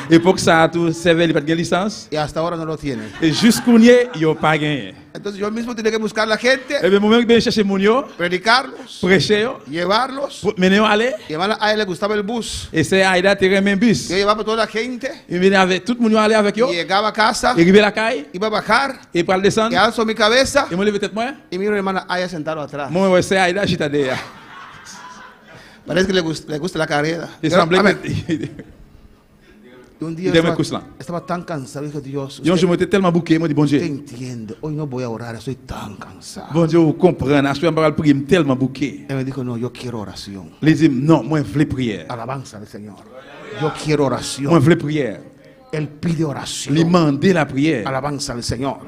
S7: l'époque, ça, tout, c'est pas de licence.
S6: Y hasta ahora no lo tiene.
S7: Et jusqu'au nier, ils n'ont pas gagné.
S6: Entonces yo mismo tenía que buscar la gente,
S7: Et bien, moi, je vais chercher mon yo,
S6: predicarlos,
S7: prêcher,
S6: llevarlos.
S7: mener aller.
S6: Y hermana a él le gustaba el bus.
S7: Et c'est Aïda, tu remets un bus.
S6: Yo llevaba a toda la gente.
S7: Il venait avec tout le monde aller avec eux.
S6: Y llegaba a casa,
S7: Il arrivait à la caille,
S6: iba a bajar,
S7: et pour le
S6: y
S7: descendre,
S6: alzo mi cabeza
S7: et moi, levé tête moi.
S6: y miro a hermana Aya sentado atrás.
S7: Moi, c'est Aïda, j'étais derrière.
S6: Parece que le gusta la carrera.
S7: Il
S6: Pero,
S7: semblait
S6: amén.
S7: que.
S6: Y un día
S7: Deme cusla.
S6: estaba tan cansado, dije Dios,
S7: Yo, je m'étais tellement bouqué, moi, dit bon
S6: usted
S7: Dieu.
S6: entiende, hoy no voy a orar, estoy tan cansado.
S7: Bon Dieu, vous comprenez, à ce moment-là, je prier tellement bouqué.
S6: Él me dijo, no, yo quiero oración.
S7: Il dit, non, moi, je veux prière.
S6: Alabanza al Señor. Yo quiero
S7: Moi,
S6: oración.
S7: je veux prière.
S6: Él pide
S7: Il
S6: oración.
S7: demandait la prière.
S6: Alabanza al Señor.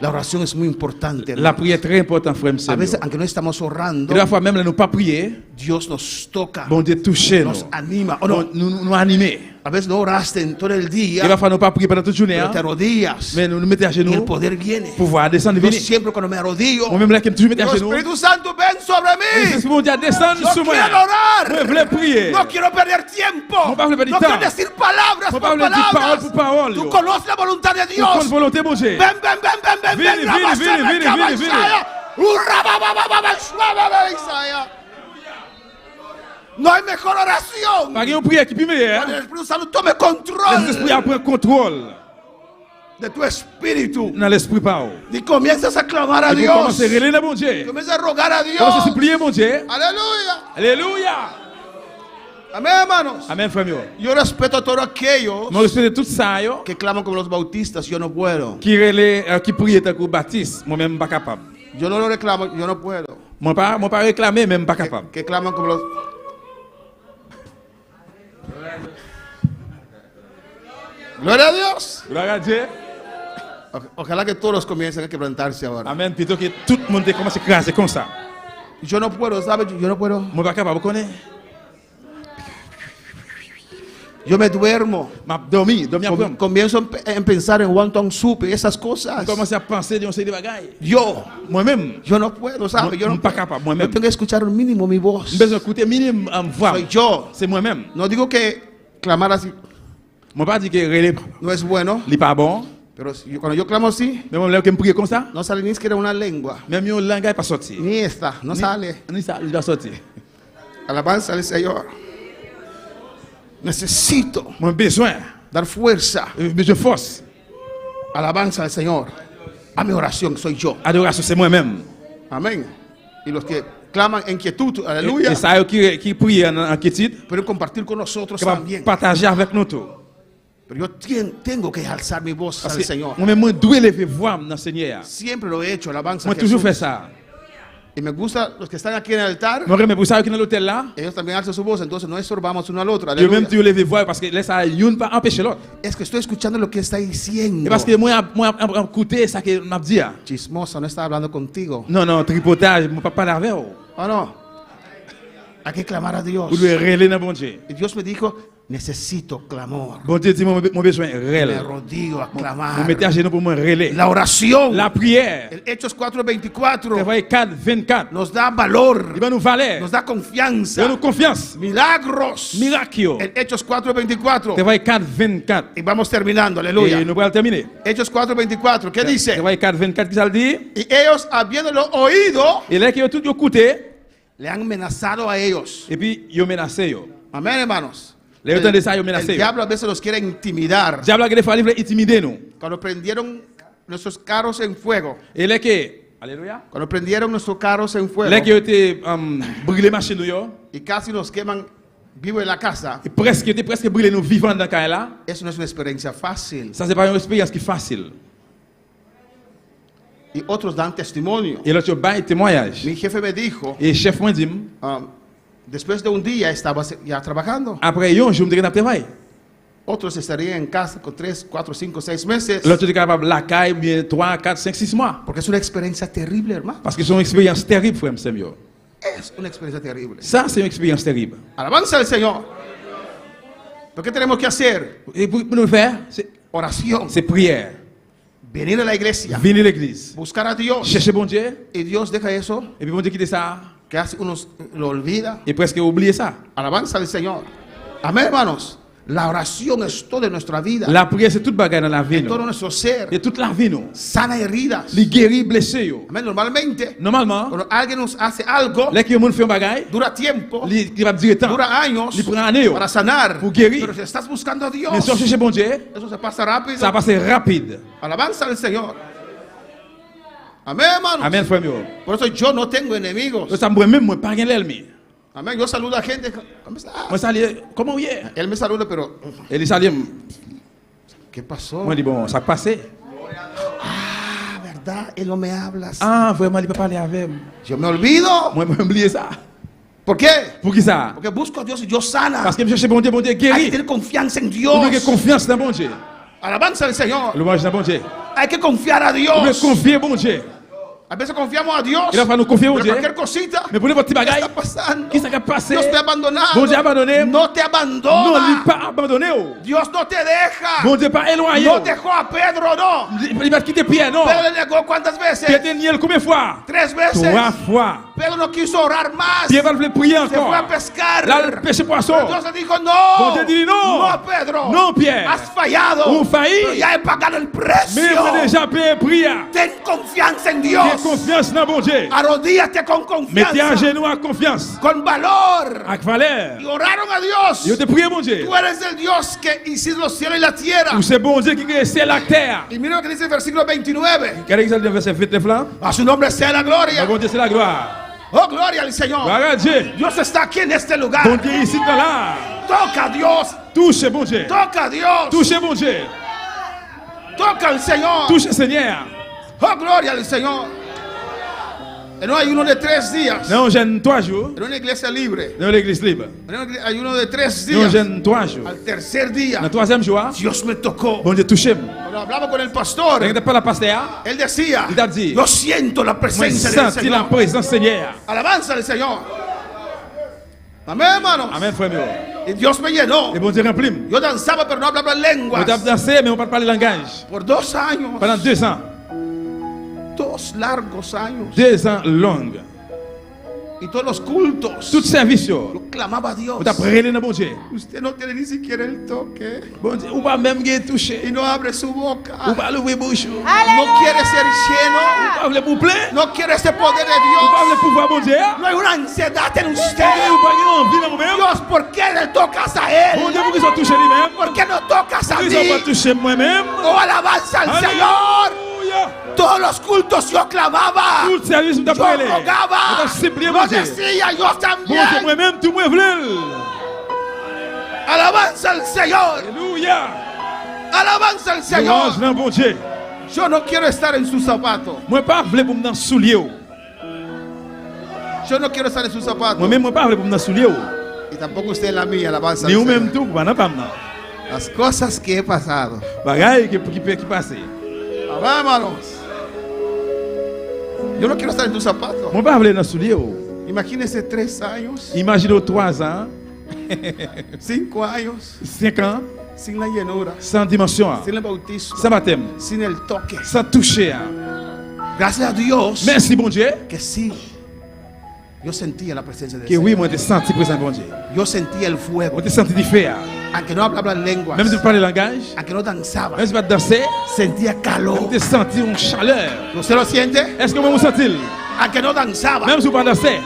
S6: La oración es muy importante.
S7: La
S6: hermano.
S7: prière est très importante, frère.
S6: A veces, aunque no estamos orando,
S7: Et la fois même, là, nous pas prier.
S6: Dios nos toca,
S7: Bon Dieu, touchez nous.
S6: nos anima. ¿O no?
S7: Nous animer.
S6: A veces no oraste en todo el
S7: Et
S6: día,
S7: la fois, nous pas prier pendant toute journée.
S6: pero te arrodillas
S7: Mais nous mettons à
S6: y
S7: genoux.
S6: el poder viene.
S7: Pouvoir descendre et
S6: Yo
S7: venir.
S6: siempre cuando me arrodillo,
S7: Moi-même, là, qui me toujours mettre
S6: digo,
S7: à genoux.
S6: Espíritu Santo, ven sobre
S7: C'est ce
S6: mí.
S7: que mon Dieu descend
S6: Yo
S7: sur moi.
S6: quiero orar.
S7: Moi, je voulais prier.
S6: No quiero perder tiempo.
S7: No quiero perder
S6: No
S7: tiempo.
S6: quiero decir palabras
S7: No
S6: por
S7: quiero decir
S6: palabras.
S7: parole por parole,
S6: Tú
S7: yo.
S6: conoces la voluntad de
S7: Con
S6: Dios.
S7: volonté, mon Dieu.
S6: Ven, ven, ven, ven, ven,
S7: Vini,
S6: ven.
S7: vini,
S6: Rabba,
S7: vini,
S6: Shabba,
S7: vini,
S6: Kabba,
S7: vini,
S6: Shaya. Urra, ba, ba, ba, ba, ba, Shaba, ba, Isaya. No hay mejor oración.
S7: Pas une prière qui peut meilleure.
S6: Cuando el Espíritu Santo tome control
S7: L'esprit a pris contrôle
S6: de tu espíritu
S7: dans l'esprit par haut.
S6: y comienzas a clamar a
S7: Et vous
S6: Dios.
S7: commencez à relayer mon Dieu.
S6: Comienzas a rogar a
S7: Commencez à
S6: Dios.
S7: supplier mon Dieu.
S6: Aleluya.
S7: Alléluia.
S6: Amén, hermanos.
S7: Amen, frère.
S6: Yo respeto a todos aquellos
S7: Moi respecte tout ça yo
S6: que claman como los bautistas. Yo no puedo.
S7: qui prie tant que Baptiste, moi-même pas capable.
S6: Yo no lo reclamo. Yo no puedo.
S7: Moi pas réclamer, même pas capable.
S6: Que claman como los... Gloria a Dios.
S7: Gloire à Dieu.
S6: Ojalá que todos comiencen a quebrantarse ahora.
S7: Amen. Plutôt que tout le monde commence à craser comme ça.
S6: Yo no puedo, ¿sabes? Yo no puedo.
S7: Moi pas capable, vous connaissez?
S6: Yo me duermo.
S7: M'a dormi après.
S6: Comienzo a pensar en Wonton Soup y esas cosas.
S7: Commence à penser de série de bagailles.
S6: Moi-même. Yo no puedo, ¿sabes? Yo no
S7: pas capable, moi-même.
S6: Yo tengo que escuchar un mínimo mi voz.
S7: J'ai besoin d'écouter minimum en voix.
S6: Soy yo.
S7: C'est moi-même.
S6: No digo que clamar así
S7: Moi pas dire que relais
S6: no es bueno,
S7: n'est pas bon.
S6: pero cuando yo clamo así,
S7: Mais moi là que me prie comme ça,
S6: no sale ni siquiera una lengua.
S7: même une langue n'est pas sorti.
S6: Ni esta, no sale.
S7: Ni ça, il doit sortir.
S6: Alabanza al Señor. Necesito
S7: Moi besoin
S6: dar fuerza.
S7: besoin force.
S6: Alabanza al Señor. A mi oración soy yo.
S7: Adoration c'est moi-même.
S6: Amén. Y los que claman en quietud,
S7: Et
S6: aleluya,
S7: ça qui prie en quiétude,
S6: pueden compartir con nosotros
S7: qui va
S6: también.
S7: partager avec nous tout.
S6: Pero yo tengo que alzar mi voz
S7: Parce
S6: al
S7: que
S6: Señor.
S7: moi-même moi dois lever voix dans le Seigneur.
S6: Siempre lo he hecho, alabanza
S7: Moi
S6: a
S7: toujours fait
S6: Jesús.
S7: ça.
S6: Y me gusta los que están aquí en el altar,
S7: Moi remets pour ça qui dans l'hôtel là.
S6: ellos también alzan su voz, entonces no estorbamos uno al otro.
S7: Je même
S6: Aleluya.
S7: tu lever voix parce que laisse ça une pas empêcher l'autre.
S6: Es que estoy escuchando lo que está
S7: Et
S6: diciendo.
S7: parce que moi écouter ça que m'a dit.
S6: Chismosa, no está hablando contigo.
S7: Non, tripotage, moi pas parler avec vous.
S6: ¿O no? Hay que clamar a Dios.
S7: Vous devez rêler dans bon Dieu.
S6: Y Dios me dijo, necesito clamor.
S7: Bon Dieu dit mon besoin
S6: Me
S7: réel.
S6: rodillo a
S7: Vous
S6: clamar.
S7: mettez à genoux pour moi rêler.
S6: La oración.
S7: La prière.
S6: El Hechos 4:24
S7: Travail 4, 24.
S6: nos da valor,
S7: Il va nous valer.
S6: nos da
S7: Il va
S6: confianza,
S7: nous confiance.
S6: milagros.
S7: Miracle.
S6: El Hechos 4:24.
S7: Travail 4, 24.
S6: Y vamos terminando,
S7: Et
S6: aleluya.
S7: nous allons terminer.
S6: Hechos 4:24, ¿qué dice?
S7: Travail 4, 24 qui ça le dit.
S6: Y ellos, habiéndolo oído,
S7: Et là qui ont tout écouté.
S6: le han amenazado a ellos.
S7: Et puis ils ont menacé. Yo.
S6: Amén, hermanos.
S7: Les autres de ça ils ont
S6: El
S7: menacé.
S6: diablo a veces los quiere intimidar.
S7: Diable a des fois il veut intimider nous.
S6: Cuando prendieron nuestros carros en fuego,
S7: Et là que alléluia.
S6: cuando prendieron nuestros carros en fuego
S7: Là qui ont été brûlé machine nous yo.
S6: y casi nos queman vivo en la casa,
S7: Et presque était presque brûlé nous vivants dans cas là.
S6: eso no es una experiencia fácil.
S7: Ça c'est pas une expérience qui est facile.
S6: Y otros dan testimonio.
S7: Et l'autre bail témoignage.
S6: Mi jefe me dijo,
S7: Et chef moi dit
S6: después de un día estaba ya trabajando.
S7: après yo je me dis travail.
S6: Otros estarían en casa con 3, 4, 5, 6 meses.
S7: L'autre est capable la caille bien 3, 4, 5, 6 mois.
S6: Porque es una experiencia terrible, hermano.
S7: Parce que c'est une expérience terrible frère Samuel.
S6: Es una experiencia terrible.
S7: Ça c'est une expérience terrible.
S6: Alabanza al Señor. ¿Pero qué tenemos que hacer?
S7: Et pour nous le faire,
S6: Oración.
S7: c'est prière.
S6: Venir a la iglesia.
S7: Venir à l'église.
S6: Buscar a Dios.
S7: Chercher bon Dieu.
S6: Y Dios deja eso,
S7: Et puis bon Dieu quitte ça.
S6: que hace unos lo olvida.
S7: Et presque oublier ça.
S6: Alabanza al Señor. Amén, hermanos. La oración es toda nuestra vida.
S7: La prière c'est toute bagarre dans la vie.
S6: En todo
S7: nous.
S6: nuestro ser.
S7: Et toute la vie nous.
S6: Sana heridas.
S7: Les guéris blessés yo.
S6: Amén. Normalmente,
S7: Normalement,
S6: cuando alguien nos hace algo,
S7: là qui monde fait un bagaille,
S6: dura tiempo,
S7: il va dire temps.
S6: dura años
S7: Il prend un année yo.
S6: para sanar.
S7: Pour guérir.
S6: Pero si estás buscando a Dios,
S7: Mais si on cherche bon Dieu,
S6: eso se pasa rápido.
S7: ça va passer rapide.
S6: Alabanza al Señor. Amén, hermanos.
S7: Amen frère yo.
S6: Por eso yo no tengo enemigos.
S7: Ça moi-même moi pas gain l'ennemi.
S6: Amén. Yo saludo a gente. ¿Cómo estás?
S7: Moi salue comment oui.
S6: Él me saluda, pero
S7: Et il salue.
S6: ¿qué pasó?
S7: Moi dis bon, ça passé.
S6: Ah, ¿verdad? Él no me hablas.
S7: Ah, vraiment il peut parler avec.
S6: Yo me olvido.
S7: Moi me oublier ça.
S6: ¿Por qué?
S7: Pour qui ça?
S6: Porque busco a Dios y Dios sana.
S7: Parce que me chercher bon Dieu
S6: Hay que
S7: guéri.
S6: tener confianza en
S7: Vous
S6: Dios.
S7: devez confiance dans bon Dieu.
S6: Alabanza al Señor.
S7: Louange dans bon Dieu.
S6: Hay que confiar a
S7: Vous devez
S6: Dios.
S7: confier bon Dieu.
S6: A veces confiamos a Dios.
S7: Il va falloir nous confier bon
S6: Pero
S7: Dieu.
S6: cualquier cosita,
S7: Mais pour les petits
S6: ¿qué
S7: bagailles,
S6: está pasando?
S7: qui s'est passé?
S6: Dios te ha abandonado.
S7: Bon Dieu abandonné.
S6: No te
S7: Non,
S6: abandona.
S7: il pas abandonné. Oh.
S6: Dios no te deja.
S7: Bon Dieu pas éloigné.
S6: No dejó a Pedro, no.
S7: Il va quitter Pierre, non.
S6: Pedro le negó cuántas veces?
S7: Pierre te nié combien de fois?
S6: 3 veces.
S7: 3 fois.
S6: Pedro no quiso orar más.
S7: Pierre va le prier
S6: Se fue a
S7: encore.
S6: pescar.
S7: Là, le pêche poisson.
S6: Dios le dijo, no.
S7: Bon Dieu dit non.
S6: No, Pedro.
S7: Non, Pierre.
S6: Has fallado.
S7: Ou failli.
S6: Pero ya he pagado el
S7: Mais
S6: precio.
S7: on a déjà payé prière.
S6: Ten confianza en
S7: J'ai
S6: Dios.
S7: confiance dans bon Dieu.
S6: Arrodíllate con
S7: Mettez à
S6: confianza.
S7: genoux à confiance.
S6: Con valor.
S7: Avec valeur.
S6: Y oraron a Dios.
S7: Yo te prie, mon Dieu.
S6: Tú eres el Dios que hiciste los cielos y la tierra.
S7: Ou c'est bon Dieu qui crée la terre.
S6: Y mira lo que dice el versículo 29.
S7: Quel est le verset 29 là?
S6: A su nombre sea la
S7: Le
S6: gloria.
S7: bon Dieu, c'est la gloire.
S6: Oh, gloria al Señor.
S7: Gloire à Dieu.
S6: Dios está aquí en este lugar.
S7: Bon Dieu ici dans là.
S6: Toca a Dios.
S7: Touche bon Dieu.
S6: Toca a Dios.
S7: Touche bon Dieu.
S6: Toca al Señor.
S7: Touche Seigneur.
S6: Oh, gloria al Señor. En un ayuno de 3 días.
S7: Nous jeûne 3 jours.
S6: En una iglesia libre.
S7: Dans l'église libre.
S6: En un ayuno de 3
S7: Nous
S6: días.
S7: jeûne 3 jours.
S6: Al tercer día,
S7: Dans le 3e jour,
S6: Dios me tocó.
S7: bon Dieu touche.
S6: Cuando hablaba con el pastor,
S7: Quand pas la pasteur,
S6: él decía,
S7: Il a dit,
S6: yo siento la
S7: moi
S6: presencia del
S7: senti la
S6: Señor.
S7: présence Seigneur.
S6: Alabanza al Señor. Amén, hermanos.
S7: Amen, frère meu.
S6: Y Dios me llenó.
S7: Et bon Dieu remplit.
S6: Yo danzaba, pero no hablaba lenguas.
S7: On tape danser, mais on ne parle pas le langage.
S6: Por 2 años.
S7: Pendant 2 ans.
S6: 2 largos años.
S7: 2 ans longs.
S6: Y todos los cultos.
S7: Tout service,
S6: Yo clamaba a Dios.
S7: on t'a prié dans bon Dieu.
S6: Usted no tiene ni siquiera el toque.
S7: Bon Dieu, ou pas même toucher.
S6: Y no abre su boca.
S7: Ou pas l'ouvrir bouche. Ou
S6: No quiere ser lleno.
S7: pas le poupler.
S6: No quiere ese poder de
S7: Ou pas
S6: Dios.
S7: le pouvoir bon Dieu.
S6: No hay una ansiedad en
S7: Ou
S6: usted.
S7: pas envie dans vous-même.
S6: Dios, ¿por qué le tocas a
S7: Bon
S6: él?
S7: Dieu, pour qu'ils soient touchés lui-même.
S6: ¿Por qué no tocas a
S7: Pour qu'ils soient pas
S6: mí?
S7: touchés moi-même.
S6: Oh, alabanza al Señor.
S7: Alléluia.
S6: Todos los cultos yo clamaba.
S7: Tout service, on t'a
S6: Yo
S7: prié. On
S6: rogaba.
S7: t'a supplié,
S6: Yo
S7: bon Dieu.
S6: decía, yo
S7: Bon Dieu,
S6: también.
S7: moi-même, tout moi voulais.
S6: Alabanza al Señor.
S7: Alléluia.
S6: Alabanza al
S7: Louange
S6: Señor.
S7: dans bon Dieu.
S6: Yo no quiero estar en sus zapatos.
S7: Moi pas voulais pour me dans soulier.
S6: Yo no quiero estar en sus zapatos.
S7: Moi-même, moi pas voulais pour me dans soulier.
S6: Y tampoco usted en la mía, alabanza
S7: Ni
S6: al
S7: ou même
S6: Señor.
S7: tout, pas dans pas maintenant.
S6: Las cosas que he pasado.
S7: Bagaille qui passe.
S6: Amén, hermanos. Yo no quiero estar en tus zapatos.
S7: Moi pas voulais dans soulier.
S6: Imagínese 3 años,
S7: Imaginez 3 ans,
S6: 5 años,
S7: 5 ans,
S6: sin la llenura,
S7: sans dimension,
S6: sin el bautismo,
S7: sans baptême,
S6: sin el toque.
S7: sans toucher.
S6: Gracias a Dios
S7: Merci bon Dieu.
S6: que sí. Yo sentía la presencia de
S7: Que
S6: Dios.
S7: oui, moi, j'ai senti présent bon Dieu.
S6: Yo sentía el fuego.
S7: Moi, j'ai senti du feu.
S6: Aunque no hablaba lenguas,
S7: Même si tu parles le langage,
S6: aunque no danzaba,
S7: même si tu vas danser,
S6: sentía calor.
S7: j'ai senti une chaleur.
S6: ¿Usted lo siente?
S7: Est-ce que moi, vous sentez?
S6: Aunque no danzaba,
S7: Même si vous pas danser,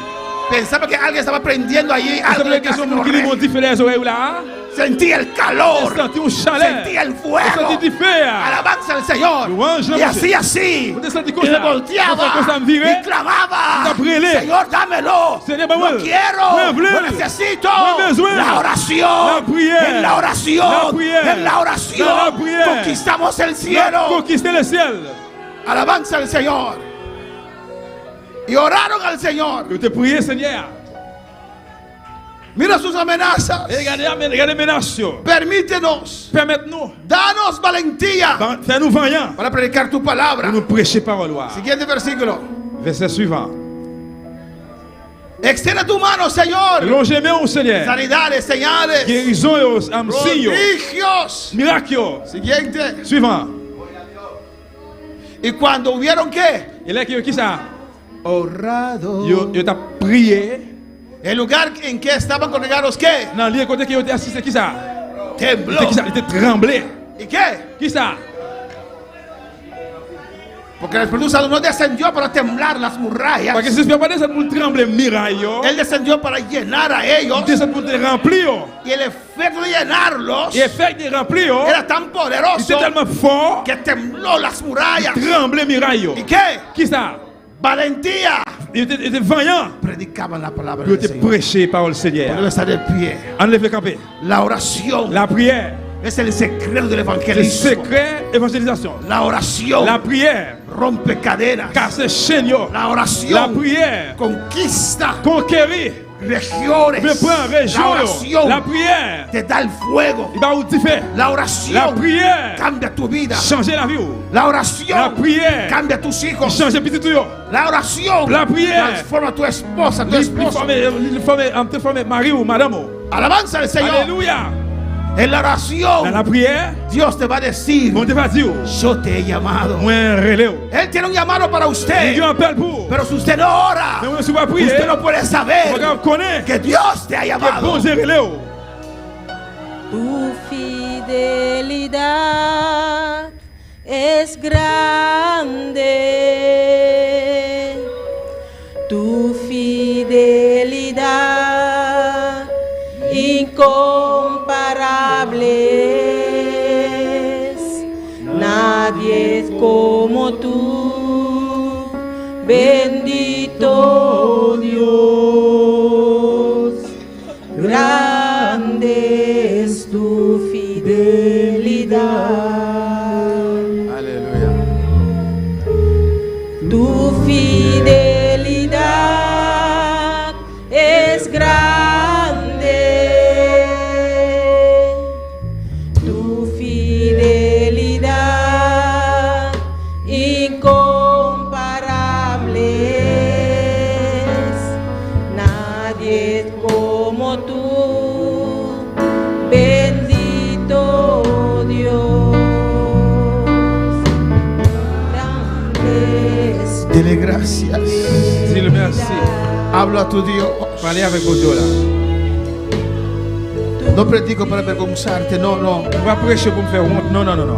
S6: pensaba que alguien estaba prendiendo allí
S7: vous
S6: algo
S7: savez
S6: de
S7: que son
S6: casa.
S7: qui m'ont dit les oreilles là.
S6: Sentía el calor,
S7: J'ai senti une chaleur.
S6: sentía el
S7: J'ai
S6: fuego.
S7: senti du feu.
S6: Alabanza al Señor.
S7: Louange
S6: Y
S7: la
S6: así, así.
S7: Vous sentez
S6: Y
S7: comme
S6: me
S7: ça.
S6: volteaba
S7: Comme ça me virait.
S6: y clamaba.
S7: D'après-les.
S6: Señor, dámelo.
S7: Seigneur,
S6: Lo
S7: moi,
S6: quiero.
S7: moi, voulais.
S6: Lo necesito.
S7: Moi, besoin.
S6: La oración.
S7: La prière.
S6: En la oración.
S7: La prière.
S6: En la oración.
S7: Dans la prière.
S6: Conquistamos el cielo.
S7: Conquister le ciel.
S6: Alabanza al Señor. Y oraron al Señor.
S7: Je te prie, Seigneur.
S6: Mira sus amenazas.
S7: Et regardez mes nations.
S6: Permítenos.
S7: Permettez-nous.
S6: Danos valentía
S7: Fais-nous vaillants.
S6: para predicar tu palabra.
S7: Pour nous prêcher parole.
S6: Siguiente versículo.
S7: Verset suivant.
S6: Extiende tu mano, Señor.
S7: Longez-moi au Seigneur.
S6: Sanidades, señales,
S7: Guérison et signes.
S6: prodigios.
S7: Miracle.
S6: Siguiente.
S7: Suivant.
S6: Y cuando hubieron qué?
S7: Et là, qui ça?
S6: Orado.
S7: Yo t'a prié.
S6: El lugar en que estaban congregados, ¿qué?
S7: Dans le lieu côté qui était assisté, qui ça?
S6: Tembló.
S7: Qui ça? Il était tremblé.
S6: ¿Y qué?
S7: Qui ça?
S6: Porque el Espíritu Santo no descendió para temblar las murallas.
S7: Parce que si tu pas descendre pour trembler miraille,
S6: Él descendió para llenar a
S7: il
S6: ellos.
S7: descend pour te remplir.
S6: Y el efecto de llenarlos
S7: Et fait de remplir,
S6: era tan
S7: il
S6: poderoso
S7: était tellement fort,
S6: que tembló las murallas.
S7: tremblé miraille.
S6: ¿Y qué?
S7: Qui ça?
S6: Valentía.
S7: Il était vaillant.
S6: Predicaban la palabra
S7: Il
S6: del
S7: était
S6: Señor.
S7: prêché parole Seigneur.
S6: Debe estar de pie.
S7: Enlevez camper.
S6: La oración
S7: La prière,
S6: es el secreto del
S7: le
S6: evangelismo.
S7: secret évangélisation.
S6: La oración
S7: La prière,
S6: rompe cadenas.
S7: casse chaîne.
S6: La
S7: La
S6: oración
S7: prière,
S6: conquista
S7: conquérir.
S6: regiones.
S7: Me prend
S6: La
S7: région.
S6: oración
S7: La prière,
S6: te da el fuego.
S7: il va vous dire.
S6: La
S7: La
S6: oración
S7: prière,
S6: cambia tu vida.
S7: changer la vie.
S6: La
S7: La
S6: oración
S7: prière,
S6: cambia tus hijos.
S7: changer petit tout.
S6: La oración
S7: La prière.
S6: transforma a tu esposa, tu esposo.
S7: Entre former mari ou madame.
S6: Alabanza al Señor.
S7: Alléluia.
S6: En la
S7: Dans
S6: oración
S7: la prière,
S6: Dios te va a decir,
S7: mon Dieu va dire,
S6: yo te he llamado.
S7: moi relève.
S6: Él tiene un llamado para
S7: Et
S6: usted.
S7: Dieu appelle pour.
S6: Pero si usted no ora,
S7: Mais on ne se va prier.
S6: usted no puede saber
S7: Regarde, connaît
S6: que Dios te ha
S7: que bon
S6: llamado.
S7: Dieu relève.
S8: Tu fidelidad es grande, tu fidelidad incomparable es. Nadie es como tú, bendito Dios. tu fidelidad.
S7: Aleluya.
S8: Tu fidelidad es grande. Tu fidelidad incomparable es. Nadie es como tú, bendito Dios. Grande es.
S6: Dile gracias.
S7: Dis-le merci.
S6: Habla a tu Dios.
S7: Parlez avec vos Dieu là.
S6: No predico para avergonzarte, no, no.
S7: On va prêcher pour me faire honte. Non, non, non, non.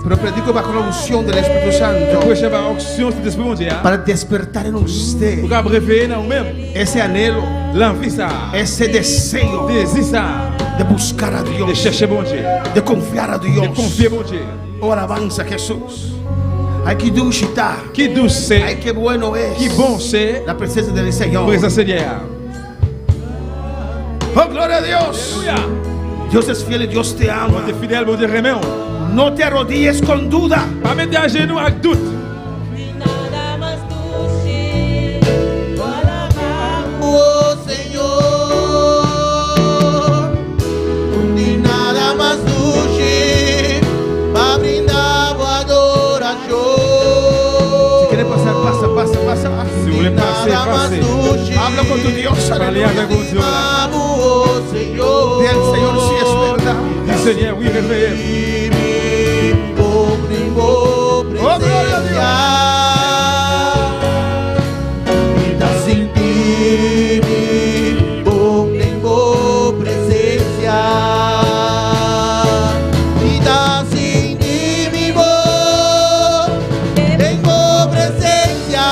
S6: Pero predico bajo la unción del Espíritu
S7: Je
S6: Santo
S7: prêche par onction de l'Esprit mon Dieu.
S6: para despertar en usted
S7: Pour qu'on réveille en nous-mêmes.
S6: ese anhelo,
S7: L'envie ça.
S6: ese deseo
S7: Désir ça.
S6: de buscar a
S7: De
S6: Dios,
S7: chercher mon Dieu.
S6: de confiar a
S7: De
S6: Dios.
S7: confier mon Dieu.
S6: Oh, alabanza a Jesús. Ay, que dulce está.
S7: Qui douce
S6: Ay,
S7: c'est.
S6: qué bueno
S7: Qui
S6: es
S7: bon c'est.
S6: la presencia del Señor.
S7: Présence Seigneur.
S6: Oh, gloria a Dios.
S7: Alléluia.
S6: Dios es fiel y Dios te ama.
S7: Bon Dieu fidèle, bon Dieu remet.
S6: No te arrodilles con duda.
S7: Pas mettre à genoux avec doute.
S8: Nada más dulce, alabamos.
S9: Oh Señor, ni nada más dulce para brindar adoración.
S6: Si quieres pasar, pasa, pasa, pasa.
S7: Si vous voulez passer,
S9: Nada más
S7: passez.
S9: dulce,
S6: Habla con tu Dios.
S7: Parlez
S6: Aleluya.
S7: avec vos Dieu là.
S9: oh Señor.
S6: Di al Señor si es verdad.
S7: Dis Seigneur, oui, réveillez.
S9: Gloria a Dios. Sin ti, tengo presencia. Vida sin ti, mi voz, tengo presencia.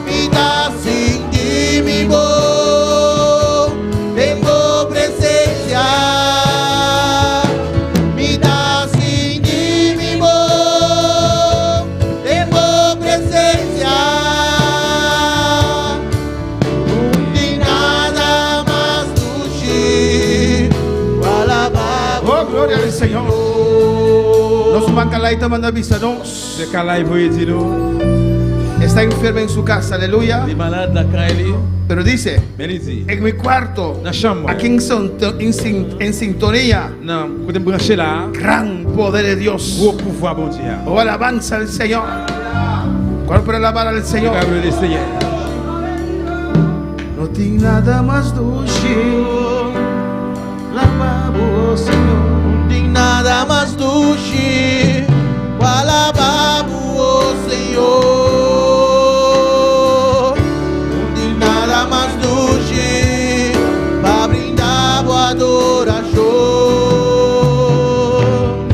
S9: Vida sin ti, mi voz, tengo presencia. Vida sin ti, mi voz, tengo presencia. Ni nada más dulce, alabamos.
S6: Oh, gloria al Señor. Nos macalaita mandavisanos.
S7: Le calais, vous dit nous.
S6: Está enferma en su casa, aleluya.
S7: Les malades dans quand elle est.
S6: Pero dice,
S7: Mais il dit.
S6: en mi cuarto,
S7: Dans la chambre.
S6: aquí en sintonía,
S7: Non, vous êtes branché là.
S6: gran poder de Dios.
S7: Gros pouvoir, bon Dieu.
S6: Oh, alabanza al Señor. ¿Cuál para alabar al Señor?
S7: Capable de Seigneur.
S6: No tiene nada más dulce. Alabamos, Señor.
S9: Ni nada más dulce, alabamos, oh Señor. Ni nada más dulce, para brindar adoración.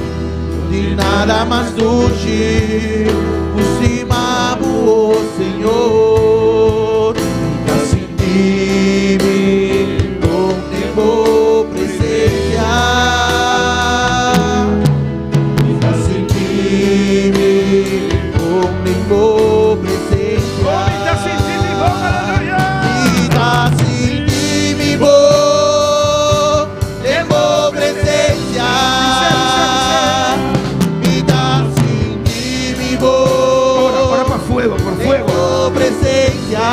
S9: Ni nada más dulce, pusimos, oh Señor. Sin ti, no tengo presencia. Sin ti, no tengo presencia. Vida sin ti, mi voz, tengo presencia. Vida sin ti, mi voz.
S6: Ahora por fuego, por fuego.
S9: Tengo presencia.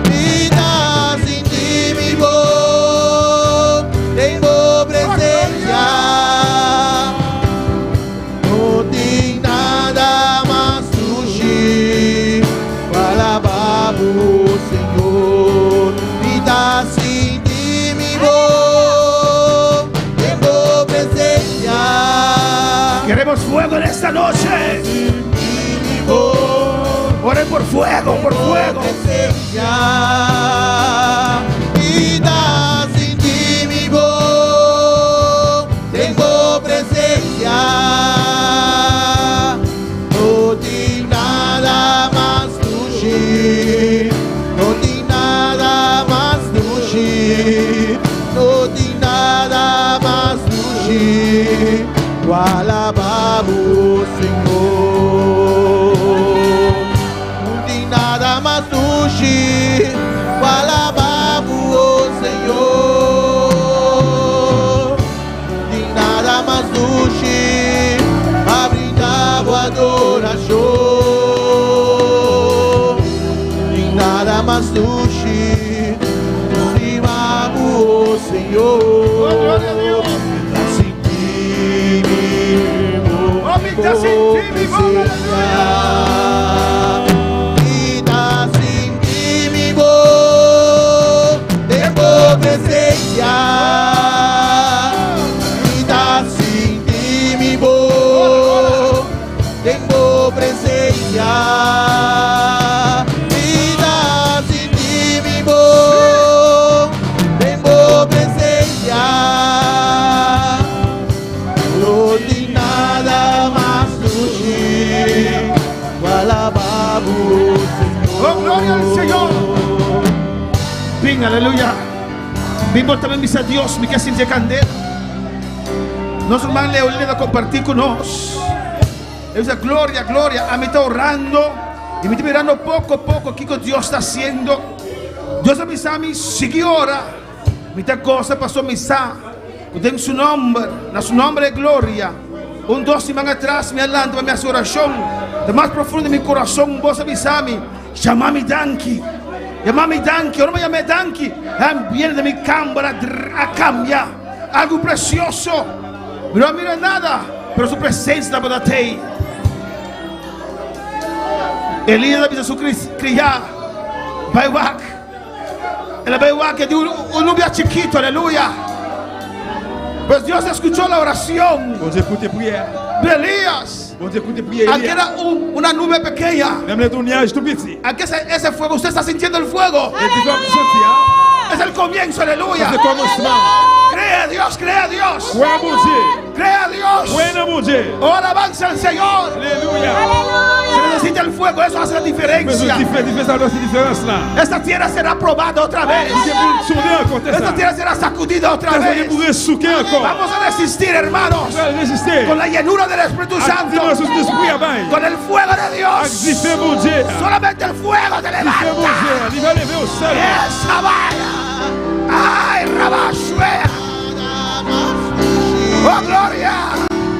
S9: Vida sin ti, mi voz. Tengo presencia. No tengo nada más dulce. Alabamos, Señor. Vida sin ti, mi voz. Tengo presencia.
S6: Queremos fuego en esta noche. Oren por fuego, por fuego.
S9: Presencia. Vida sin ti, mi voz, tengo presencia. No tengo nada más dulce, no tengo nada más dulce, no tengo nada más dulce. Lo alabamos, Señor. No tengo nada más dulce, lo alabamos, oh Señor. sushi, brindamos adoración. Y nada más sushi, estimamos, oh Señor. Sin ti vivo, vida sin ti vivo, tengo presencia. Vida sin ti vivo, tengo presencia. Vida sin ti vivo, tengo presencia. No di nada más sushi, alabamos, Señor.
S6: Oh, gloria al Señor. Ven, aleluya. Vivo também mis a Dios, me quer sentir candela. Nosso irmão Leolina compartir conosco. Eu disse, glória, glória. A mim está orando e me está mirando pouco a pouco o que Deus está fazendo. Deus me sabe, sigue ora. Muita coisa passou me sabe. Eu tenho seu nome, na seu nome é glória. Dois semanas atrás, me alando a minha oração. Da mais profundo do meu coração, você me sabe. Chama-me Danke. Chama-me Danke. Eu não me chamo Danke. Ambiente da minha câmara a cambiar. Algo precioso. Não mira nada, pero sua presença da te. Elias da Jesus criar. Vai wak. Ela vai wak de nubia chiquito, aleluia. Pues Deus escuchou a oração.
S7: Bon Dieu écoute tes prières.
S6: De Elias.
S7: Bon Dieu écoute tes prières.
S6: Aqui era uma nuvem pequena.
S7: Même le nuage tout petit.
S6: Aquí ese fuego, usted está sintiendo el fuego.
S7: Et tu vas sentir, hein?
S6: Es el comienzo, aleluya.
S7: C'est le commencement.
S6: Crea a Dios, crea a Dios.
S7: Crois mon Dieu.
S6: Crea a Dios.
S7: Crois en mon Dieu.
S6: Ahora avanza el Señor.
S7: Alléluia.
S6: Se necesita el fuego, eso hace la
S7: Mais
S6: diferencia.
S7: tu fais ça, cette différence-là.
S6: Esta tierra será probada otra vez.
S7: Tu pour souder encore
S6: Esta
S7: ça.
S6: tierra será sacudida otra
S7: Tu
S6: vez.
S7: pour ressouquer encore.
S6: Vamos a resistir, hermanos,
S7: Tu vas résister.
S6: con la llenura del Espíritu
S7: Activement
S6: Santo,
S7: sous l'esprit à bail.
S6: con el fuego de Dios.
S7: Activez mon Dieu.
S6: Solamente el fuego te
S7: Activez mon
S6: levanta.
S7: Dieu. Il va lever au sol.
S6: Esa vaya. Ay, Rabashua. Oh, gloria.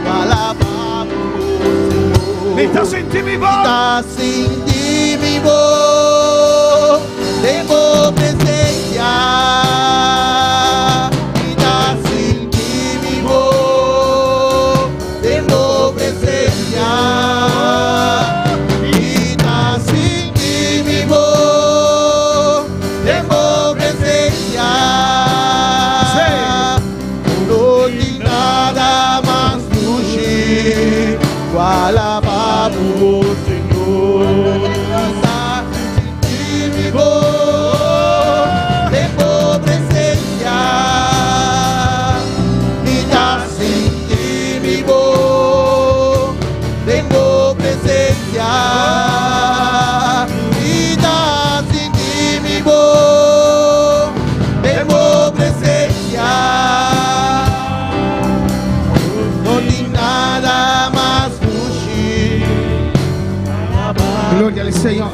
S9: Alabamos, Señor.
S6: Vida sin ti mi voz.
S9: Vida sin ti vivo, tengo presencia. Vida sin ti vivo, tengo presencia. Vida sin ti vivo, tengo presencia. No di nada más sushi, alabamos, Señor. Sin ti vivo, tengo presencia. Vida sin ti vivo, tengo presencia. Vida sin ti vivo, tengo presencia. No di nada más sushi.
S6: Gloria al Señor.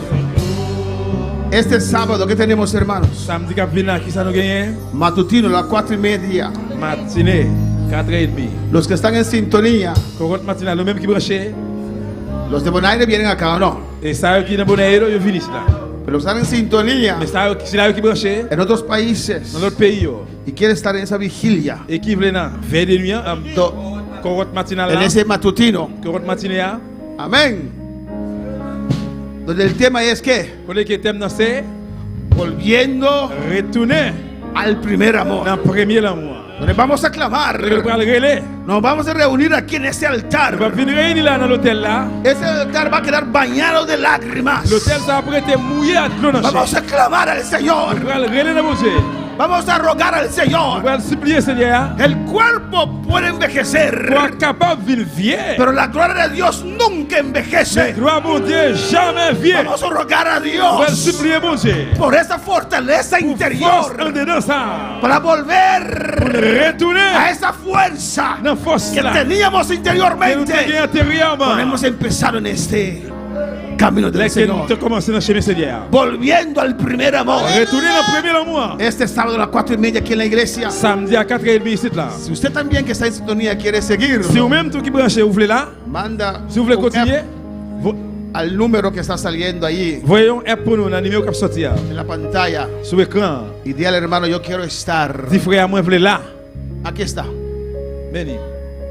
S6: Este sábado que tenemos, hermanos,
S7: Samedi qui vient là, qui ça nous gagne?
S6: matutino a las 4:30.
S7: Matinée, 4h30.
S6: Los que están en sintonía,
S7: Corot matinale, le même qui branché.
S6: los de Bonaire vienen acá o no,
S7: Et ça qui est dans Bonaire, yo vini là.
S6: pero los que están en sintonía
S7: Mais ça qui là qui branché
S6: en otros países
S7: dans notre pays yo.
S6: y quieren estar en esa vigilia,
S7: Et qui vient là, veille de nuit,
S6: Do-
S7: corot matinale
S6: en
S7: là.
S6: ese matutino,
S7: Corot matinée.
S6: amén, donde el tema es que
S7: Pour les qui t'aiment dans c'est
S6: volviendo
S7: retourner
S6: al primer amor,
S7: dans premier l'amour.
S6: donde vamos a
S7: Le
S6: clamar,
S7: bras le relais.
S6: nos vamos a reunir aquí en ese
S7: On va
S6: altar.
S7: venir réunir là dans l'hôtel là.
S6: Ese altar va a quedar bañado de lágrimas.
S7: L'hôtel ça après être mouillé à l'eau dans
S6: Vamos a clamar al Señor.
S7: On va le relais dans mon Dieu.
S6: Vamos a rogar al
S7: On
S6: Señor.
S7: va le supplier Seigneur.
S6: El cuerpo puede envejecer,
S7: Pour être capable de vivre.
S6: pero la gloria de Dios nunca
S7: Mais
S6: envejece.
S7: gloire mon Dieu, jamais vieux.
S6: Vamos a rogar a
S7: On va le
S6: Dios
S7: supplier mon Dieu.
S6: por esa fortaleza
S7: Force en
S6: interior
S7: dedans ça.
S6: para
S7: Pour
S6: volver
S7: retourner
S6: a esa fuerza
S7: dans force
S6: que
S7: là.
S6: teníamos
S7: Que nous
S6: interiormente.
S7: avons intérieurement.
S6: Hemos empezado en este camino del
S7: Lesquels
S6: Señor.
S7: te commencé dans le chemin Seigneur.
S6: Volviendo al primer amor.
S7: Retournez dans le premier amour.
S6: Este sábado a las 4:30 aquí en la iglesia.
S7: Samedi à 4h30 ici là.
S6: Si usted también que está en sintonía quiere seguir,
S7: Si vous-même tout qui branchez, vous voulez là,
S6: manda
S7: si vous voulez
S6: un
S7: continuer,
S6: app al número que está saliendo ahí
S7: voyons un app pour nous dans le numéro qui sorti
S6: en la pantalla
S7: sur l'écran.
S6: y dile al hermano, yo quiero estar.
S7: Dis frère, moi je voulais là.
S6: Aquí está.
S7: Veni.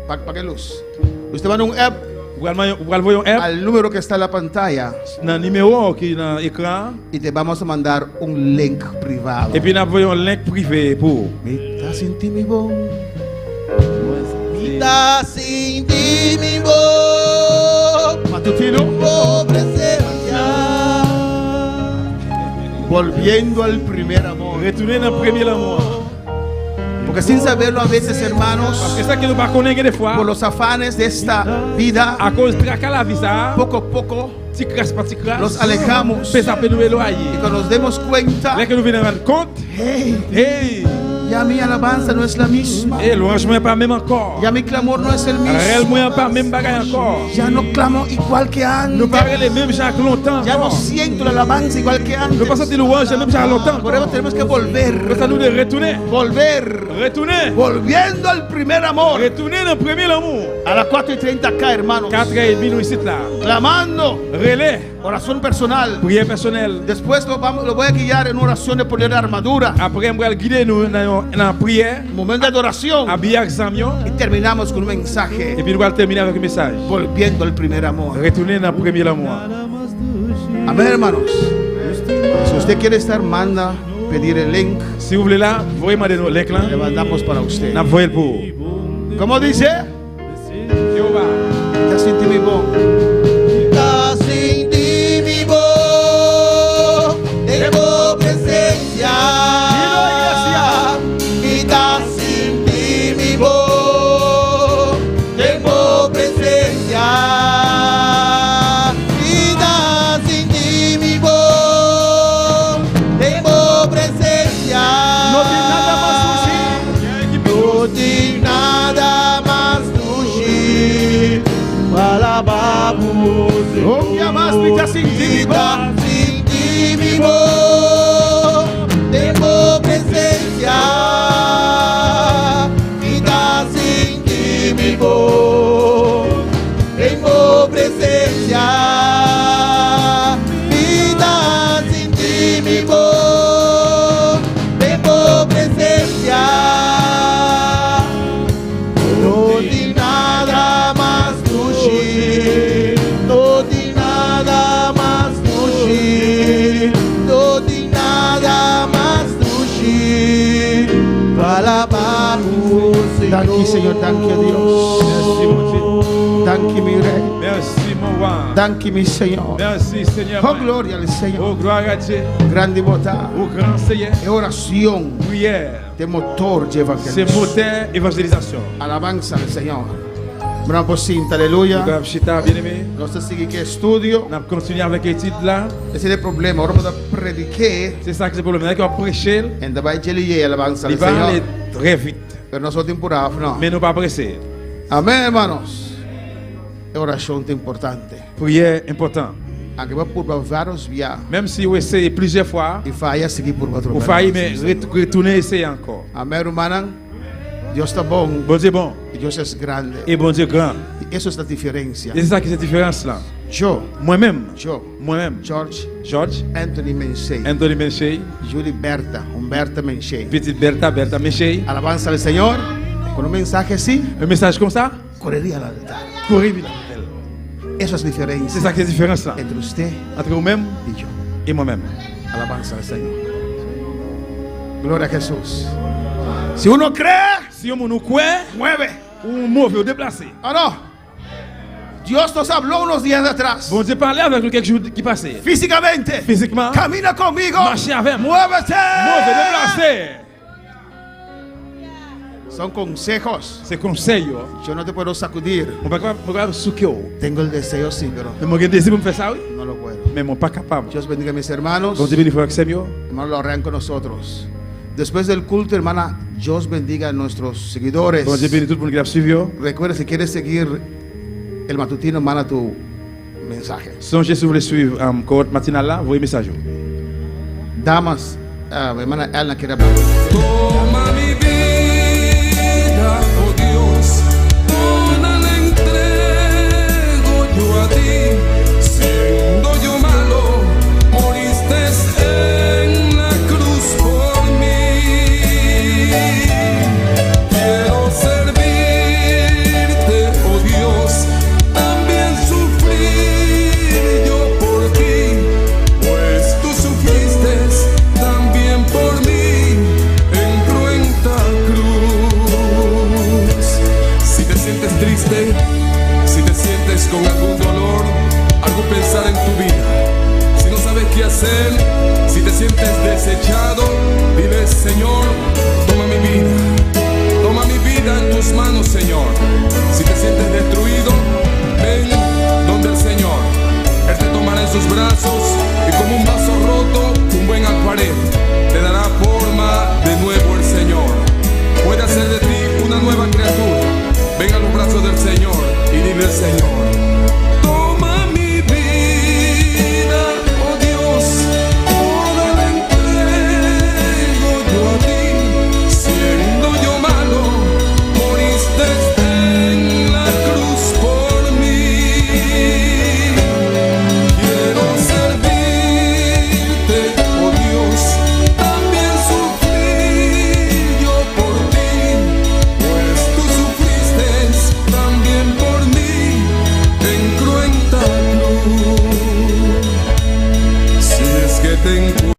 S6: ¿Para qué luz? Usted manda un app
S7: Vous allez voyons un app
S6: al número que está en la pantalla
S7: dans le numéro qui est dans l'écran.
S6: y te vamos a mandar un link privado.
S7: Et puis nous voyons un link privé pour.
S6: Mitad sin ti mi voz.
S9: Mitad sin ti mi voz,
S6: Matutino.
S9: oh presencia.
S6: Volviendo al primer amor.
S7: Retournez dans le premier amour.
S6: Porque sin saberlo a veces, hermanos,
S7: Parce que ça que nous ne connaissons pas des fois,
S6: por los afanes de esta vida,
S7: à cause de la vie, ça,
S6: poco a poco
S7: petit crasse, petit crasse,
S6: nos alejamos.
S7: fait ça peut nous
S6: Y
S7: éloigner.
S6: cuando nos demos cuenta,
S7: Dès que nous venons rendre compte,
S6: hey,
S7: hey,
S6: ya mi alabanza no es la misma.
S7: hey, l'orange n'est pas même encore.
S6: Ya mi clamor no es el
S7: Réel
S6: mismo.
S7: n'est pas même bagaille encore.
S6: Ya no clamo igual que
S7: Nous
S6: antes.
S7: parlons les mêmes gens que longtemps.
S6: Ya no siento la alabanza igual que
S7: Nous
S6: antes.
S7: pas sentir l'orange les mêmes gens longtemps.
S6: Por eso tenemos que volver.
S7: Pour ça nous de retourner.
S6: Volver.
S7: Retourner.
S6: Volviendo al primer amor.
S7: Retourner dans le premier amour.
S6: A las 4:30 acá, hermanos.
S7: 4h30 nous ici là.
S6: Clamando.
S7: Relais.
S6: Oración personal.
S7: Prière personnelle.
S6: Después lo voy a guiar en oración de poner armadura.
S7: Après, on va guider nous dans la prière.
S6: Momento de adoración.
S7: Habiller examen.
S6: Y terminamos con un
S7: Et
S6: mensaje.
S7: puis nous allons terminer avec un message.
S6: Volviendo al primer amor.
S7: Retourner dans le premier amour.
S6: Amén, hermanos. Si usted quiere estar, manda pedir el link.
S7: Si vous voulez là, vous demandez nous link là.
S6: Le mandamos para usted.
S7: Nous voyons pour.
S6: ¿Cómo dice?
S7: Jehová.
S6: Ya sentí mi voz.
S9: Mitad sin ti mi voz, tengo presencia. Mitad sin ti mi voz, tengo presencia. Mitad sin ti mi voz, tengo presencia.
S6: No tiene nada más
S9: No tiene nada más sushi. Alabamos.
S6: No quiero más mitad sin ti mi voz.
S9: Sin ti mi voz, tengo presencia. Mitad sin ti mi voz, tengo presencia. Mitad sin ti mi voz, tengo presencia. No di nada más sushi, no di nada más sushi, no di nada más sushi. Alabamos,
S6: Thank you, Señor. Thank you, Dios.
S7: Merci, mon Dieu.
S6: Thank you, mi rey.
S7: Merci, mon roi.
S6: Thank you, mi Señor.
S7: Merci, Seigneur.
S6: Oh, gloria al
S7: Oh,
S6: Señor.
S7: gloire à Dieu.
S6: Grande bota.
S7: Oh, grand Seigneur.
S6: Es oración
S7: Prière.
S6: de motor de
S7: C'est
S6: evangelismo.
S7: moteur évangélisation.
S6: Alabanza al Señor. Bravo cinta, aleluya.
S7: Nous chita, bien-aimé.
S6: No sé si que estudio.
S7: Nous continuons avec l'étude là.
S6: Ese es el problema. Ahora vamos a predicar.
S7: C'est ça que c'est le problème. Nous allons prêcher.
S6: En la evangelía, alabanza
S7: Il
S6: al
S7: va aller
S6: Señor.
S7: très vite.
S6: Pero no son temporadas, no.
S7: Mais nous pas pressés.
S6: Amén, hermanos. Es oración importante.
S7: Prière important.
S6: Aunque va por varios viajes.
S7: Même si vous essayez plusieurs fois,
S6: Y falla, seguir por otro
S7: vous faillez, mais retournez essayer encore.
S6: Amén, hermana. Dios está bon.
S7: Bon Dieu bon.
S6: Y Dios es grande.
S7: Et bon Dieu grand.
S6: Y eso es la diferencia.
S7: Et c'est ça qui est cette différence là.
S6: Yo,
S7: Moi-même,
S6: George
S7: George,
S6: Anthony Mensei,
S7: Anthony Menchey,
S6: Julie Humberta Mensei.
S7: petite Bertha Menchey.
S6: Alabanza al Señor. Con un mensaje así,
S7: Un message comme ça,
S6: correría al altar.
S7: courir vite.
S6: Eso es
S7: C'est
S6: diferencia
S7: ça qui est la différence là.
S6: entre usted
S7: Entre vous-même
S6: y yo.
S7: et moi-même.
S6: Alabanza al Señor. Gloria a Jesús. Si uno cree,
S7: Si on nous croit,
S6: mueve.
S7: ou mauvais, ou déplacé.
S6: ¿O no? Dios nos habló unos días atrás.
S7: Bon Dieu parlait avec nous quelques jours qui passaient.
S6: Físicamente.
S7: Physiquement,
S6: Camina conmigo.
S7: marcher avec moi.
S6: Muévete.
S7: Mauvais, déplacé.
S6: Son consejos.
S7: C'est conseil. Yo.
S6: Yo no te puedo sacudir.
S7: On va pas souquer.
S6: Tengo el deseo, sí, pero
S7: Mais moi, j'ai désir pour me faire ça, oui.
S6: no lo puedo.
S7: Mais moi, pas capable.
S6: Dios bendiga a mis hermanos.
S7: Bon Dieu bénisse avec Seigneur.
S6: Hermanos, lo harán con nosotros. Después del culto, hermana, Dios bendiga a nuestros seguidores.
S7: Bon Dieu bénisse tout le monde qui l'a suivi.
S6: Recuerda, si quieres seguir el matutino, manda tu mensaje.
S7: Songez si vous voulez suivre cohorte matinale là, voyez message.
S6: Damas, hermana Elna quiere hablar.
S1: Toma mi vida, oh Dios, toda la entrego yo a ti. Siendo yo malo, moriste en la cruz por mí. Quiero servirte, oh Dios, también sufrir yo por ti, pues tú sufriste también por mí en cruenta cruz. Si te sientes triste, si te sientes con algún dolor, algo pensar en tu vida, si no sabes qué hacer, si te sientes desechado, dile: Señor, toma mi vida en tus manos, Señor. Si te sientes destruido, ven donde el Señor. Él te tomará en sus brazos y como un vaso roto, un buen alfarero, te dará forma de nuevo el Señor. Puede hacer de ti una nueva criatura. Ven a los brazos del Señor y dile al Señor: toma mi vida, oh Dios, toda la entrego yo a ti. Siendo yo malo, moriste en la cruz por mí. Quiero servirte, oh Dios, también sufrir yo por ti, pues tú sufriste también por mí en cruenta cruz. Si es que te encuentro